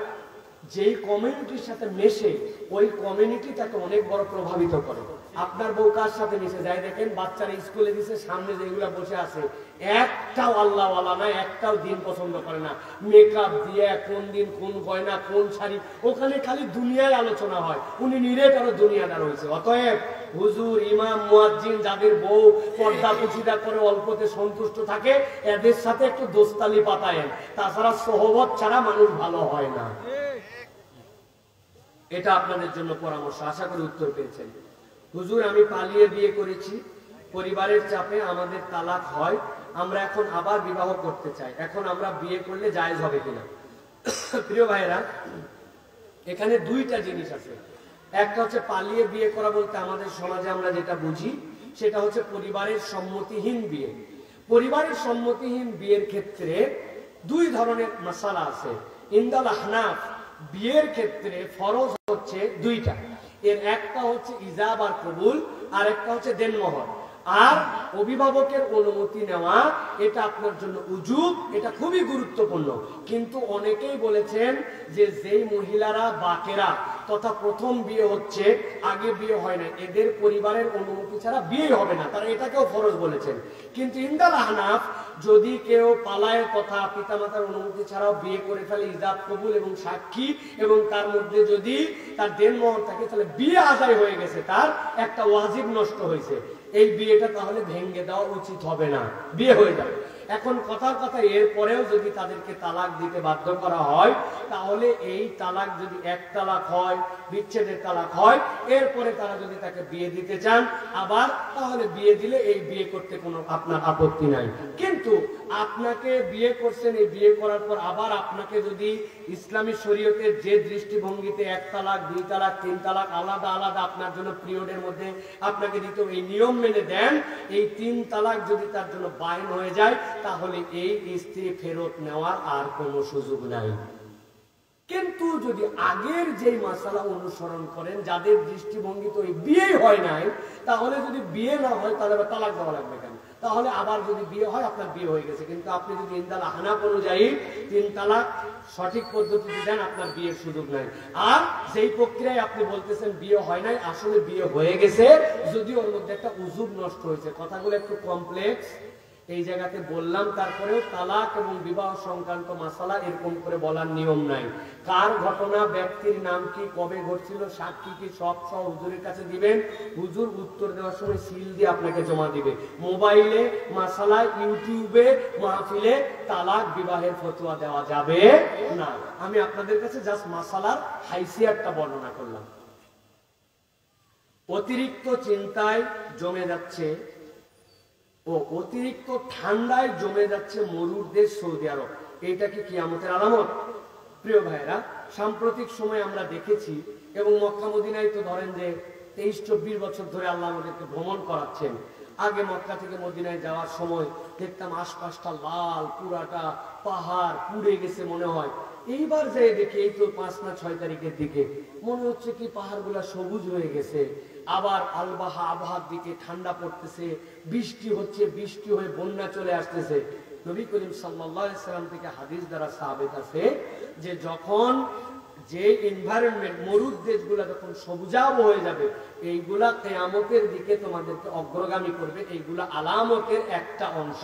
যেই কমিউনিটির সাথে মেশে, ওই কমিউনিটি তাকে অনেক বড় প্রভাবিত করে। আপনার বউ কার সাথে মিশে যায় দেখেন, বাচ্চারা স্কুলে দিচ্ছে, সামনে যেগুলা বসে আছে, একটাও আল্লাহ ওয়ালা না, একটাও দিন পছন্দ করে না। মেকআপ দিয়ে কোন দিন কোন গয়না কোন শাড়ি, ওখানে খালি দুনিয়ায় আলোচনা হয়। উনি নিরেট আরো দুনিয়াদার হয়েছে। অতএব হুজুর, ইমাম, মুয়াজ্জিন যাদের বউ পর্দা পুচিদা করে অল্পতে সন্তুষ্ট থাকে, এদের সাথে একটু দোস্তালি পাতায়েন, তাছাড়া সোহবত ছাড়া মানুষ ভালো হয় না। এটা আপনাদের জন্য পরামর্শ, আশা করি উত্তর পেয়েছেন। হুজুর, আমি পালিয়ে বিয়ে করেছি, পরিবারের চাপে আমাদের তালাক হয়, আমরা এখন আবার বিবাহ করতে চাই, এখন আমরা বিয়ে করলে জায়েজ হবে কিনা? প্রিয় ভাইরা, এখানে 2টা জিনিস আছে। একটা হচ্ছে পালিয়ে বিয়ে করা বলতে আমাদের সমাজে আমরা যেটা বুঝি সেটা হচ্ছে পরিবারের সম্মতিহীন বিয়ে। পরিবারের সম্মতিহীন বিয়ের ক্ষেত্রে 2 ধরনের মাসালা আছে। ইনদাল আহনাফ বিয়ের ক্ষেত্রে ফরজ হচ্ছে 2টা। এর একটা হচ্ছে ইজাব আর কবুল, আর একটা হচ্ছে দেনমোহর। আর অভিভাবকের অনুমতি নেওয়া এটা আপনার জন্য উজুব, এটা খুবই গুরুত্বপূর্ণ। কিন্তু অনেকেই বলেছেন যে যেই মহিলারা বাকেরা তথা প্রথম বিয়ে হচ্ছে, আগে বিয়ে হয় না, এদের পরিবারের অনুমতি ছাড়া বিয়ে হবে না, তারা এটাকেও ফরজ বলেছেন। কিন্তু ইনদাল আহনাফ যদি কেউ পালায়ের কথা পিতামাতার অনুমতি ছাড়াও বিয়ে করে ফেলে, ইজাব কবুল এবং সাক্ষী এবং তার মধ্যে যদি তার দেনমোহর থাকে, তাহলে বিয়ে আদায় হয়ে গেছে, তার একটা ওয়াজিব নষ্ট হয়েছে, এই বিয়েটা তাহলে ভেঙে দেওয়া উচিত হবে না, বিয়ে হয়ে যাবে। এখন কথার কথা এরপরেও যদি তাদেরকে তালাক দিতে বাধ্য করা হয়, তাহলে এই তালাক যদি এক তালাক হয়, বিচ্ছেদের তালাক হয়, এরপরে তারা যদি তাকে বিয়ে দিতে চান আবার, তাহলে বিয়ে দিলে এই বিয়ে করতে কোনো আপনার আপত্তি নাই। কিন্তু আপনাকে বিয়ে করছেন, এই বিয়ে করার পর আবার আপনাকে যদি ইসলামী শরীয়তের যে দৃষ্টিভঙ্গিতে এক তালাক, দুই তালাক, তিন তালাক আলাদা আলাদা আপনার জন্য পিরিয়ডের মধ্যে আপনাকে দিতে এই নিয়ম মেনে দেন, এই তিন তালাক যদি তার জন্য বাইন হয়ে যায়, তাহলে এই স্ত্রী ফেরত নেওয়ার আর কোনো সুযোগ নাই। কিন্তু যদি আগের যে মাসালা অনুসরণ করেন, যাদের দৃষ্টিভঙ্গিতে ওই বিয়ে হয় নাই, তাহলে যদি বিয়ে না হয় তাহলে তালাক দেওয়া লাগবে কেন? তাহলে আবার যদি বিয়ে হয় আপনার বিয়ে হয়ে গেছে। কিন্তু আপনি যদি ইনদাল আহনাফ অনুযায়ী তিন তালাক সঠিক পদ্ধতিতে দেন, আপনার বিয়ের সুযোগ নাই। আর যেই প্রক্রিয়ায় আপনি বলতেছেন বিয়ে হয় নাই, আসলে বিয়ে হয়ে গেছে, যদি ওর মধ্যে একটা উজুব নষ্ট হয়েছে। কথাগুলো একটু কমপ্লেক্স, এই জায়গাতে বললাম। তারপরেও তালাক এবং বিবাহ সংক্রান্ত মাসালা এরকম করে বলার নিয়ম নাই। কার ঘটনা, ব্যক্তির নাম কি, কবে ঘটছিল, সাক্ষী কি, সব হুজুরের কাছে দিবেন। হুজুর উত্তর দেওয়ার সময় সিল দিয়ে আপনাকে জমা দিবে। মোবাইলে মাসালা, ইউটিউবে, মাহফিলে তালাক বিবাহের ফতোয়া দেওয়া যাবে না। আমি আপনাদের কাছে জাস্ট মাসালার হাইসিয়াতটা বর্ণনা করলাম। অতিরিক্ত চিন্তায় জমে যাচ্ছে ও অতিরিক্ত ঠান্ডায় জমে যাচ্ছে মরুর দেশ সৌদি আরব। এটা কি কিয়ামতের আলামত? প্রিয় ভাইরা, সাম্প্রতিক সময় আমরা দেখেছি, এবং মক্কা মদিনায় তো ধরেন যে 23-24 বছর ধরে আল্লাহ আমাদেরকে ভ্রমণ করাচ্ছেন। আগে মক্কা থেকে মদিনায় যাওয়ার সময় দেখতাম আশপাশটা লাল, পুরাটা পাহাড় পুড়ে গেছে মনে হয়। এইবার যে দেখি এই তো 5 না 6 তারিখের দিকে মনে হচ্ছে কি পাহাড়গুলা সবুজ হয়ে গেছে। আবার আলবাহা আবহাওয়ার দিকে ঠান্ডা পড়তেছে, বৃষ্টি হচ্ছে, বৃষ্টি হয়ে বন্যা চলে আসতেছে। নবী করিম সাল্লাল্লাহু আলাইহি সাল্লাম থেকে হাদিস দ্বারা সাবিত আছে যে যখন যে এনভায়রনমেন্ট, মরুর দেশগুলা যখন সবুজাব হয়ে যাবে, এইগুলা কিয়ামতের দিকে তোমাদেরকে অগ্রগামী করবে। এইগুলা আলামতের একটা অংশ।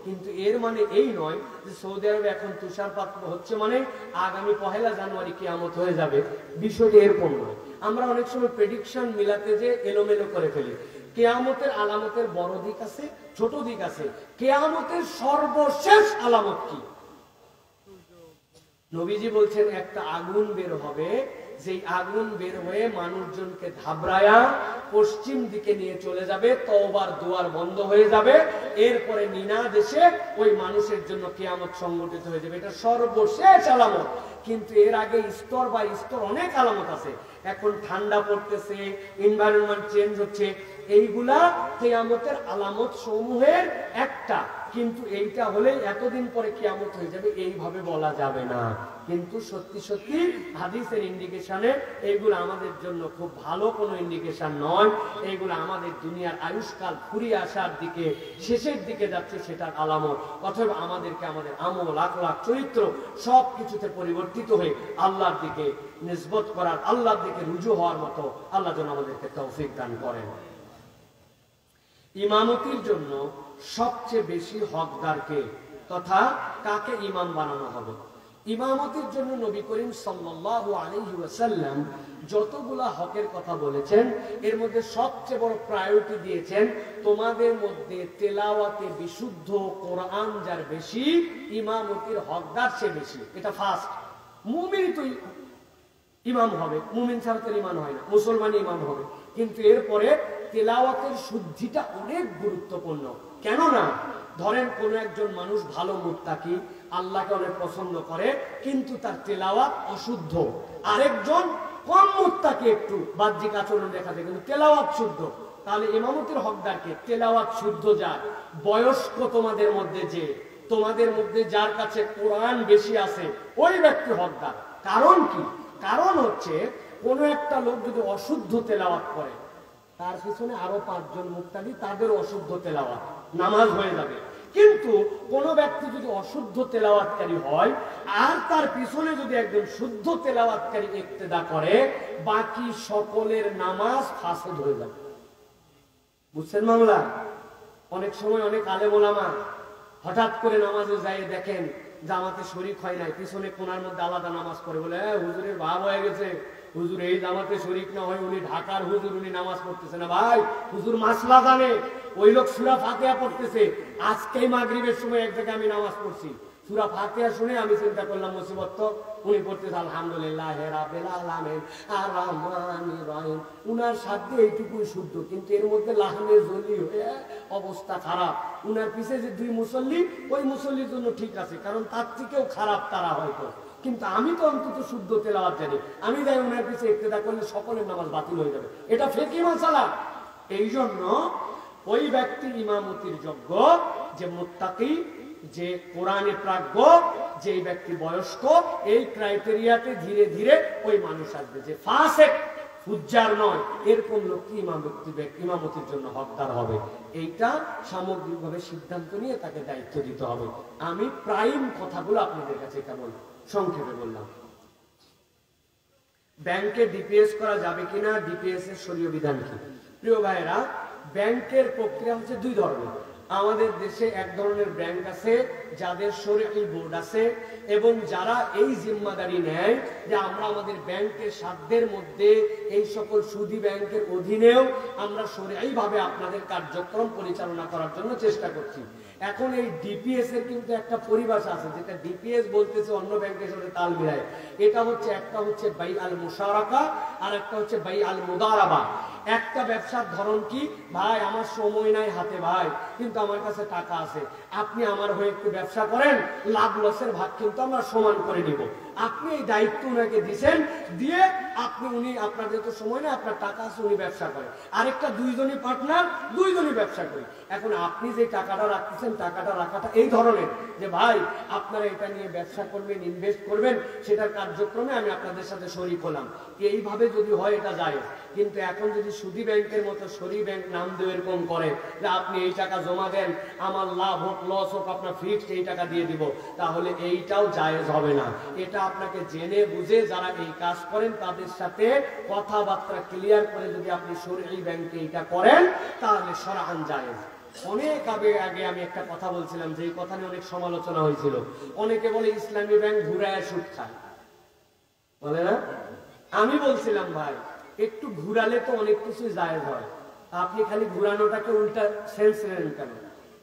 কিন্তু এর মানে এই নয় যে সৌদি আরবে এখন তুষারপাত হচ্ছে মানে আগামী 1 জানুয়ারি কিয়ামত হয়ে যাবে, বিষয়টি এরকম নয়। আমরা অনেক সময় প্রেডিকশন মিলাতে যে এলোমেলো করে ফেলি। কিয়ামতের আলামতের বড় দিক আছে, ছোট দিক আছে। কিয়ামতের সর্বশেষ আলামত কি? নবীজি বলছেন একটা আগুন বের হবে, যেই আগুন বের হয়ে মানুষজনকে ধাবরায়া পশ্চিম দিকে নিয়ে চলে যাবে, তওবার দুয়ার বন্ধ হয়ে যাবে, এরপরে নিনা দেশে ওই মানুষের জন্য কিয়ামত সংগঠিত হয়ে যাবে। এটা সর্বশেষ আলামত। কিন্তু এর আগে স্তর বা স্তর অনেক আলামত আছে। এখন ঠান্ডা পড়তেছে, এনভায়রনমেন্ট চেঞ্জ হচ্ছে, এইগুলা কিয়ামতের আলামত সমূহের একটা। কিন্তু এইটা হলে এতদিন পরে কিয়ামত হয়ে যাবে এইভাবে বলা যাবে না। কিন্তু সত্যি সত্যি হাদিসের ইন্ডিকেশনে এইগুলো আমাদের জন্য খুব ভালো কোনো ইন্ডিকেশন নয়। এইগুলো আমাদের দুনিয়ার আয়ুষ্কাল ফুরিয়ে আসার দিকে, শেষের দিকে যাচ্ছে, সেটার আলামত। অথবা আমাদেরকে আমাদের আমল, আখলাক, চরিত্র সব কিছুতে পরিবর্তিত হয়ে আল্লাহর দিকে নিসবত করার, আল্লাহর দিকে রুজু হওয়ার মতো আল্লাহ যেন আমাদেরকে তৌফিক দান করেন। ইমামতির জন্য সবচেয়ে বেশি হকদারকে তথা কাকে ইমাম বানানো হবে? ইমামতির জন্য নবী করিম সাল্লাল্লাহু আলাইহি ওয়াসাল্লাম যতগুলা হকের কথা বলেছেন, এর মধ্যে সবচেয়ে বড় প্রায়োরিটি দিয়েছেন তোমাদের মধ্যে তেলাওয়াতে বিশুদ্ধ কোরআন যার বেশি, ইমামতির হকদার সে বেশি। এটা ফার্স্ট। মুমিন তো ইমাম হবে, মুমিন ছাড়া তো ইমাম হয় না, মুসলমান ইমাম হবে। কিন্তু এরপরে তেলাওয়াতের শুদ্ধিটা অনেক গুরুত্বপূর্ণ। কেননা ধরেন কোন একজন মানুষ ভালো মুত্তাকি, আল্লাহকে অনেক পছন্দ করে, কিন্তু তার তেলাওয়াত অশুদ্ধ। আরেকজন কম মুত্তাকি, একটু বাহ্যিক আচরণ দেখা যায় কিন্তু তেলাওয়াত শুদ্ধ। তাহলে ইমামতির হকদারকে তেলাওয়াত শুদ্ধ যার, বয়স্ক তোমাদের মধ্যে যার কাছে কোরআন বেশি আছে, ওই ব্যক্তি হকদার। কারণ কি? কারণ হচ্ছে কোন একটা লোক যদি অশুদ্ধ তেলাওয়াত করে, তার পিছনে আরো 5 জন মুক্তাদি, তাদের অশুদ্ধ তেলাওয়াত, নামাজ হয়ে যাবে। কিন্তু কোন ব্যক্তি যদি অশুদ্ধ তেলাওয়াতকারী হয় আর তার পিছনে যদি একজন শুদ্ধ তেলাওয়াতকারী ইক্তেদা করে, বাকি সকলের নামাজ ফাসেদ হয়ে যাবে। বুঝছেন মামলা? অনেক সময় অনেক আলেম ওলামা হঠাৎ করে নামাজে যায়, দেখেন জামাতে শরীক হয় নাই, পিছনে কোনার মধ্যে আলাদা নামাজ পড়ে, বলে হুজুরের ভাব হয়ে গেছে, হুজুর এই জামাতে শরীক না হয় উনি ঢাকার হুজুর, উনি নামাজ পড়তেছে না। ভাই, হুজুর মাসলা জানে, ওই লোক সূরা ফাতিহা পড়তেছে। আজকেই মাগরিবের সময় এক জায়গায় আমি নামাজ পড়ছি, সূরা ফাতিহা শুনে আমি চিন্তা করলাম মুসিবত তো, উনি পড়তেছে আলহামদুলিল্লাহ রাব্বিল আলামিন আর রহমানির রহিম, উনার সাথে এইটুকুই শুদ্ধ, কিন্তু এর মধ্যে লাহানে জলি হয়ে অবস্থা খারাপ। উনার পিছে যে 2 মুসল্লি, ওই মুসল্লির জন্য ঠিক আছে, কারণ তার থেকেও খারাপ তারা হয়তো, কিন্তু আমি তো অন্তত শুদ্ধ তেলাওয়াত জানি, আমি যাই উনার পিছে ইক্তেদা করলে সকলের নামাজ বাতিল হয়ে যাবে। এটা ফিকহি মাসালা। এই জন্য ওই ব্যক্তি ইমামতির যোগ্য যে মুত্তাকি, যে কোরআনে প্রাজ্ঞ, যে ব্যক্তি বয়স্ক, এই ক্রাইটেরিয়াতে ধীরে ধীরে ওই মানুষ আসবে। যে ফাসেক ফুজ্জার নয় এরকম লোককে ইমামতির জন্য হকদার হবে। এইটা সামগ্রিকভাবে সিদ্ধান্ত নিয়ে তাকে দায়িত্ব দিতে হবে। আমি প্রাইম কথাগুলো আপনাদের কাছে কেবল সংক্ষেপে বললাম। ব্যাংকে ডিপিএস করা যাবে কিনা, ডিপিএস এর শরীয় বিধান কি? প্রিয় ভাইয়েরা, ব্যাংকের প্রক্রিয়া হচ্ছে 2 ধরনের। আমাদের দেশে এক ধরনের ব্যাংক আছে যাদের শরীয়ী বোর্ড আছে, এবং যারা এই জিম্মাদারি নেয় যে আমরা আমাদের ব্যাংকের সাধ্যের মধ্যে এই সকল সুদী ব্যাংকের অধীনেও আমরা শরীয়ী ভাবে আপনাদের কার্যক্রম পরিচালনা করার জন্য চেষ্টা করছি। এখন এই ডিপিএস এর কিন্তু একটা পরিভাষা আছে, যেটা ডিপিএস বলতেছে অন্য ব্যাংকের সাথে তাল মিলায়। এটা হচ্ছে, একটা হচ্ছে বাই আল মুশারাকা আর একটা হচ্ছে বাই আল মুদারাবা। একটা ব্যবসার ধরন কি, ভাই আমার সময় নাই হাতে ভাই, কিন্তু আমার কাছে টাকা আছে, আপনি আমার হয়ে একটু ব্যবসা করেন, লাভ লসের ভাগ কিন্তু আমরা সমান করে নিব। আপনি এই দায়িত্ব উনাকে দিচ্ছেন, দিয়ে আপনি উনি আপনার যেহেতু সময় নেই, আপনার টাকা আছে, উনি ব্যবসা করে, আরেকটা 2 জনই পার্টনার, 2 জনই ব্যবসা করি। এখন আপনি যে টাকাটা রাখতেছেন, টাকাটা রাখাটা এই ধরনের যে ভাই আপনারা এটা নিয়ে ব্যবসা করবেন, ইনভেস্ট করবেন, সেটার কার্যক্রমে আমি আপনাদের সাথে শরীক হলাম, এইভাবে যদি হয় এটা যায়। কিন্তু এখন যদি সুদী ব্যাংকের মতো শরী ব্যাংক নাম দিয়ে এরকম করে যে আপনি এই টাকা জমা দেন, আমার লাভ হোক লস হোক আপনার ফিক্সড এই টাকা দিয়ে দিব, তাহলে এইটাও জায়েজ হবে না। এটা আপনাকে জেনে বুঝে যারা এই কাজ করেন তাদের সাথে কথাবার্তা ক্লিয়ার করে যদি আপনি শরী ব্যাংকে এটা করেন, তাহলে শরআন জায়েজ। অনেক আগে আমি একটা কথা বলছিলাম, যে কথা নিয়ে অনেক সমালোচনা হয়েছিল। অনেকে বলে ইসলামী ব্যাংক ঘুরায় সুদ খায়, বলে না? আমি বলছিলাম ভাই, একটু ঘুরালে তো অনেক কিছু জায়েজ হয়, আপনি খালি ঘুরানোটাকে উল্টা সেন্স নেন কেন?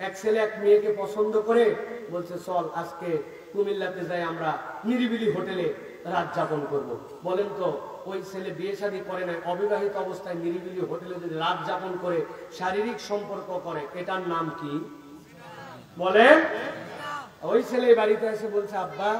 এক ছেলে এক মেয়েকে পছন্দ করে বলছে চল আজকে কুমিল্লাতে যাই, আমরা নিরিবিলি হোটেলে রাত যাপন করব। বলেন তো, ওই ছেলে বিয়ে শাদী করে নাই, অবিবাহিত অবস্থায় নিরিবিলি হোটেলে যদি রাত যাপন করে শারীরিক সম্পর্ক করে, এটার নাম কি বলেন? ওই ছেলে বাড়িতে এসে বলছে আব্বা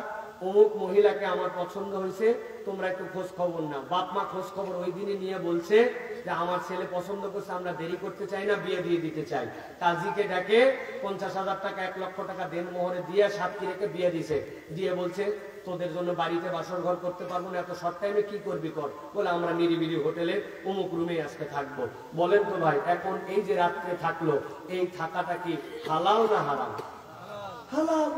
অমুক মহিলাকে আমার পছন্দ হয়েছে, তোমরা একটু খোঁজ খবর নাও। বাপ মা খোঁজ খবর ওই দিনে নিয়ে বলছে যে আমার ছেলে পছন্দ করছে, আমরা দেরি করতে চাই না, বিয়ে দিয়ে দিতে চাই। কাজীকে ডাকে 50,000 টাকা 1 লক্ষ টাকা দেন মোহরে দিয়ে সাক্ষী রেখে বিয়ে দিছে, দিয়ে বলছে তোদের জন্য বাড়িতে বাসর ঘর করতে পারবো না, এত শর্ট টাইমে কি করবি কর, বলে আমরা নিরিবিলি হোটেলে অমুক রুমে আজকে থাকবো। বলেন তো ভাই, এখন এই যে রাত্রে থাকলো, এই থাকাটা কি হালাল না হারাম? হালাল।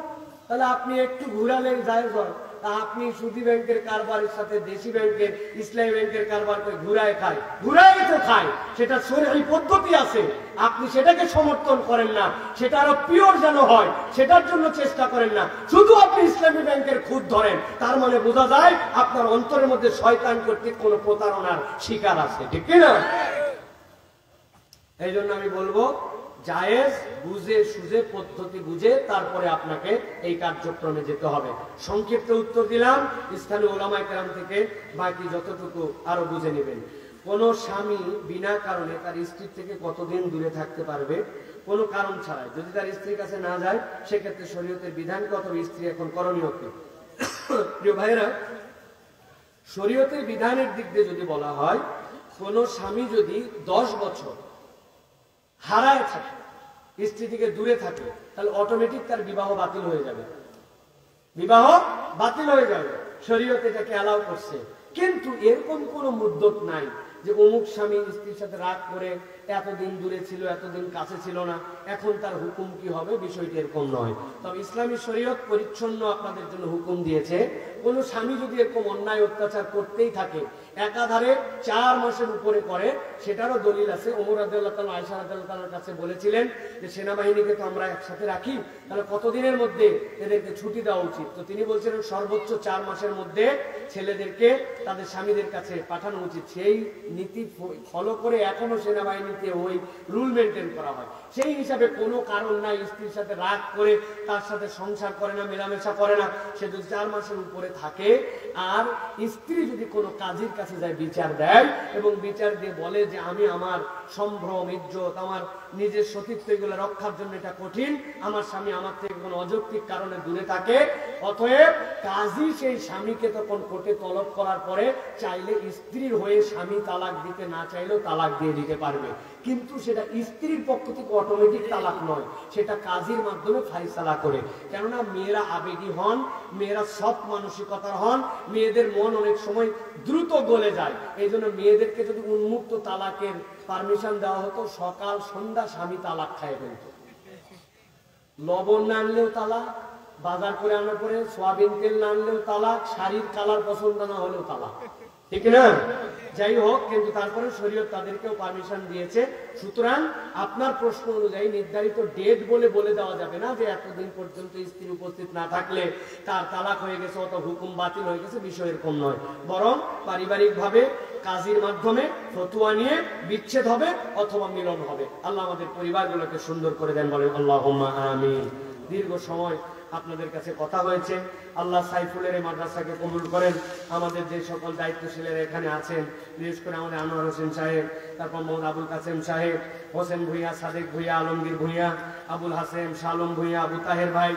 তাহলে আপনি একটু ঘুরালেন জায়েজ হয়। আপনি সুদী ব্যাংকের কারবারের সাথে দেশি ব্যাংকের, ইসলামী ব্যাংকের কারবার করে ঘুরায় খায়, ঘুরায় তো খায়, সেটা শরীয়ী পদ্ধতি আছে, আপনি সেটাকে সমর্থন করেন না, সেটা আরো পিওর যেন হয় সেটার জন্য চেষ্টা করেন না। শুধু আপনি ইসলামী ব্যাংকের খুদ ধরেন, তার মানে বোঝা যায় আপনার অন্তরের মধ্যে শয়তান কর্তৃক কোন প্রতারণার শিকার আছে, ঠিক কিনা? এই জন্য আমি বলবো জায়েজ বুঝে সুঝে পদ্ধতি বুঝে তারপরে আপনাকে এই কার্যক্রমে যেতে হবে। সংক্ষিপ্ত উত্তর দিলাম স্থানীয় ওলামায়ে কেরাম থেকে, বাকি যতটুকু আরো বুঝে নেবেন। কোন স্বামী বিনা কারণে তার স্ত্রীর থেকে কতদিন দূরে থাকতে পারবে? কোনো কারণ ছাড়াই, যদি তার স্ত্রীর কাছে না যায়, সেক্ষেত্রে শরীয়তের বিধান কত, স্ত্রী এখন করণীয় কি? প্রিয় ভাইরা, শরীয়তের বিধানের দিক দিয়ে যদি বলা হয়, কোন স্বামী যদি 10 বছর হারায় থাকে, স্ত্রী থেকে দূরে থাকে, তাহলে অটোমেটিক তার বিবাহ বাতিল হয়ে যাবে, বিবাহ বাতিল হয়ে যাবে। শরীয়ত এটাকে অ্যালাউ করছে, কিন্তু এরকম কোন মুদ্দত নাই যে অমুক স্বামী স্ত্রীর সাথে রাগ করে এতদিন দূরে ছিল, এতদিন কাছে ছিল না, এখন তার হুকুম কি হবে, বিষয়টি এরকম নয়। তবে ইসলামী শরীয়ত পরিচ্ছন্ন আপনাদের জন্য হুকুম দিয়েছে, কোন স্বামী যদি এরকম অন্যায় অত্যাচার করতেই থাকে, একাধারে 4 মাসের উপরে করে, সেটারও দলিল আছে। ওমর রাদিয়াল্লাহু তাআলা আয়েশা রাদিয়াল্লাহু তাআলার কাছে বলেছিলেন যে সেনাবাহিনীকে তো আমরা একসাথে রাখি, তাহলে কতদিনের মধ্যে এদেরকে ছুটি দেওয়া উচিত? তো তিনি বলছিলেন সর্বোচ্চ 4 মাসের মধ্যে ছেলেদেরকে তাদের স্বামীদের কাছে পাঠানো উচিত। সেই নীতি ফলো করে এখনো সেনাবাহিনীতে ওই রুল মেনটেন করা হয়। সেই হিসাবে কোনো কারণ নাই স্ত্রীর সাথে রাগ করে তার সাথে সংসার করে না, মেলামেশা করে না, সে যদি 4 মাসের উপরে থাকে, আর স্ত্রী যদি কোনো কাজীর কাছে যায় বিচার দেয় এবং বিচার দিয়ে বলে যে আমি আমার সম্ভ্রম, ইজ্জত, আমার নিজের সতীত্ব এগুলো রক্ষার জন্য এটা কঠিন, আমার স্বামী আমার থেকে কোনো অযৌক্তিক কারণে দূরে থাকে, অতএব কাজী সেই স্বামীকে তখন কোর্টে তলব করার পরে চাইলে স্ত্রীর হয়ে স্বামী তালাক দিতে না চাইলেও তালাক দিয়ে দিতে পারবে। কিন্তু সেটা স্ত্রীর পক্ষ থেকে অটোমেটিক তালাক নয়, সেটা কাজীর মাধ্যমে ফাইসালা করে। কেননা মেয়েরা আবেগী হন, মেয়েরা সৎ মানসিকতার হন, মেয়েদের মন অনেক সময় দ্রুত গলে যায়। এই জন্য মেয়েদেরকে যদি উন্মুক্ত তালাকের পারমিশন দেওয়া হতো, সকাল সন্ধ্যা স্বামী তালাক খায় ফেলতো। লবণ না আনলেও তালাক, বাজার করে আনার পরে সোয়াবিন তেল না আনলেও তালাক, শাড়ির কালার পছন্দ না হলেও তালাক, ঠিক না? যাই হোক, কিন্তু তারপরে শরীয়ত তাদেরকেও পারমিশন দিয়েছে। সুতরাং আপনার প্রশ্ন অনুযায়ী নির্ধারিত ডেট বলে দেওয়া যাবে না যে এতদিন পর্যন্ত স্ত্রী উপস্থিত না থাকলে তার তালাক হয়ে গেছে, অত হুকুম বাতিল হয়ে গেছে, বিষয় এরকম নয়। বরং পারিবারিক ভাবে কাজীর মাধ্যমে ফতোয়া নিয়ে বিচ্ছেদ হবে অথবা মিলন হবে। আল্লাহ আমাদের পরিবারগুলোকে সুন্দর করে দেন, বলেন আল্লাহুম্মা আমিন। দীর্ঘ সময় আপনাদের কাছে কথা হয়েছে। আল্লাহ সাইফুলের এই মাদ্রাসাকে কবুল করেন। আমাদের যে সকল দায়িত্বশীলের এখানে আছেন, বিশেষ করে আমাদের আনোয়ার হোসেন সাহেব, তারপর মোহাম্মদ আবুল কাসেম সাহেব, হোসেন ভুঁইয়া, সাদেক ভুঁইয়া, আলমগীর ভুঁইয়া, আবুল হাসেম, শালম ভুঁইয়া, আবু তাহের ভাই,